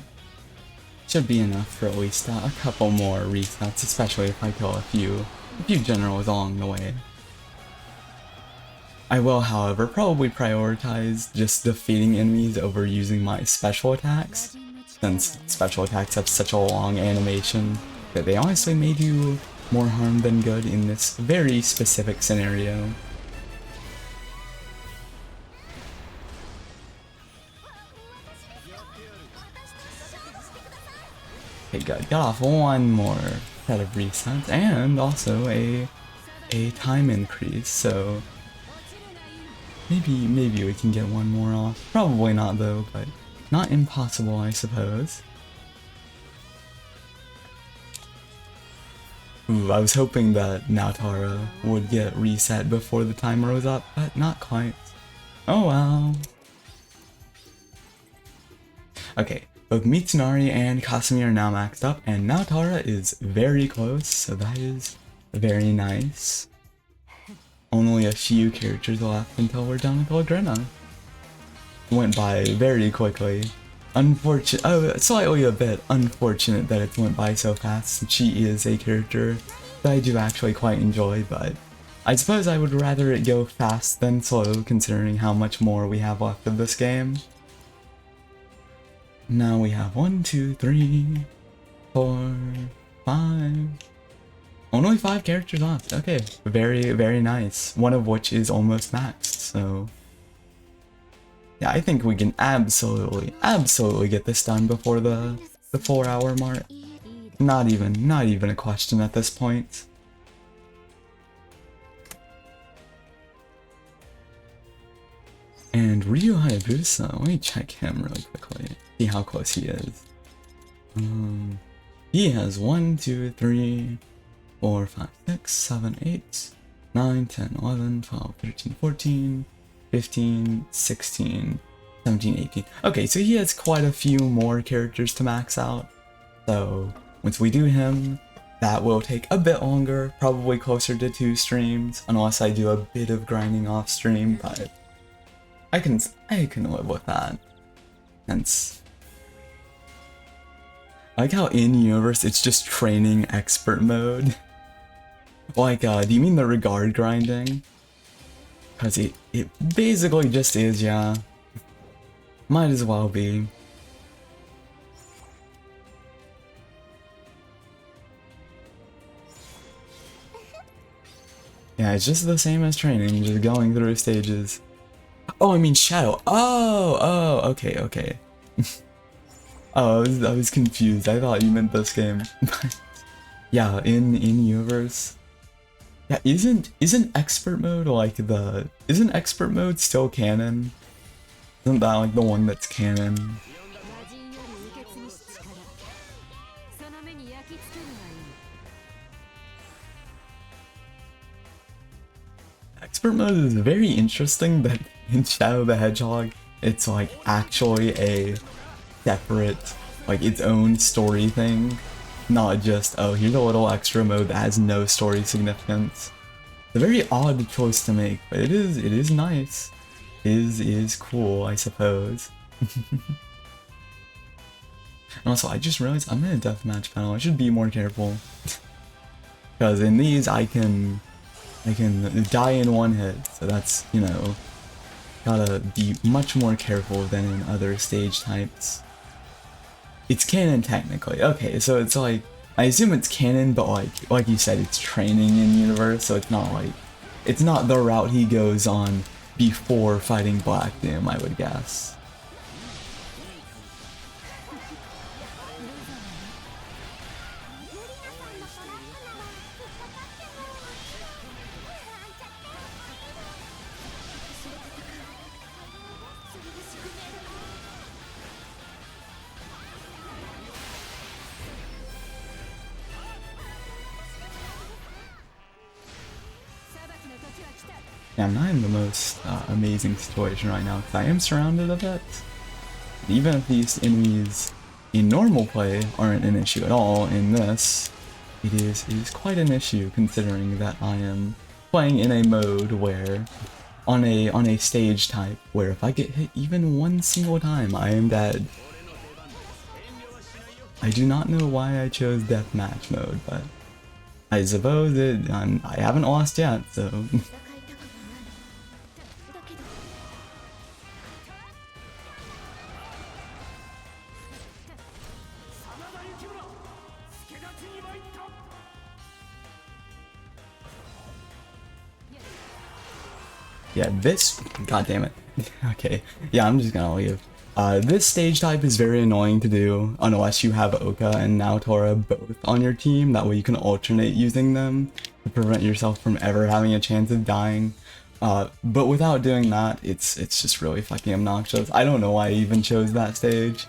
should be enough for at least a couple more resets, especially if I kill a few generals along the way. I will, however, probably prioritize just defeating enemies over using my special attacks, since special attacks have such a long animation that they honestly may do more harm than good in this very specific scenario. Okay, good. Got off one more set of resets, and also a time increase, so maybe we can get one more off. Probably not though, but not impossible, I suppose. Ooh, I was hoping that Naotara would get reset before the time rose up, but not quite. Oh well. Okay, both Mitsunari and Kasumi are now maxed up, and Naotara is very close, so that is very nice. Only a few characters left until we're done with Ughhh. Went by very quickly. Slightly a bit unfortunate that it went by so fast. She is a character that I do actually quite enjoy, but I suppose I would rather it go fast than slow considering how much more we have left of this game. Now we have 1, 2, 3, 4, 5. Only 5 characters left. Okay, very, very nice. One of which is almost maxed, so yeah, I think we can absolutely get this done before the 4-hour mark. Not even a question at this point. And Ryu Hayabusa, let me check him really quickly. See how close he is. He has 1, 2, 3, 4, 5, 6, 7, 8, 9, 10, 11, 12, 13, 14, 15, 16, 17, 18. Okay, so he has quite a few more characters to max out. So once we do him, that will take a bit longer, probably closer to 2 streams, unless I do a bit of grinding off stream, but I can live with that. Hence, I like how in universe it's just training expert mode. Like, do you mean the regard grinding? Cause it basically just is, yeah. Might as well be. Yeah, it's just the same as training, just going through stages. Oh, I mean Shadow. Oh, okay. Oh, I was confused. I thought you meant this game. Yeah, in universe. Yeah, isn't expert mode like isn't expert mode still canon? Isn't that like the one that's canon? Expert mode is very interesting that in Shadow the Hedgehog, it's like actually a separate, like its own story thing. Not just, oh, here's a little extra mode that has no story significance. It's a very odd choice to make, but it is nice. Is cool, I suppose. And also, I just realized I'm in a deathmatch panel. I should be more careful. Because in these, I can die in one hit. So that's, you know, gotta be much more careful than in other stage types. It's canon technically. Okay, so it's like, I assume it's canon, but like you said, it's training in universe, so it's not like, it's not the route he goes on before fighting Black Doom, I would guess. Yeah, I'm not in the most amazing situation right now because I am surrounded a bit. Even if these enemies in normal play aren't an issue at all, in this, it is quite an issue considering that I am playing in a mode where, on a stage type, where if I get hit even one single time, I am dead. I do not know why I chose deathmatch mode, but I suppose I haven't lost yet, so. Yeah, this, god damn it. Okay, yeah, I'm just gonna leave. This stage type is very annoying to do unless you have Oka and Naotora both on your team. That way you can alternate using them to prevent yourself from ever having a chance of dying. But without doing that, it's just really fucking obnoxious. I don't know why I even chose that stage.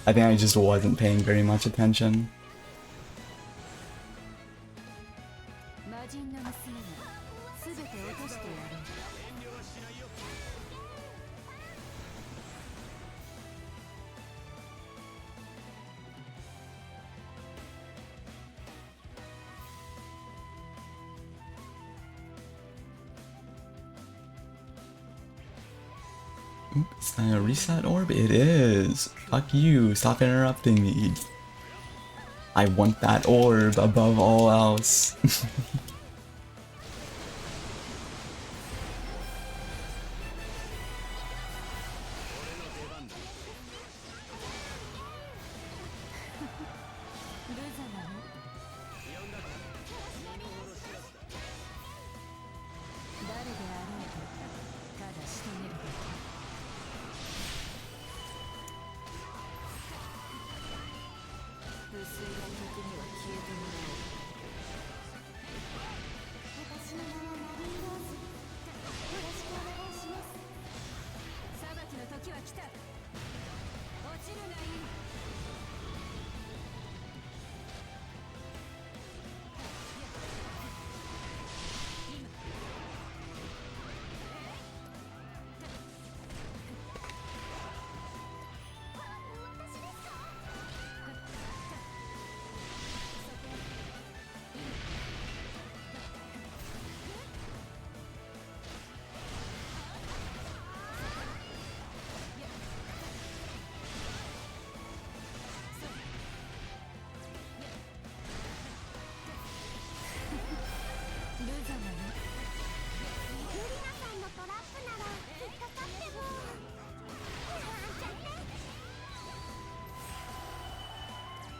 I think I just wasn't paying very much attention. Oops, is that a reset orb? It is! Fuck you, stop interrupting me. I want that orb above all else.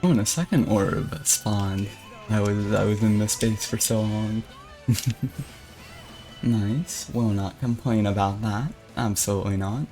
Oh, and a second orb spawned. I was in this space for so long. Nice. Will not complain about that. Absolutely not.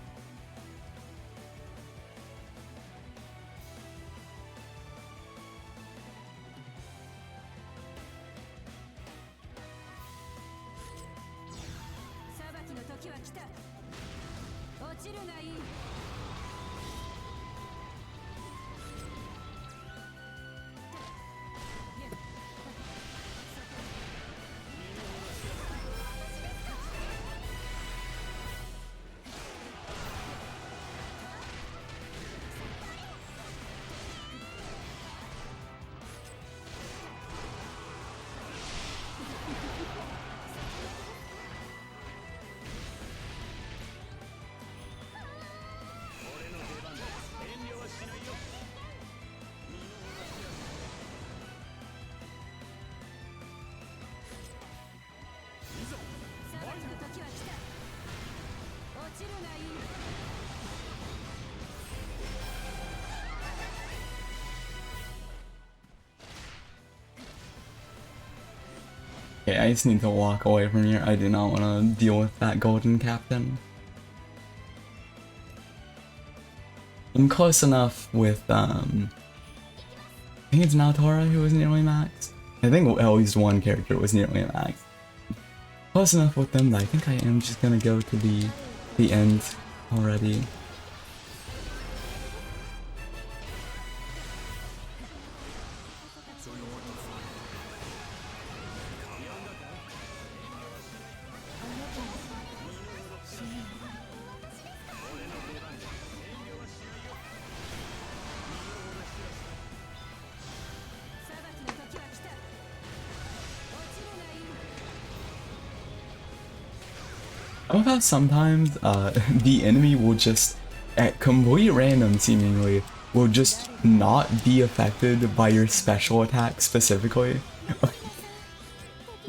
Okay, I just need to walk away from here. I do not want to deal with that golden captain. I'm close enough with, I think it's Naotora who was nearly max. I think at least one character was nearly max. Close enough with them that I think I am just gonna go to the end already. I love how sometimes the enemy will just, at complete random seemingly, will just not be affected by your special attack specifically.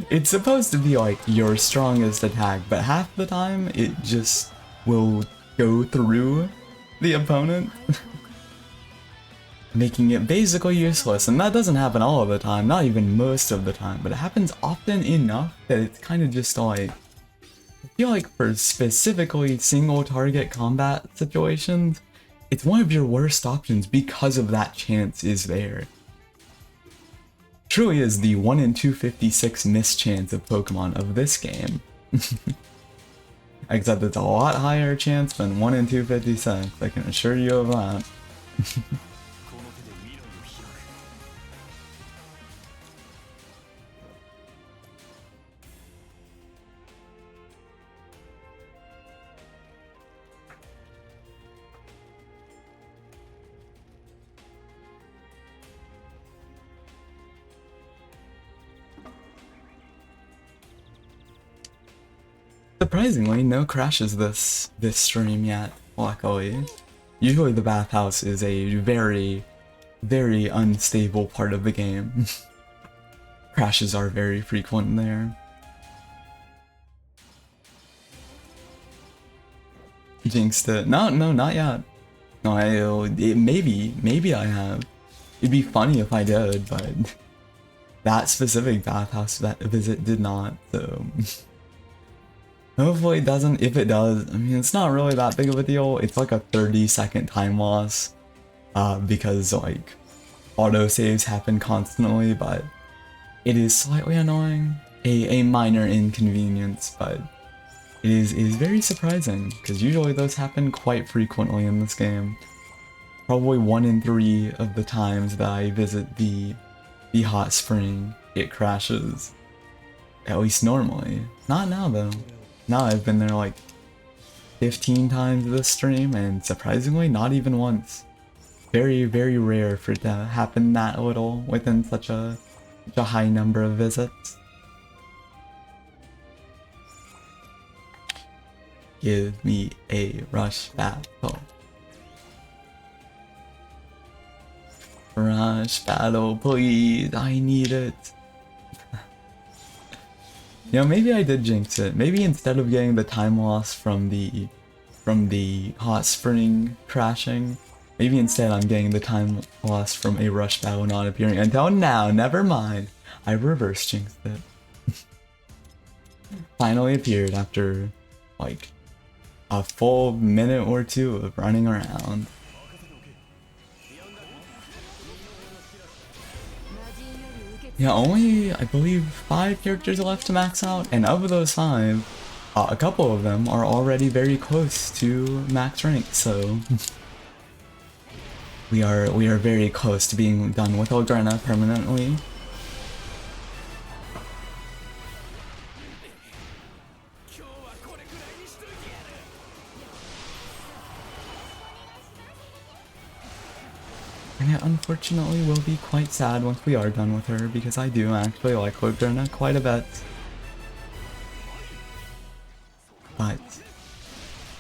It's supposed to be like your strongest attack, but half the time it just will go through the opponent, making it basically useless. And that doesn't happen all of the time, not even most of the time, but it happens often enough that it's kind of just like, I feel like for specifically single target combat situations, it's one of your worst options because of that chance is there. Truly is the 1 in 256 mischance of Pokemon of this game. Except it's a lot higher chance than 1 in 256, I can assure you of that. Surprisingly, no crashes this stream yet, luckily. Usually the bathhouse is a very, very unstable part of the game. Crashes are very frequent there. Jinxed it. No, not yet. No, maybe I have. It'd be funny if I did, but that specific bathhouse visit did not, so... Hopefully it doesn't. If it does, I mean, it's not really that big of a deal. It's like a 30-second time loss, because like autosaves happen constantly, but it is slightly annoying. A minor inconvenience, but it is very surprising because usually those happen quite frequently in this game. Probably 1 in 3 of the times that I visit the hot spring, it crashes. At least normally. Not now though. Now I've been there like 15 times this stream, and surprisingly not even once. Very, very rare for it to happen that little within such a high number of visits. Give me a rush battle. Rush battle, please. I need it. You know, maybe I did jinx it. Maybe instead of getting the time loss from the hot spring crashing, maybe instead I'm getting the time loss from a rush battle not appearing until now. Never mind. I reverse jinxed it. Finally appeared after like a full minute or two of running around. Yeah, only, I believe, 5 characters left to max out, and of those 5, A couple of them are already very close to max rank, so we are very close to being done with Ughhh permanently. And it unfortunately will be quite sad once we are done with her, because I do actually like Ughhh quite a bit. But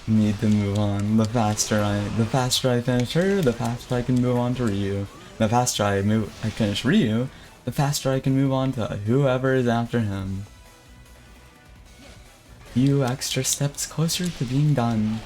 need to move on. The faster I finish her, the faster I can move on to Ryu. The faster I finish Ryu, the faster I can move on to whoever is after him. Few extra steps closer to being done.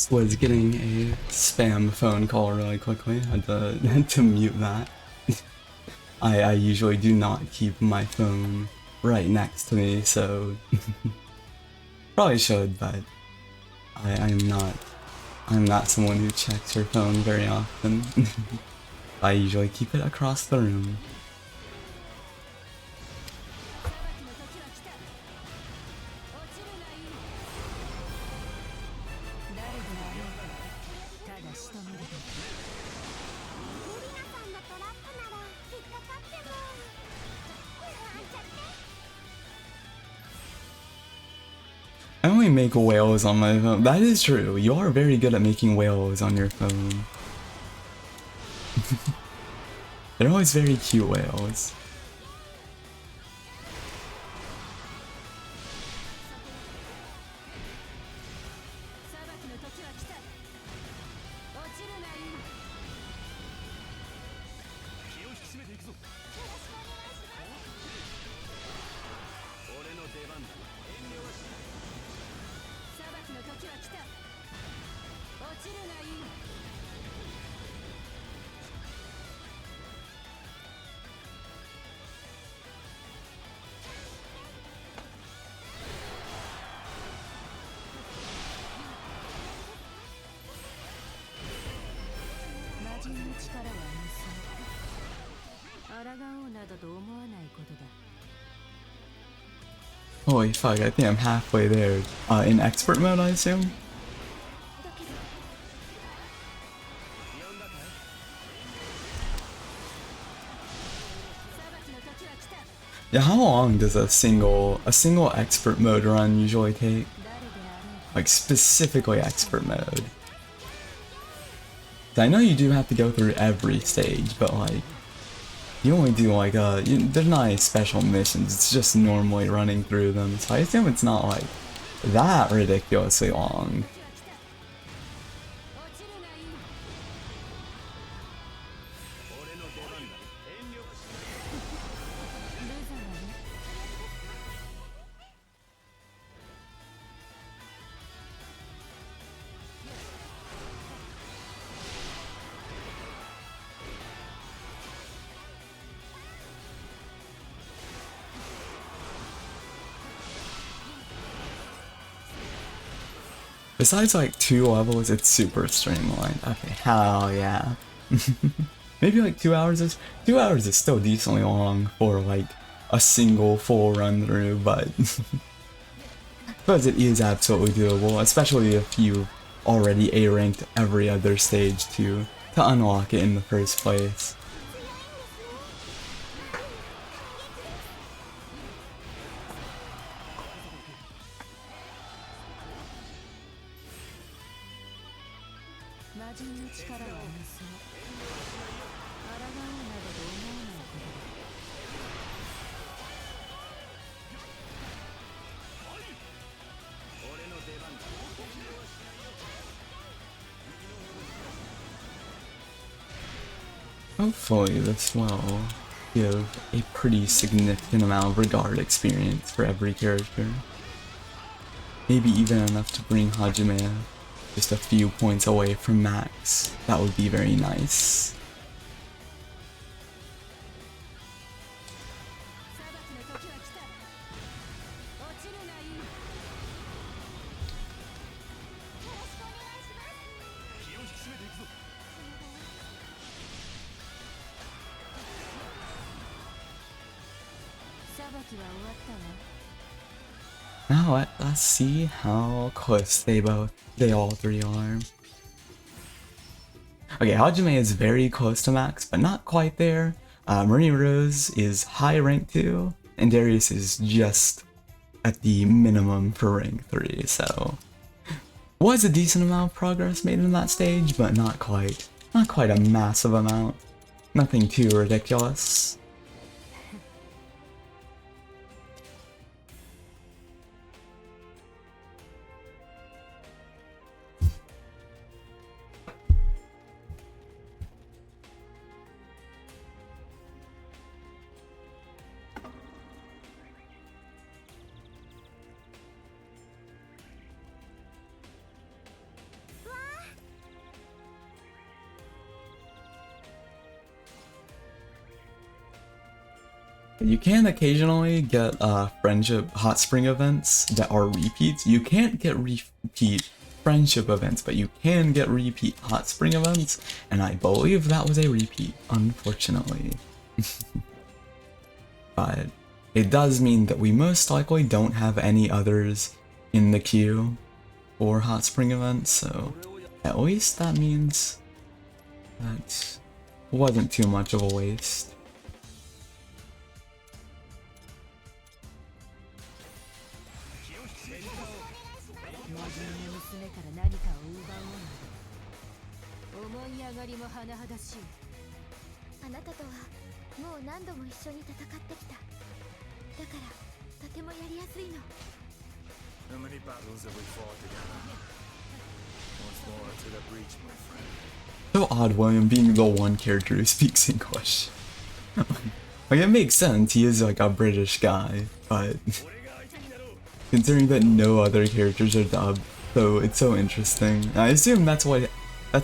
Was getting a spam phone call really quickly. Had to mute that. I usually do not keep my phone right next to me, so probably should, but I'm not someone who checks her phone very often. I usually keep it across the room. I only make whales on my phone. That is true. You are very good at making whales on your phone. They're always very cute whales. Holy fuck, I think I'm halfway there. In expert mode, I assume? Yeah, how long does a single expert mode run usually take? Like, specifically expert mode. I know you do have to go through every stage, but like, you only do like, there's not any special missions, it's just normally running through them, so I assume it's not like that ridiculously long. Besides like 2 levels, it's super streamlined. Okay, hell yeah. Maybe like 2 hours is 2 hours is still decently long for like a single full run through, but but it is absolutely doable, especially if you already A ranked every other stage to unlock it in the first place. Hopefully this will give a pretty significant amount of regard experience for every character. Maybe even enough to bring Hajime just a few points away from max. That would be very nice. Now let's see how close they all three are. Okay, Hajime is very close to max, but not quite there. Marie Rose is high rank 2, and Darius is just at the minimum for rank 3, so was a decent amount of progress made in that stage, but not quite a massive amount. Nothing too ridiculous. You can occasionally get friendship hot spring events that are repeats. You can't get repeat friendship events, but you can get repeat hot spring events, and I believe that was a repeat, unfortunately. But it does mean that we most likely don't have any others in the queue for hot spring events, so at least that means that wasn't too much of a waste. How many battles have we fought together? Once more to the breach, my friend. So odd, William being the one character who speaks English. Like, it makes sense, he is like a British guy, but considering that no other characters are dubbed, so it's so interesting. I assume that's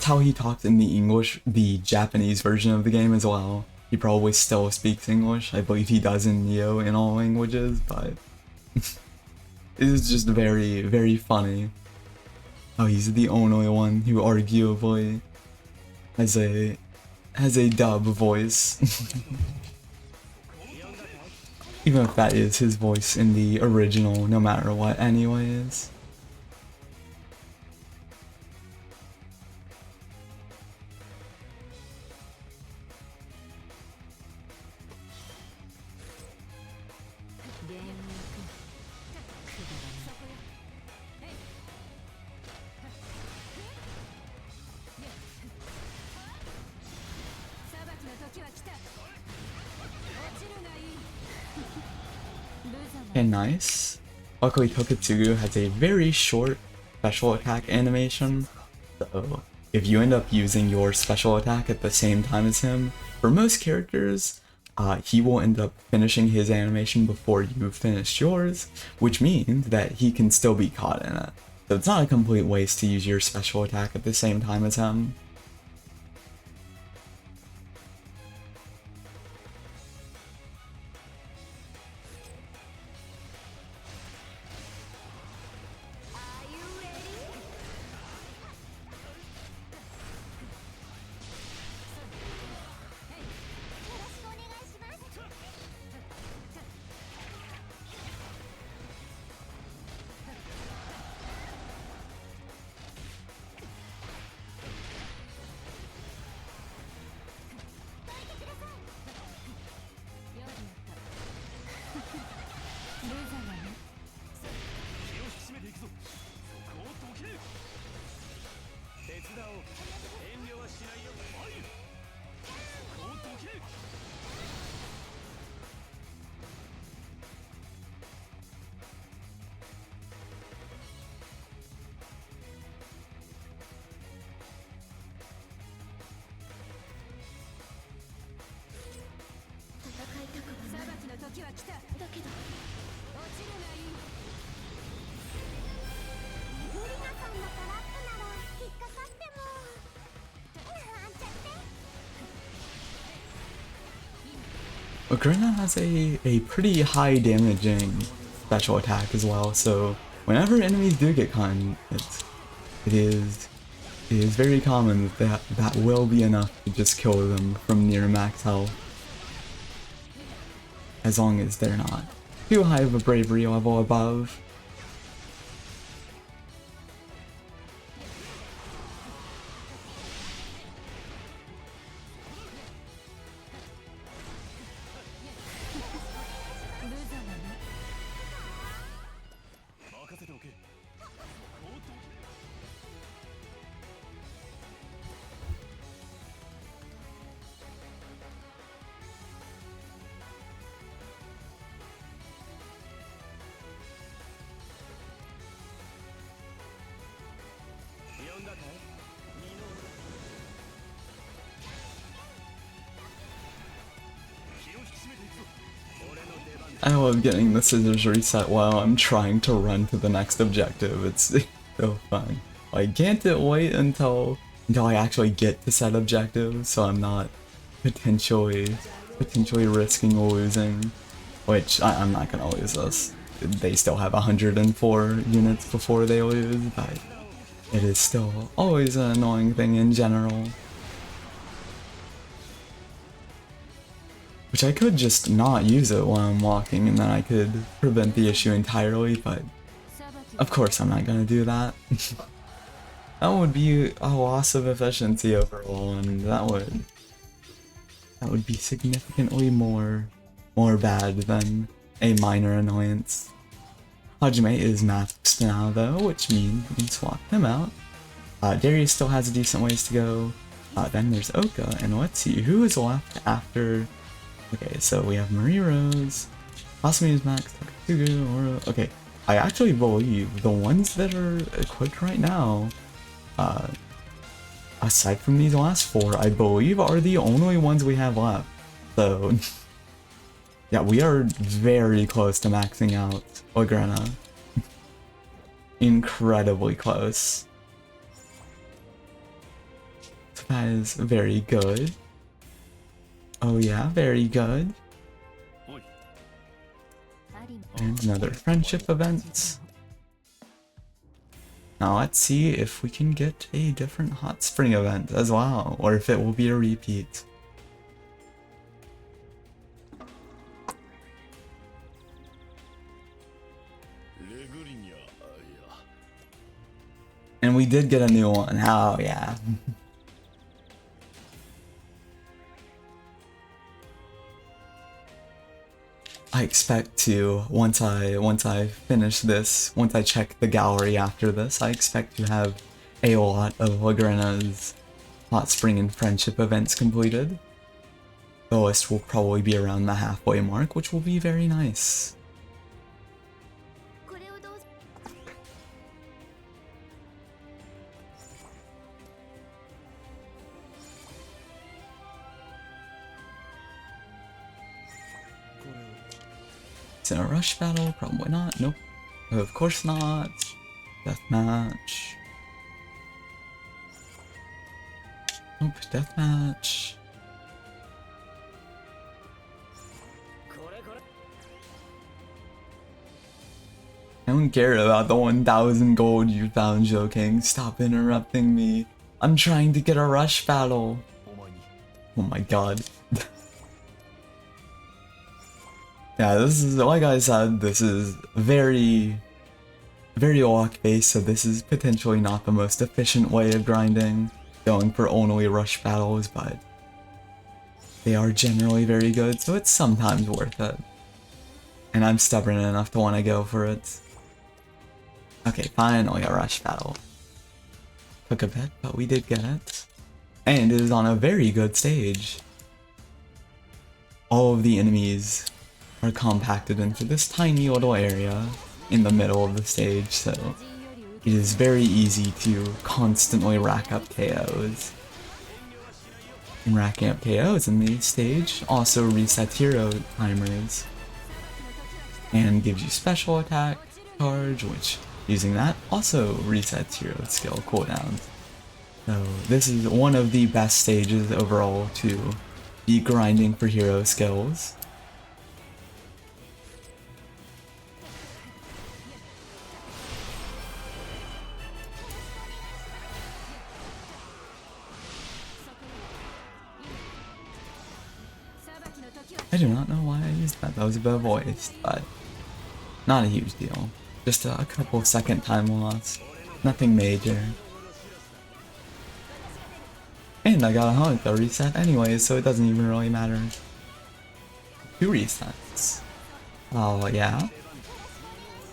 how he talks in the Japanese version of the game as well. He probably still speaks English. I believe he does in Neo in all languages, but it is just very, very funny how he's the only one who arguably has a dub voice. Even if that is his voice in the original, no matter what anyways. Okay, nice. Luckily, Toketsugu has a very short special attack animation, so if you end up using your special attack at the same time as him, for most characters, he will end up finishing his animation before you finish yours, which means that he can still be caught in it. So it's not a complete waste to use your special attack at the same time as him. Ughhh has a pretty high damaging special attack as well, so whenever enemies do get caught, it is very common that will be enough to just kill them from near max health. As long as they're not too high of a bravery level above. I love getting the scissors reset while I'm trying to run to the next objective. It's so fun. Like, can't it wait until I actually get to said objective so I'm not potentially risking losing? Which I'm not gonna lose this. They still have 104 units before they lose, but it is still always an annoying thing in general. Which I could just not use it while I'm walking and then I could prevent the issue entirely, but of course I'm not gonna do that. That would be a loss of efficiency overall, and that would be significantly more bad than a minor annoyance. Hajime is maxed now though, which means we can swap him out. Darius still has a decent ways to go. Then there's Oka, and let's see who is left after. Okay, so we have Marie Rose, Asami's Max, Takatsugu, Aura. Okay, I actually believe the ones that are equipped right now, aside from these last four, I believe are the only ones we have left. So, yeah, we are very close to maxing out Ughhh. Incredibly close. So that is very good. Oh yeah, very good. And another friendship event. Now let's see if we can get a different hot spring event as well, or if it will be a repeat. And we did get a new one. Oh yeah. I expect to, once I finish this, once I check the gallery after this, I expect to have a lot of Ughh's Hot Spring and Friendship events completed. The list will probably be around the halfway mark, which will be very nice. It's in a rush battle? Probably not. Nope. Of course not. Deathmatch. Nope. Deathmatch. I don't care about the 1,000 gold you found, joking. Stop interrupting me. I'm trying to get a rush battle. Oh my god. Yeah, this is, like I said, this is very luck based, so this is potentially not the most efficient way of grinding, going for only rush battles, but they are generally very good, so it's sometimes worth it. And I'm stubborn enough to want to go for it. Okay, finally a rush battle. Took a bit, but we did get it. And it is on a very good stage. All of the enemies are compacted into this tiny little area in the middle of the stage, so it is very easy to constantly rack up KOs. And racking up KOs in the stage also resets hero timers and gives you special attack charge, which using that also resets hero skill cooldowns. So this is one of the best stages overall to be grinding for hero skills. I do not know why I used that. That was a bit voiced, but not a huge deal. Just a couple of second time loss. Nothing major. And I got a hunt, a reset anyways, so it doesn't even really matter. 2 resets. Oh yeah.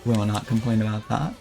Will not complain about that.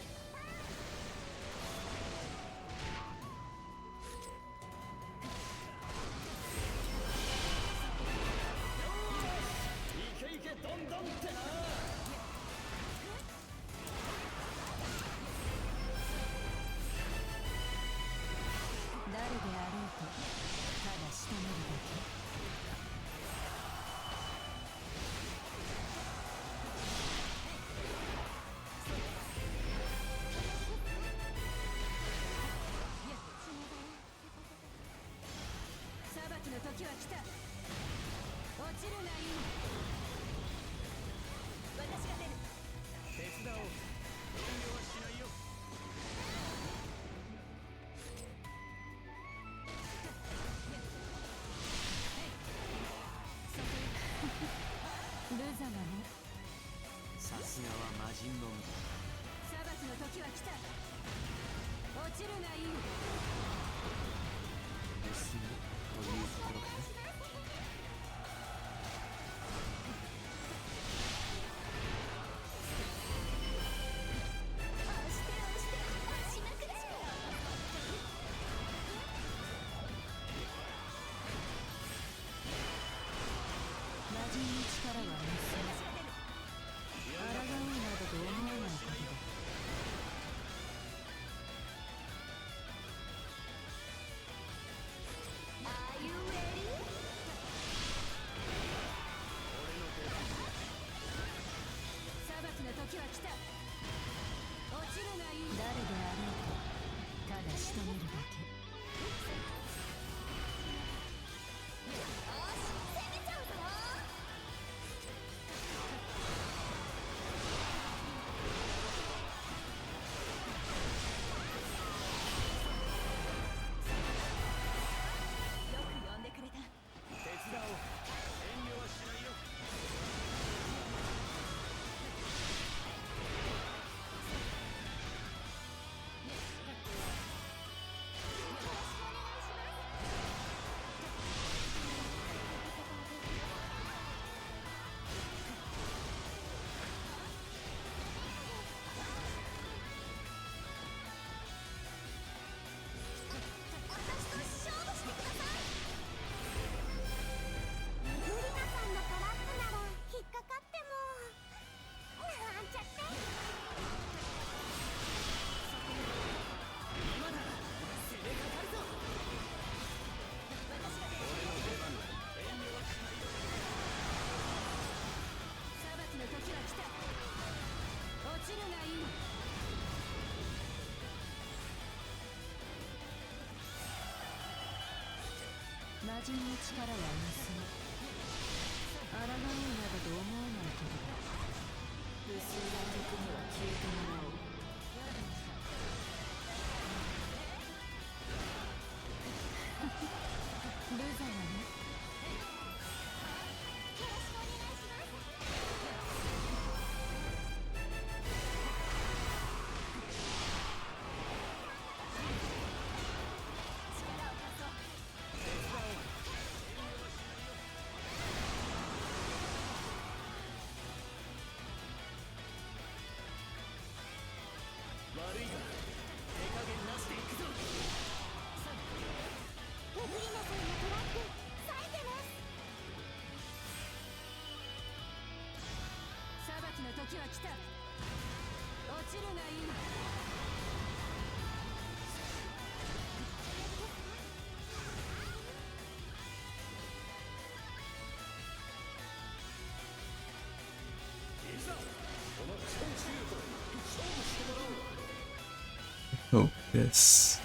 Hope this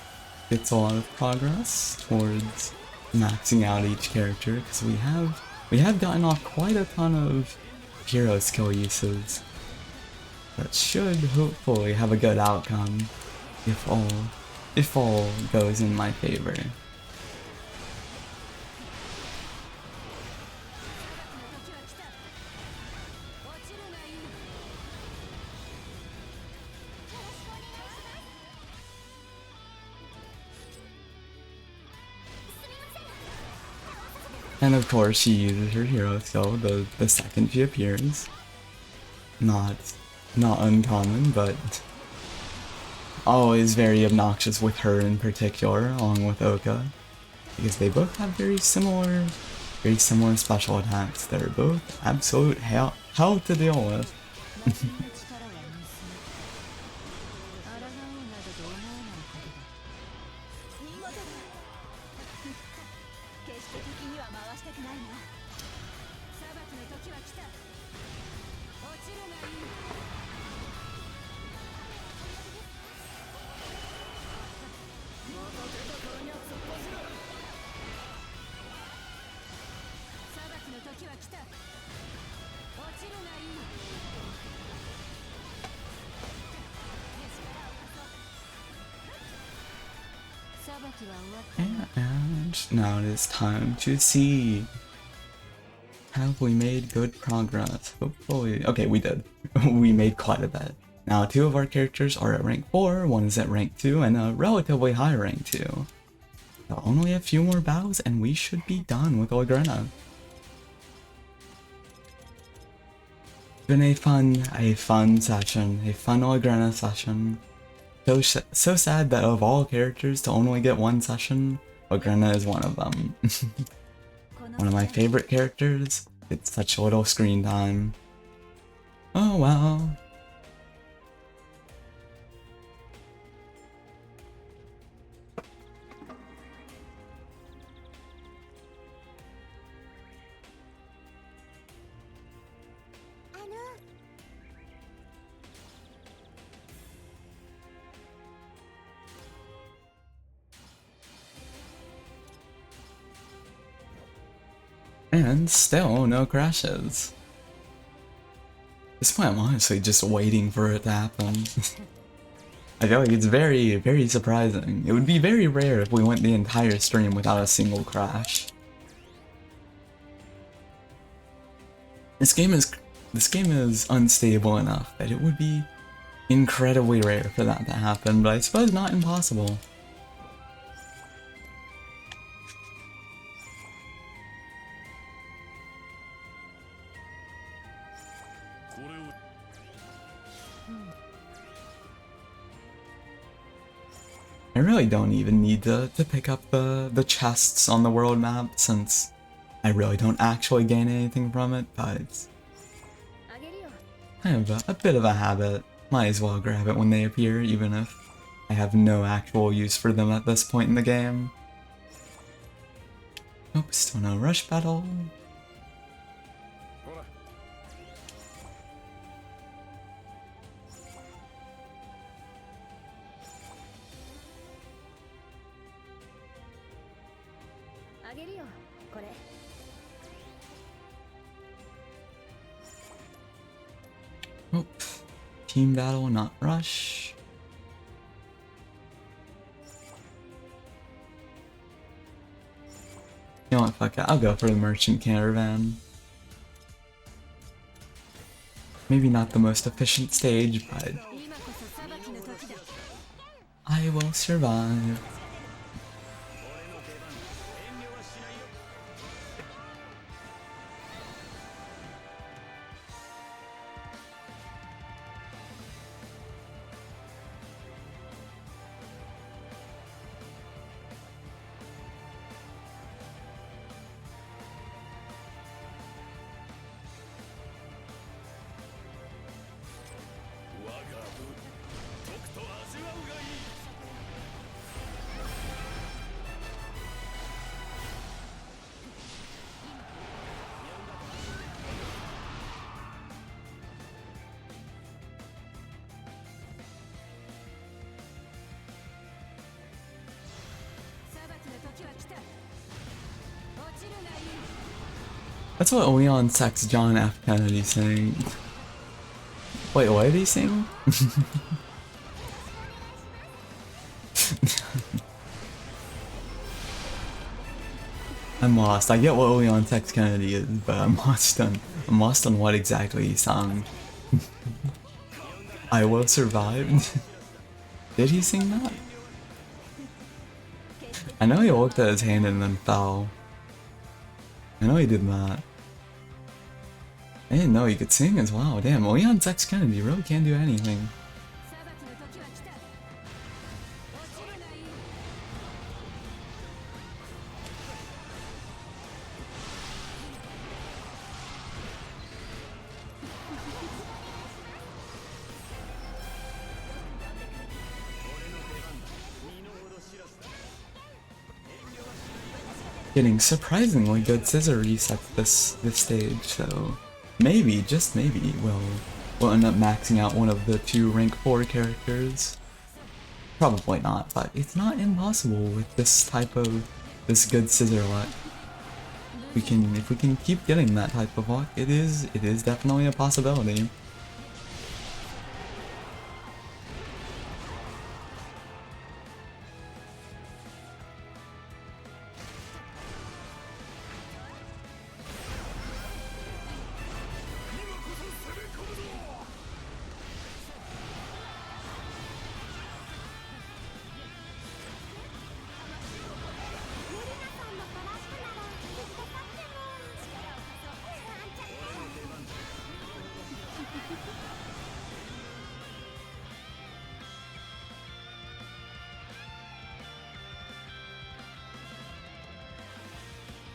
gets a lot of progress towards maxing out each character, because we have gotten off quite a ton of hero skill uses that should hopefully have a good outcome if all goes in my favor. And of course she uses her hero skill the second she appears. Not uncommon, but always very obnoxious with her in particular, along with Ughhh, because they both have very similar special attacks. They're both absolute hell to deal with. And now it is time to see. Have we made good progress? Hopefully. Okay, we did. We made quite a bit. Now, 2 of our characters are at rank 4, 1 is at rank 2, and a relatively high rank 2. So only a few more battles and we should be done with Ughhh. It's been a fun session, a fun Ughhh session. So sad that of all characters to only get 1 session, Ughhh is one of them. One of my favorite characters. It's such little screen time. Oh well. And still no crashes. At this point I'm honestly just waiting for it to happen. I feel like it's very, very surprising. It would be very rare if we went the entire stream without a single crash. This game is unstable enough that it would be incredibly rare for that to happen, but I suppose not impossible. I really don't even need to pick up the chests on the world map, since I really don't actually gain anything from it, but I have a bit of a habit. Might as well grab it when they appear, even if I have no actual use for them at this point in the game. Nope, still no rush battle. Nope. Team battle, not rush. You know what, fuck it, I'll go for the merchant caravan. Maybe not the most efficient stage, but I will survive. That's what Leon Sex John F. Kennedy sang. Wait, what did he sing? I'm lost. I get what Leon Sex Kennedy is, but I'm lost on what exactly he sung. I will survive. Did he sing that? I know he looked at his hand and then fell. I know he did that. I didn't know he could sing as well. Damn, Leon Sex Kennedy really can't do anything. Getting surprisingly good scissor resets this stage, so maybe, just maybe, we'll end up maxing out one of the two rank 4 characters. Probably not, but it's not impossible with this good scissor luck. If we can keep getting that type of luck, it is definitely a possibility.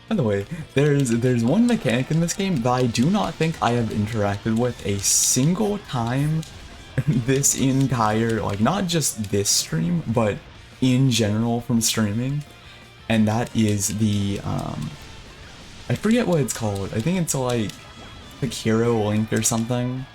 By the way, there's one mechanic in this game that I do not think I have interacted with a single time this entire, like, not just this stream, but in general from streaming, and that is the, I forget what it's called. I think it's like Hero Link or something.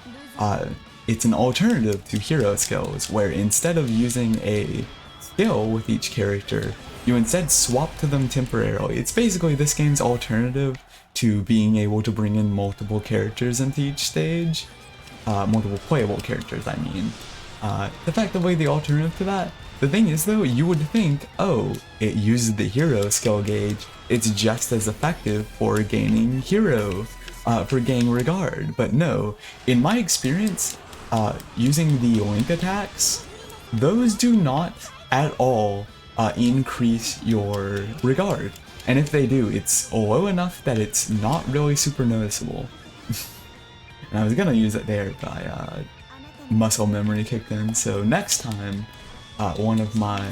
It's an alternative to hero skills, where instead of using a skill with each character, you instead swap to them temporarily. It's basically this game's alternative to being able to bring in multiple characters into each stage. Multiple playable characters, I mean. Effectively the alternative to that. The thing is though, you would think, oh, it uses the hero skill gauge, it's just as effective for gaining for gaining regard. But no, in my experience, using the link attacks, those do not at all increase your regard. And if they do, it's low enough that it's not really super noticeable. And I was gonna use it there, but muscle memory kicked in. So next time, one of my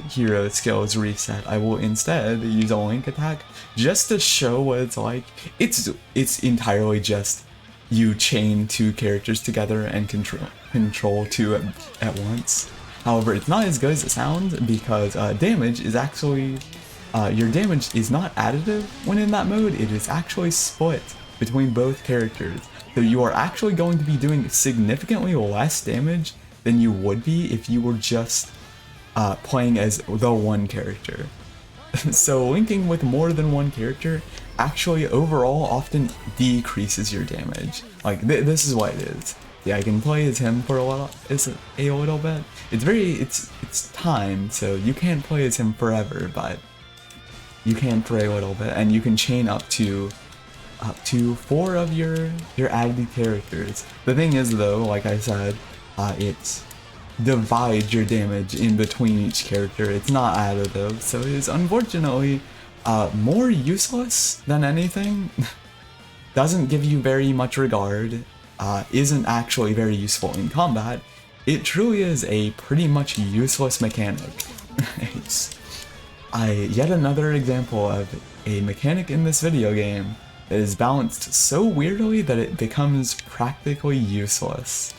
hero skills reset, I will instead use a link attack just to show what it's like. It's entirely just you chain two characters together and control two at once. However, it's not as good as it sounds because damage is actually your damage is not additive when in that mode. It is actually split between both characters. So you are actually going to be doing significantly less damage than you would be if you were just playing as the one character. So linking with more than one character actually overall often decreases your damage. Like this is what it is. Yeah, I can play as him for a little bit. It's timed, so you can't play as him forever, but you can for a little bit, and you can chain up to 4 of your added characters. The thing is though, like I said, it divides your damage in between each character. It's not additive, so it is unfortunately more useless than anything. Doesn't give you very much regard, isn't actually very useful in combat. It truly is a pretty much useless mechanic. It's yet another example of a mechanic in this video game that is balanced so weirdly that it becomes practically useless.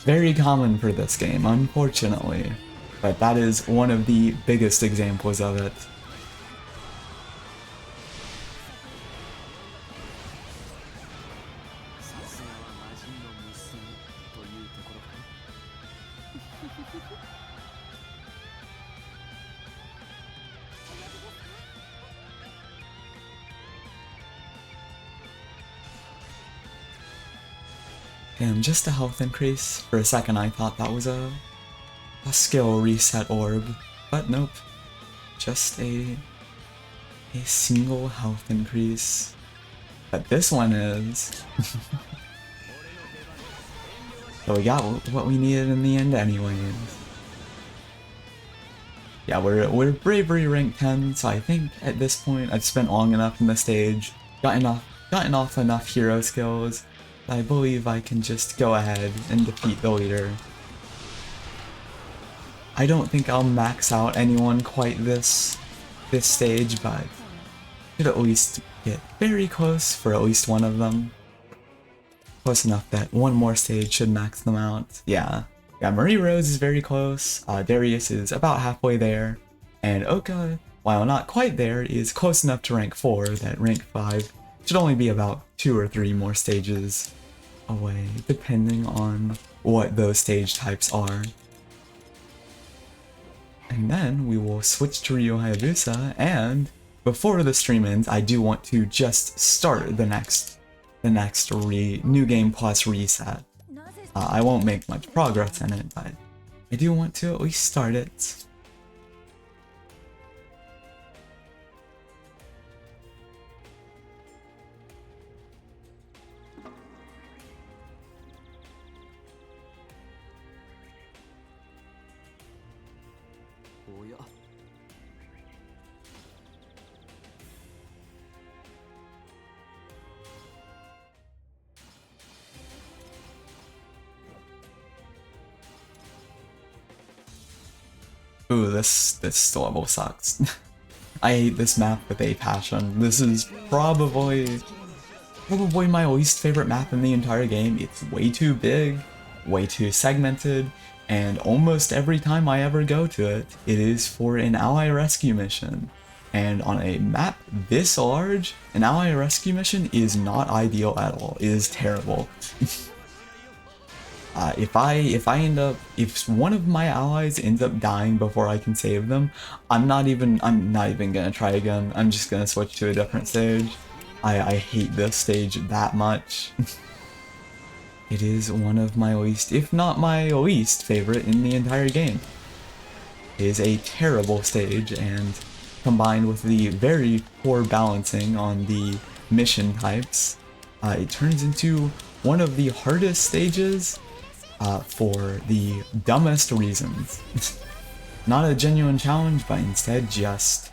Very common for this game, unfortunately, but that is one of the biggest examples of it. Damn, just a health increase. For a second I thought that was a skill reset orb, but nope. Just a single health increase. But this one is. So we got what we needed in the end anyways. Yeah, we're bravery rank 10, so I think at this point I've spent long enough in the stage, gotten off enough hero skills, that I believe I can just go ahead and defeat the leader. I don't think I'll max out anyone quite this stage, but should at least get very close for at least one of them. Close enough that one more stage should max them out. Yeah, Marie Rose is very close, Darius is about halfway there, and Ughhh, while not quite there, is close enough to rank 4 that rank 5 should only be about 2 or 3 more stages away, depending on what those stage types are. And then we will switch to Ryu Hayabusa, and before the stream ends, I do want to just start the next New Game Plus reset. I won't make much progress in it, but I do want to at least start it. Ooh, this level sucks. I hate this map with a passion. This is probably my least favorite map in the entire game. It's way too big, way too segmented, and almost every time I ever go to it, it is for an ally rescue mission. And on a map this large, an ally rescue mission is not ideal at all. It is terrible. If one of my allies ends up dying before I can save them, I'm not even gonna try again. I'm just gonna switch to a different stage. I hate this stage that much. It is one of my least, if not my least favorite in the entire game. It is a terrible stage, and combined with the very poor balancing on the mission types, it turns into one of the hardest stages for the dumbest reasons. Not a genuine challenge, but instead just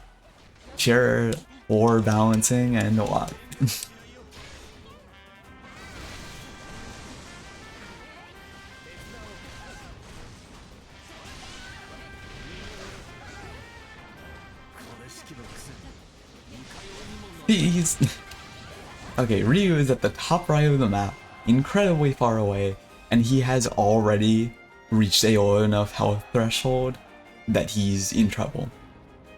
sheer poor balancing and a lot. He's okay, Ryu is at the top right of the map, incredibly far away, and he has already reached a low enough health threshold that he's in trouble.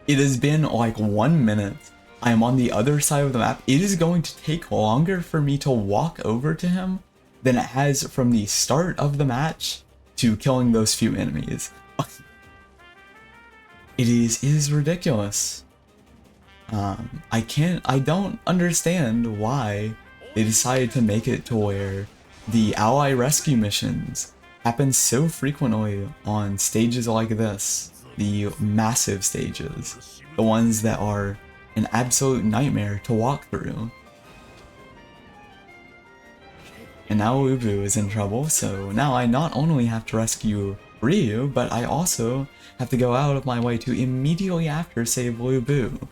It has been like 1 minute. I am on the other side of the map. It is going to take longer for me to walk over to him than it has from the start of the match to killing those few enemies. It is ridiculous. I don't understand why they decided to make it to where the ally rescue missions happen so frequently on stages like this, the massive stages, the ones that are an absolute nightmare to walk through. And now Ughhh is in trouble, so now I not only have to rescue Ryu, but I also have to go out of my way to immediately after save Ughhh.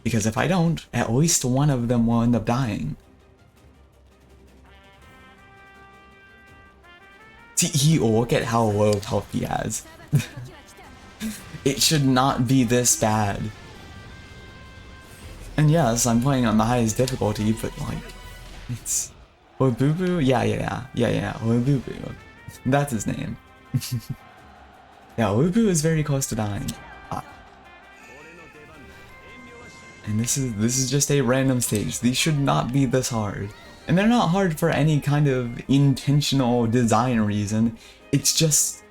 Because if I don't, at least one of them will end up dying. See, look at how low of health he has. It should not be this bad. And yes, I'm playing on the highest difficulty, but like, it's... Ughhh? Yeah, Ughhh. That's his name. Yeah, Ughhh is very close to dying. And this is just a random stage. These should not be this hard. And they're not hard for any kind of intentional design reason. It's just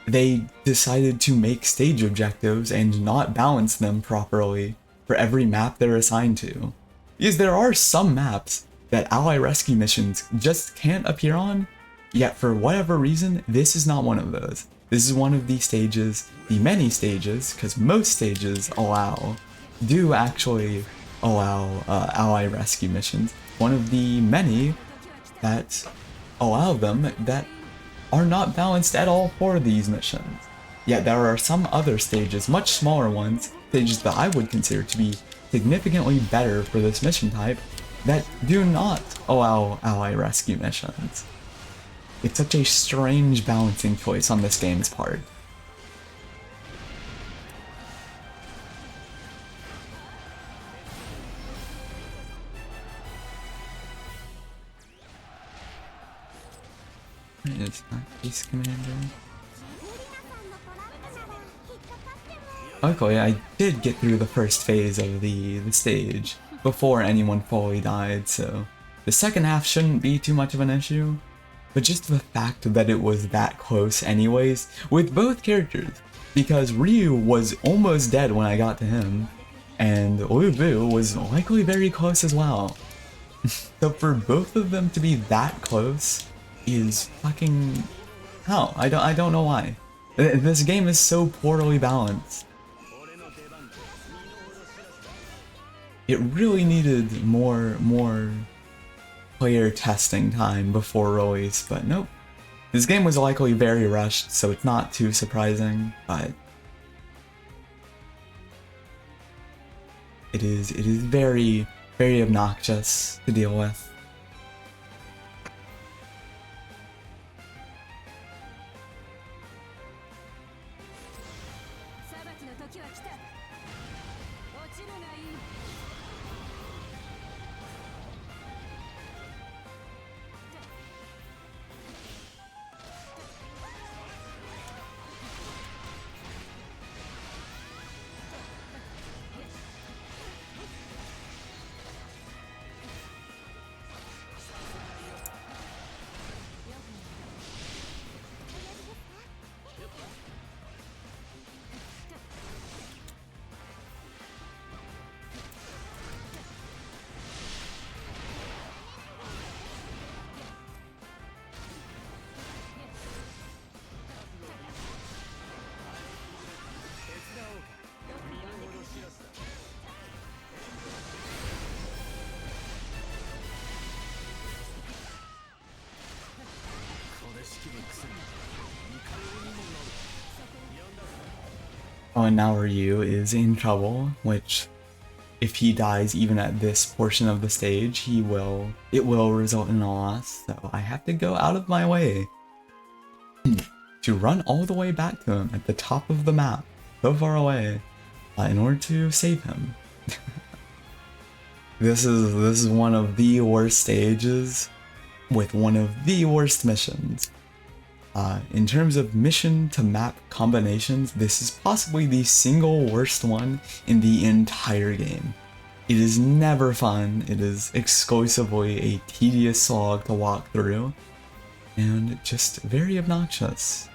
they decided to make stage objectives and not balance them properly for every map they're assigned to. Because there are some maps that ally rescue missions just can't appear on Yet for whatever reason, this is not one of those. This is one of the stages, the many stages, because most stages do actually allow ally rescue missions. One of the many that allow them that are not balanced at all for these missions. Yet there are some other stages, much smaller ones, stages that I would consider to be significantly better for this mission type, that do not allow ally rescue missions. It's such a strange balancing choice on this game's part. It's not Peace Commander. Luckily, I did get through the first phase of the stage before anyone fully died, so the second half shouldn't be too much of an issue. But just the fact that it was that close anyways, with both characters, because Ryu was almost dead when I got to him, and Ughhh was likely very close as well. So for both of them to be that close is fucking hell. I don't know why. This game is so poorly balanced. It really needed more player testing time before release, but nope. This game was likely very rushed, so it's not too surprising, but it is very obnoxious to deal with. Oh, and now Ryu is in trouble, which, if he dies even at this portion of the stage, it will result in a loss, so I have to go out of my way to run all the way back to him at the top of the map, so far away, in order to save him. This is one of the worst stages, with one of the worst missions. In terms of mission to map combinations, this is possibly the single worst one in the entire game. It is never fun, it is exclusively a tedious slog to walk through, and just very obnoxious.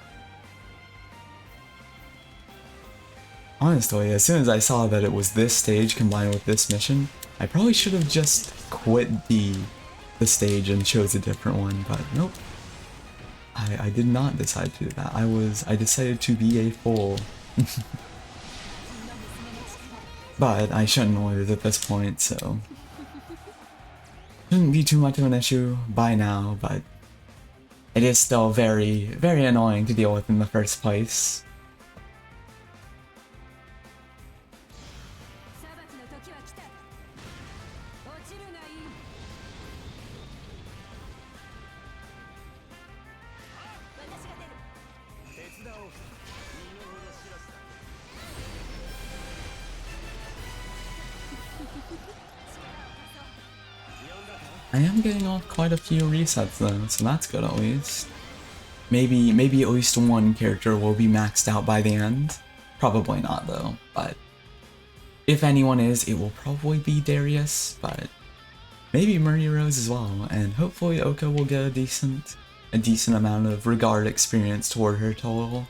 Honestly, as soon as I saw that it was this stage combined with this mission, I probably should have just quit the stage and chose a different one, but nope. I did not decide to do that. I decided to be a fool. But I shouldn't lose at this point, so shouldn't be too much of an issue by now, but it is still very annoying to deal with in the first place. I am getting off quite a few resets though, so that's good at least. Maybe at least one character will be maxed out by the end. Probably not though, but if anyone is, it will probably be Darius, but maybe Murray Rose as well, and hopefully Oka will get a decent amount of regard experience toward her total.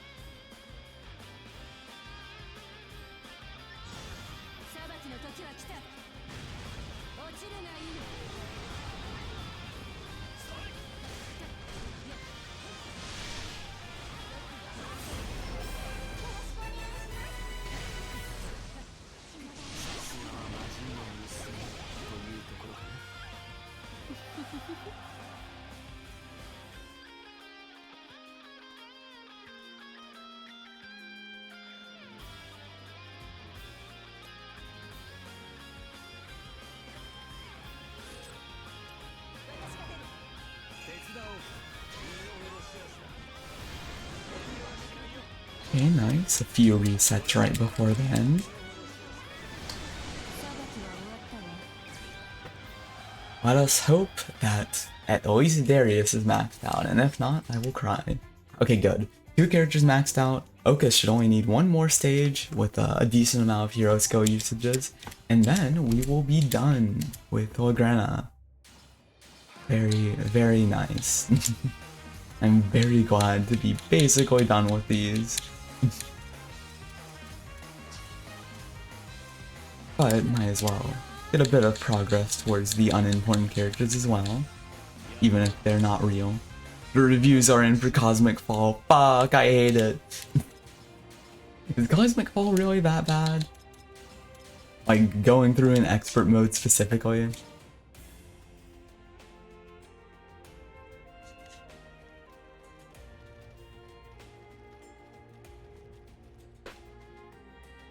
Okay, nice. A few resets right before the end. Let us hope that at least Darius is maxed out, and if not, I will cry. Okay, good. 2 characters maxed out. Ughhh should only need 1 more stage with a decent amount of hero skill usages, and then we will be done with Lagrena. Very, very nice. I'm very glad to be basically done with these. But might as well get a bit of progress towards the unimportant characters as well, even if they're not real. The reviews are in for Cosmic Fall. Fuck, I hate it. Is Cosmic Fall really that bad? Like, going through in expert mode specifically?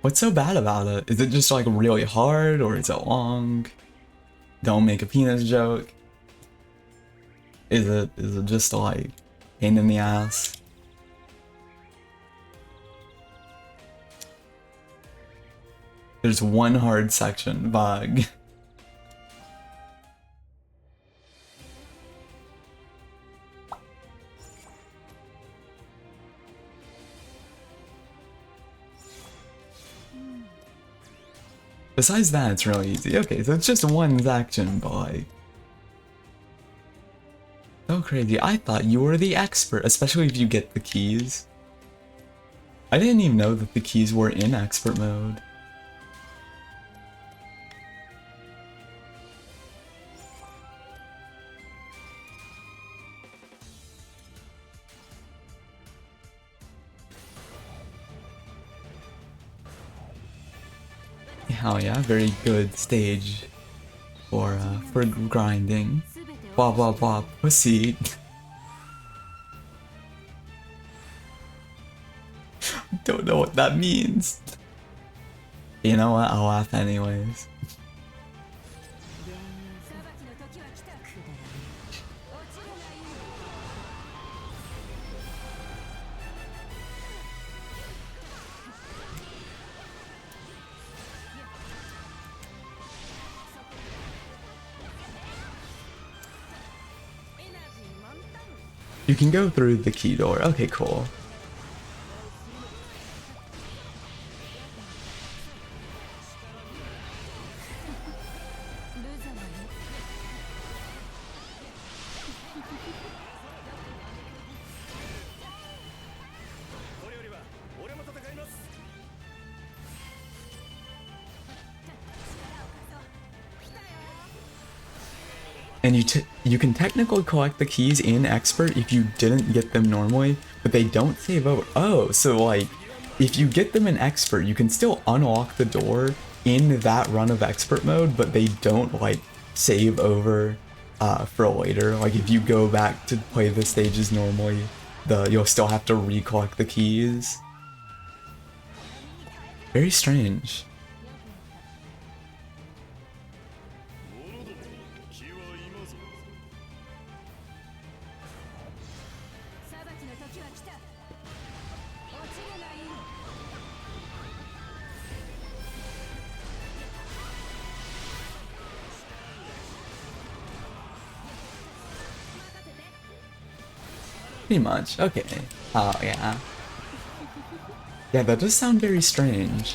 What's so bad about it? Is it just like really hard, or is it long? Don't make a penis joke. Is it just like pain in the ass? There's one hard section, bug. Besides that, it's really easy. Okay, so it's just one section, but like... so crazy. I thought you were the expert, especially if you get the keys. I didn't even know that the keys were in expert mode. Hell yeah, very good stage for grinding. Blah blah blah, pussy. Don't know what that means. You know what, I'll laugh anyways. You can go through the key door. Okay, cool. And you can technically collect the keys in Expert if you didn't get them normally, but they don't save over. Oh, so like, if you get them in Expert, you can still unlock the door in that run of Expert mode, but they don't like save over for later. Like if you go back to play the stages normally, you'll still have to recollect the keys. Very strange. Pretty much, okay. Oh, yeah. Yeah, that does sound very strange.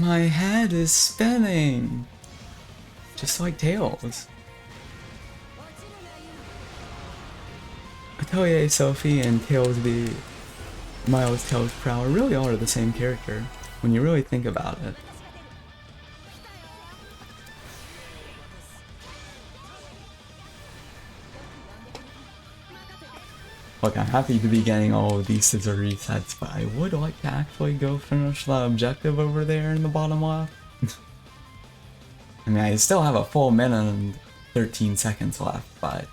My head is spinning! Just like Tails. Atelier Sophie and Tails the Miles Tails Prowl really are the same character when you really think about it. Look, I'm happy to be getting all of these scissor resets, but I would like to actually go finish that objective over there in the bottom left. I mean, I still have a full minute and 13 seconds left, but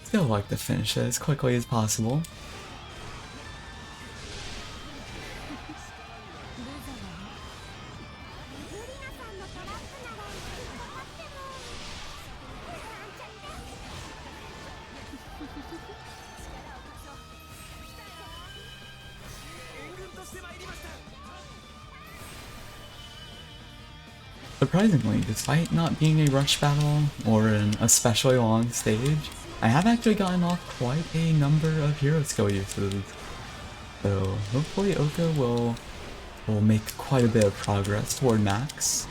still like to finish it as quickly as possible. Surprisingly, despite not being a rush battle or an especially long stage, I have actually gotten off quite a number of hero skill uses. So hopefully Ughhh will make quite a bit of progress toward max.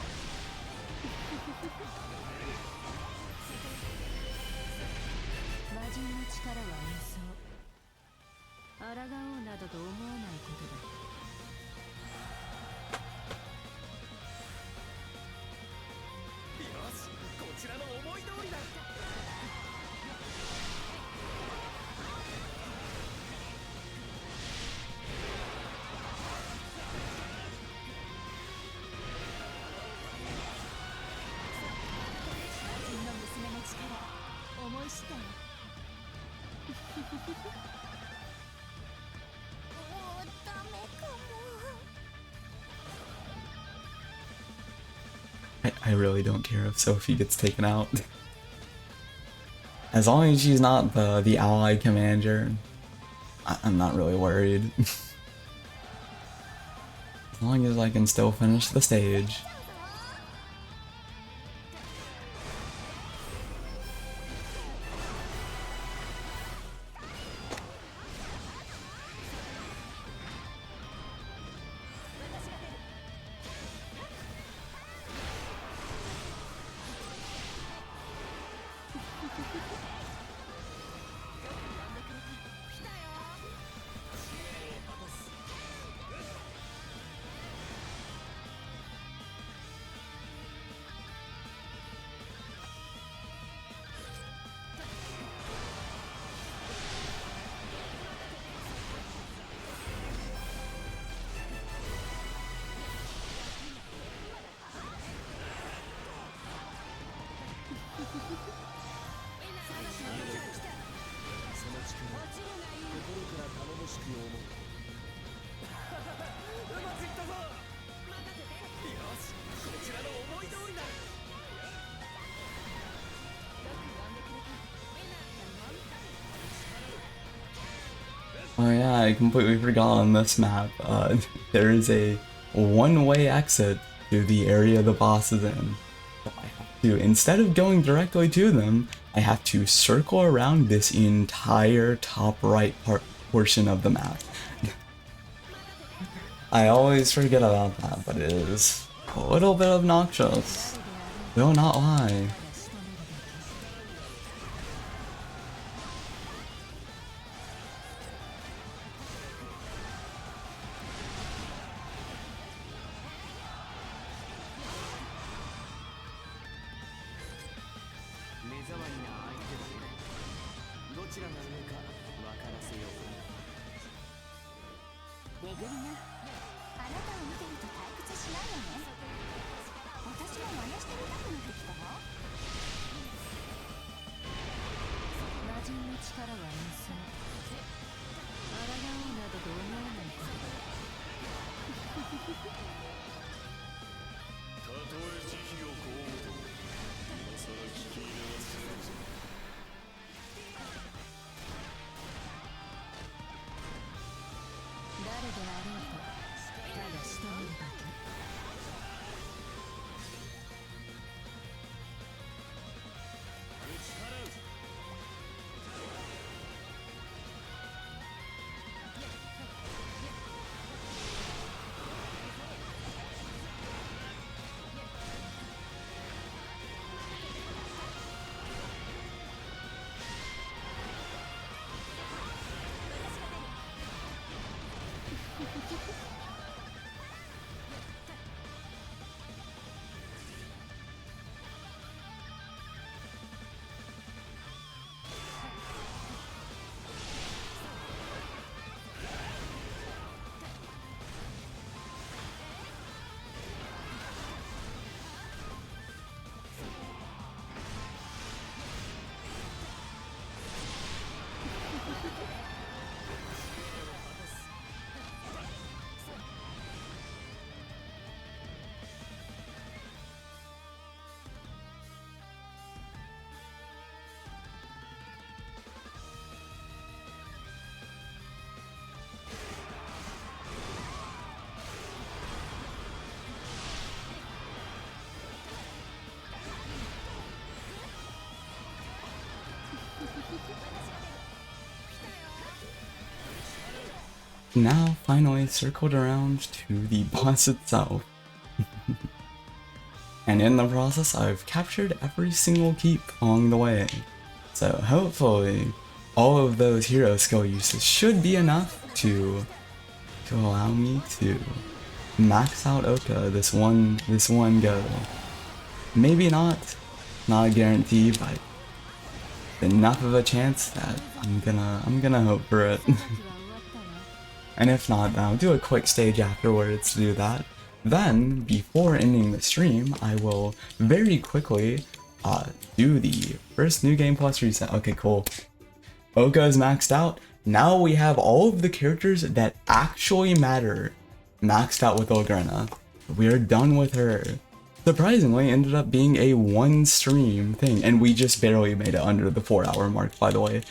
I really don't care if Sophie gets taken out. As long as she's not the allied commander, I'm not really worried. As long as I can still finish the stage. Oh yeah, I completely forgot on this map. There is a one-way exit to the area the boss is in. So I have to, instead of going directly to them, I have to circle around this entire top right portion of the map. I always forget about that, but it is a little bit obnoxious. Will not lie. Now, finally circled around to the boss itself. And in the process, I've captured every single keep along the way. So hopefully, all of those hero skill uses should be enough to allow me to max out Ughhh this one go. Maybe not a guarantee, but enough of a chance that I'm gonna hope for it. And if not, then I'll do a quick stage afterwards to do that. Then, before ending the stream, I will very quickly do the first New Game Plus reset. Okay, cool. Ughhh is maxed out. Now we have all of the characters that actually matter maxed out with Ughhh. We are done with her. Surprisingly, ended up being a one stream thing, and we just barely made it under the 4-hour mark, by the way.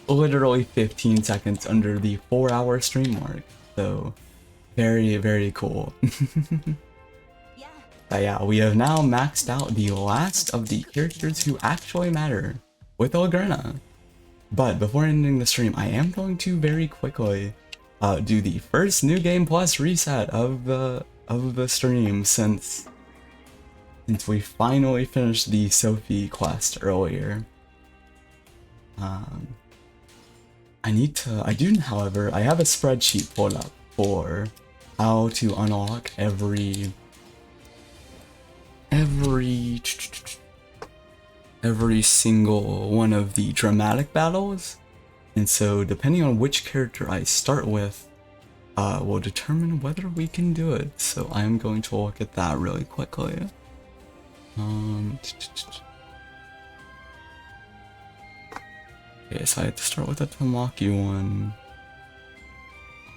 Literally 15 seconds under the 4-hour stream mark. So, very, very cool. But yeah, we have now maxed out the last of the characters who actually matter with Ughhh. But before ending the stream, I am going to very quickly do the first New Game Plus reset of the stream since we finally finished the Sophie quest earlier. I do, however, I have a spreadsheet pulled up for how to unlock every single one of the dramatic battles, and so depending on which character I start with will determine whether we can do it. So I'm going to look at that really quickly. Okay, so I have to start with the Tamaki one.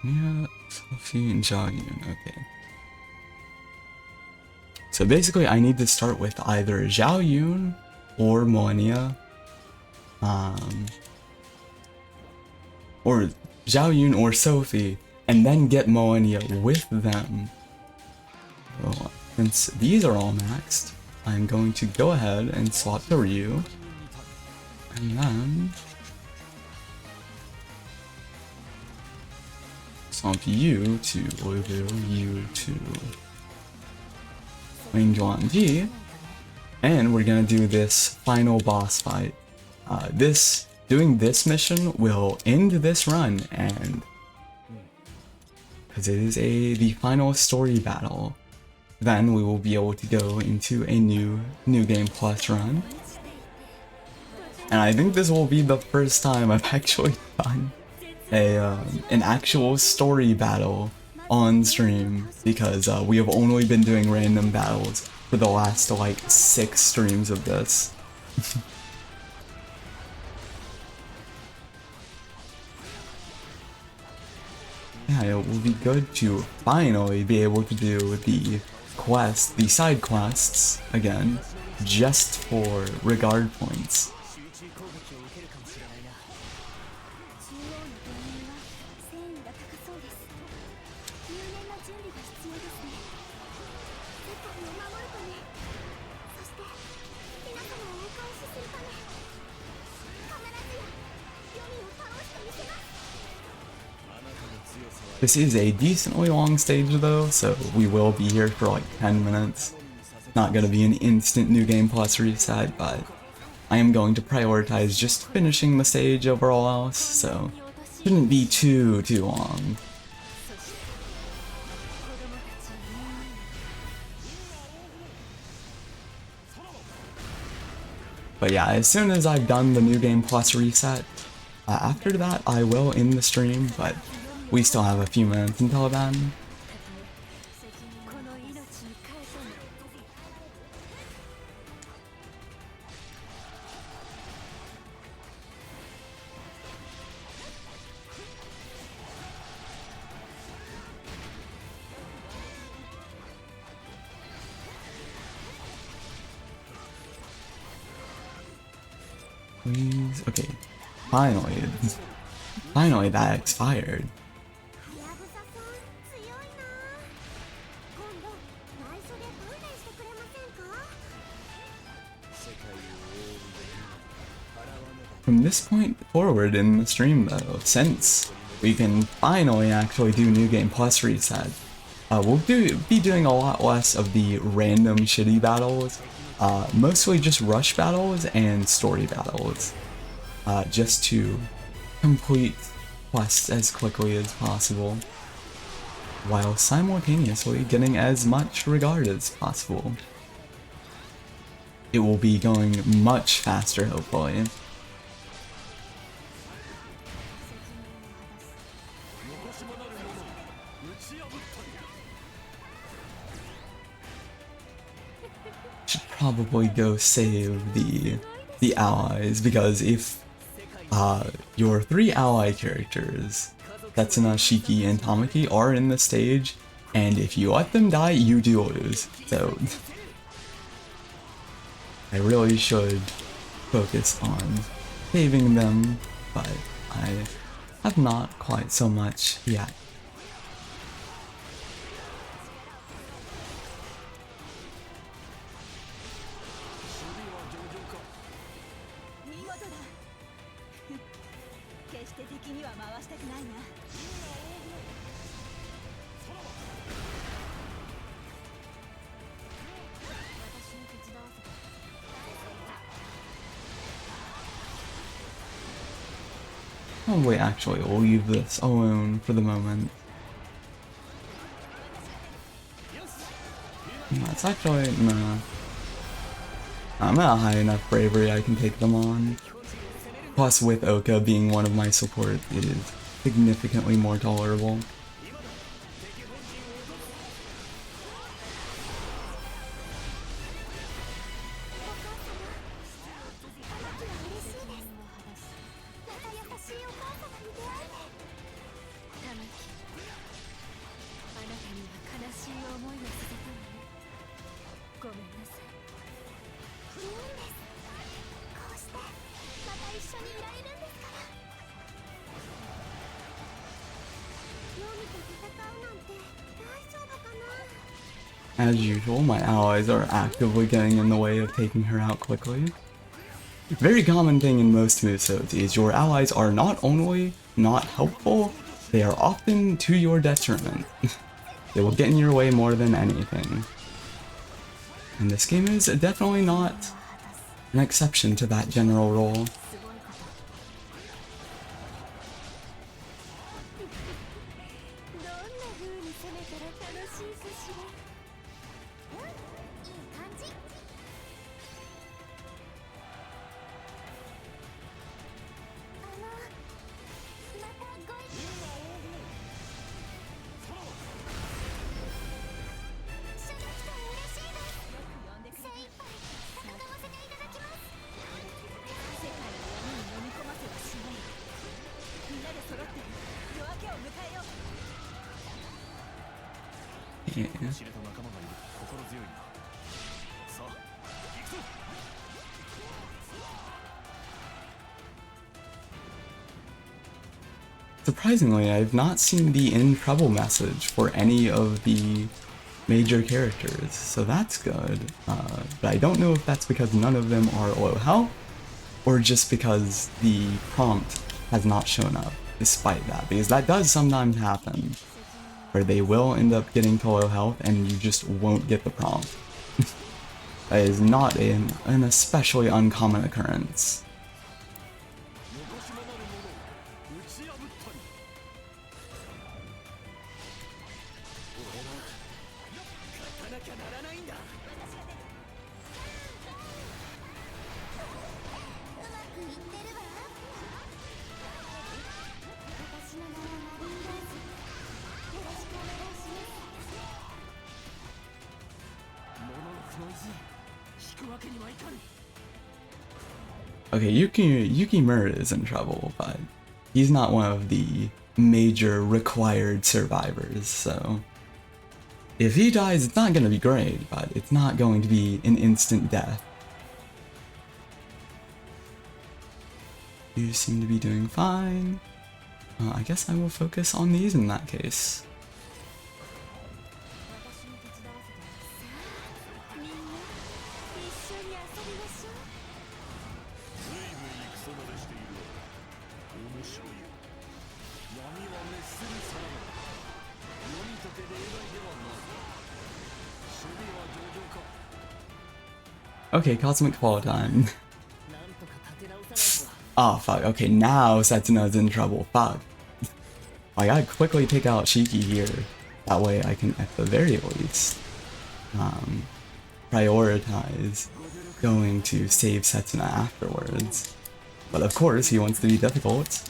Yeah, Sophie and Jagyun, okay. So basically I need to start with either Zhao Yun or Millennia. Or Zhao Yun or Sophie, and then get Millennia with them. So, since these are all maxed, I'm going to go ahead and swap to Ryu. And then swap you to Ughhh, you to Wing Ji, and we're gonna do this final boss fight. Doing this mission will end this run, and because it is the final story battle, then we will be able to go into a new Game Plus run. And I think this will be the first time I've actually done an actual story battle on stream, because we have only been doing random battles for the last like 6 streams of this. Yeah, it will be good to finally be able to do the side quests again, just for regard points. This is a decently long stage though, so we will be here for like 10 minutes. Not gonna be an instant New Game Plus reset, but I am going to prioritize just finishing the stage over all else, so shouldn't be too long. But yeah, as soon as I've done the New Game Plus reset, after that I will end the stream, but we still have a few minutes until then. Please, okay, finally that expired. from this point forward in the stream though, since we can finally actually do New Game Plus reset, we'll be doing a lot less of the random shitty battles, mostly just rush battles and story battles, just to complete quests as quickly as possible, while simultaneously getting as much regard as possible. It will be going much faster, hopefully. Should probably go save the allies, because if your 3 ally characters, Setsuna, Shiki, and Tamaki, are in the stage, and if you let them die, you do lose. So I really should focus on saving them, but I have not quite so much yet. Probably actually we'll leave this alone for the moment. That's actually, nah. I'm at a high enough bravery I can take them on. Plus with Oka being one of my support, it is significantly more tolerable. As usual, my allies are actively getting in the way of taking her out quickly. Very common thing in most musous is your allies are not only not helpful, they are often to your detriment. They will get in your way more than anything. And this game is definitely not an exception to that general rule. Yeah. Surprisingly, I've not seen the in trouble message for any of the major characters, so that's good. But I don't know if that's because none of them are low health, or just because the prompt has not shown up despite that, because that does sometimes happen, where they will end up getting to low health and you just won't get the prompt. That is not an especially uncommon occurrence. Okay, Yukimura is in trouble, but he's not one of the major required survivors, so if he dies, it's not gonna be great, but it's not going to be an instant death. You seem to be doing fine. I guess I will focus on these in that case. Okay, Cosmic Fall time. Oh fuck, okay, now Setsuna's in trouble, fuck. I gotta quickly take out Shiki here. That way I can, at the very least, prioritize going to save Setsuna afterwards. But of course, he wants to be difficult.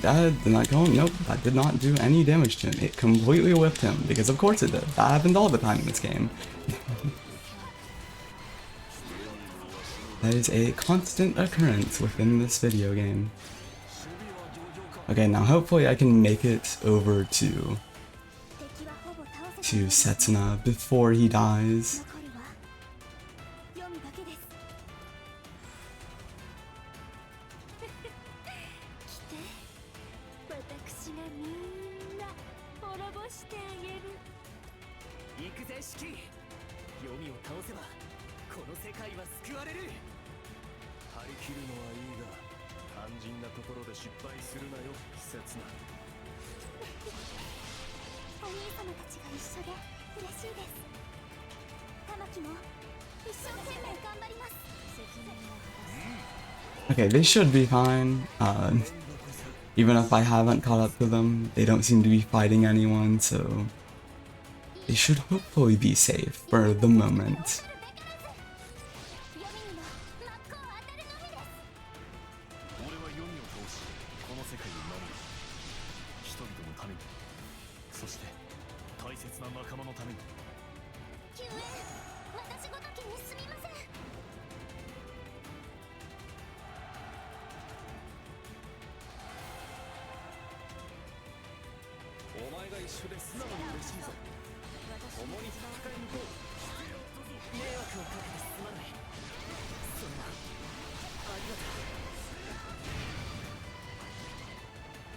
That did not go, nope, that did not do any damage to him. It completely whipped him, because of course it did. That happens all the time in this game. That is a constant occurrence within this video game. Okay, now hopefully I can make it over to Setsuna before he dies. Okay, they should be fine. Even if I haven't caught up to them, they don't seem to be fighting anyone, so they should hopefully be safe for the moment.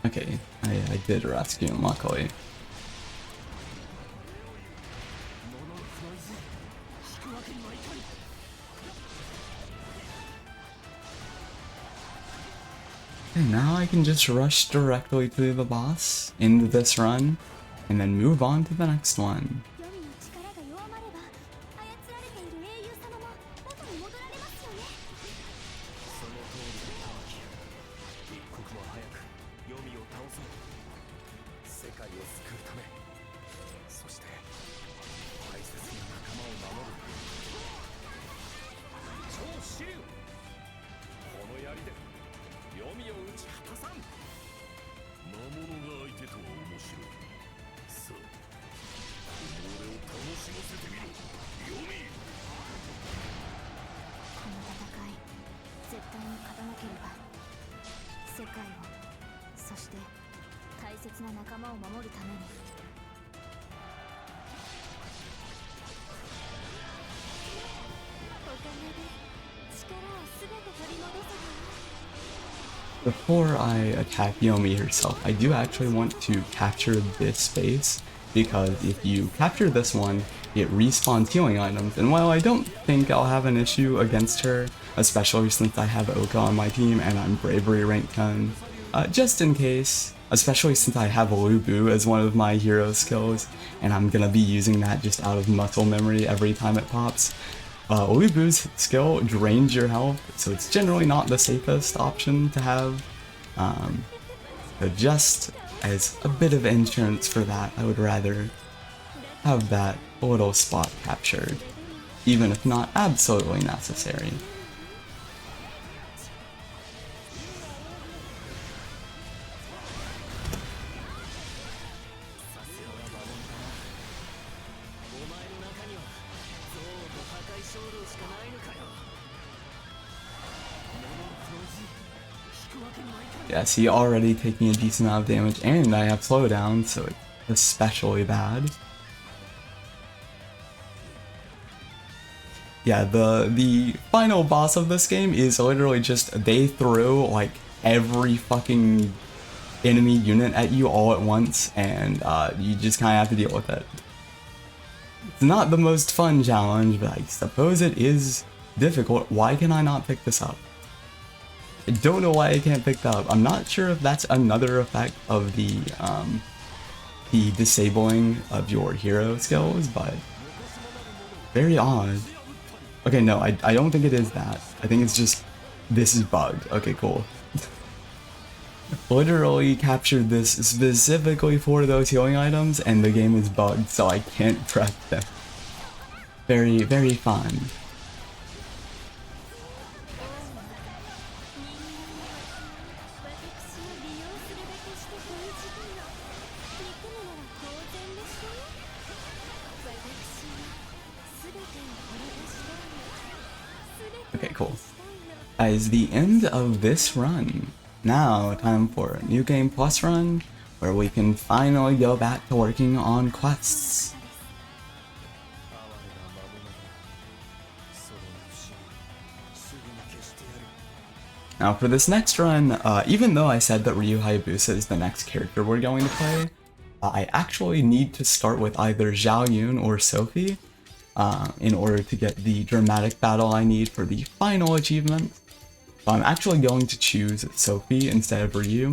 Okay, I did rescue him, luckily. And now I can just rush directly to the boss, into this run, and then move on to the next one. Before I attack Yomi herself, I do actually want to capture this space, because if you capture this one, it respawns healing items, and while I don't think I'll have an issue against her, especially since I have Oka on my team and I'm Bravery rank 10, just in case, especially since I have Lubu as one of my hero skills, and I'm gonna be using that just out of muscle memory every time it pops. Lubu's skill drains your health, so it's generally not the safest option to have. But just as a bit of insurance for that, I would rather have that little spot captured, even if not absolutely necessary. Yes, he already taking a decent amount of damage, and I have slowdown, so it's especially bad. Yeah, the final boss of this game is literally just they throw like every fucking enemy unit at you all at once, and you just kind of have to deal with it. It's not the most fun challenge, but I suppose it is difficult. Why can I not pick this up? I don't know why I can't pick that up. I'm not sure if that's another effect of the the disabling of your hero skills, but very odd. Okay, no, I don't think it is that. I think it's just this is bugged. Okay, cool. Literally captured this specifically for those healing items, and the game is bugged, so I can't prep them. Very, very fun. Okay, cool. That is the end of this run. Now, time for a new game plus run, where we can finally go back to working on quests. Now for this next run, even though I said that Ryu Hayabusa is the next character we're going to play, I actually need to start with either Zhao Yun or Sophie in order to get the dramatic battle I need for the final achievement. So I'm actually going to choose Sophie instead of Ryu.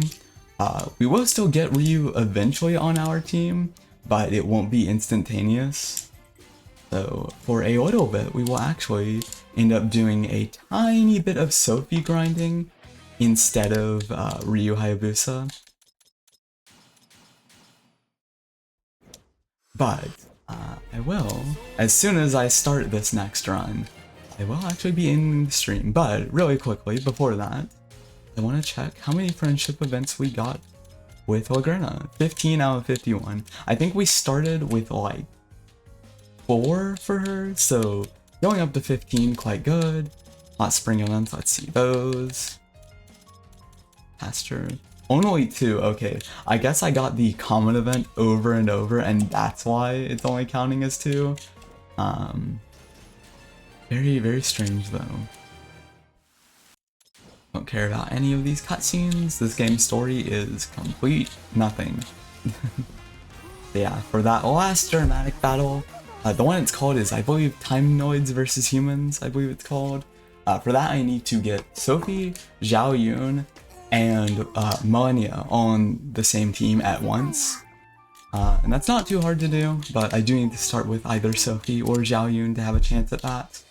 We will still get Ryu eventually on our team, but it won't be instantaneous. So for a little bit, we will actually end up doing a tiny bit of Sophie grinding instead of Ryu Hayabusa. But I will, as soon as I start this next run, I will actually be in the stream. But really quickly, before that, I want to check how many friendship events we got with Lagrena. 15 out of 51. I think we started with like 4 for her, so going up to 15, quite good. Hot spring events, let's see those. Pasture. Only 2, okay. I guess I got the common event over and over, and that's why it's only counting as 2. Very, very strange though. Don't care about any of these cutscenes. This game's story is complete nothing. Yeah, for that last dramatic battle, the one it's called is, I believe, Timenoids versus Humans, I believe it's called. For that I need to get Sophie, Zhao Yun, and Millennia on the same team at once. And that's not too hard to do, but I do need to start with either Sophie or Zhao Yun to have a chance at that.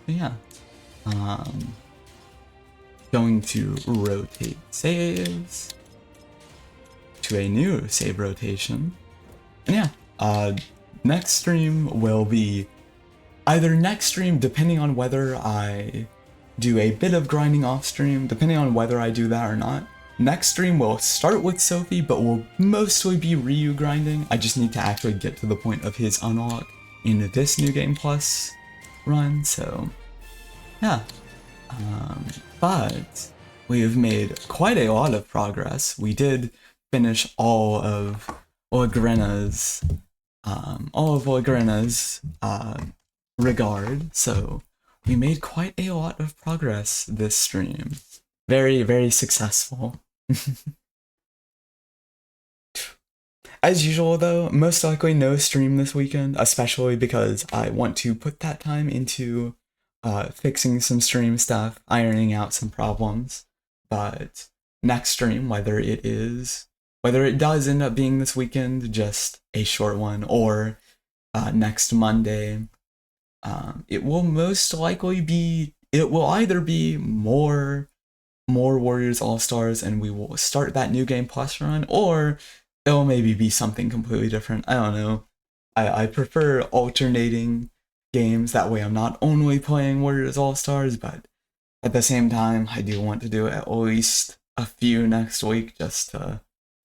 But yeah. Going to rotate saves to a new save rotation. And yeah, next stream will be either next stream, depending on whether I do a bit of grinding off stream, depending on whether I do that or not. Next stream will start with Sophie, but will mostly be Ryu grinding. I just need to actually get to the point of his unlock in this New Game Plus run, so yeah. But we have made quite a lot of progress. We did finish all of Lagrena's regard, so we made quite a lot of progress this stream. Very, very successful. As usual though, most likely no stream this weekend, especially because I want to put that time into fixing some stream stuff, ironing out some problems. But next stream, whether it does end up being this weekend, just a short one, or next Monday, it will most likely be, it will either be more Warriors All-Stars and we will start that New Game Plus run, or it'll maybe be something completely different. I don't know. I prefer alternating games, that way I'm not only playing Warriors All-Stars, but at the same time I do want to do at least a few next week just to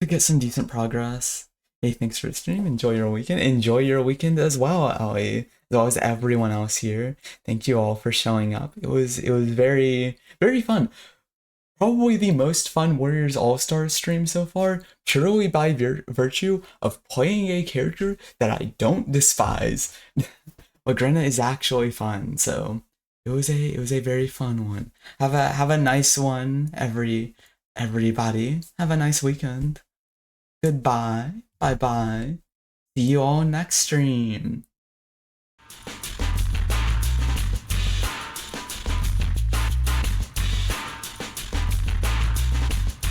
get some decent progress. Hey, thanks for the stream. Enjoy your weekend. Enjoy your weekend as well, Ali. As well as everyone else here. Thank you all for showing up. It was very, very fun. Probably the most fun Warriors All-Stars stream so far, purely by virtue of playing a character that I don't despise. Lagrena is actually fun, so it was a very fun one. Have a nice one, everybody. Have a nice weekend. Goodbye. Bye bye. See you all next stream.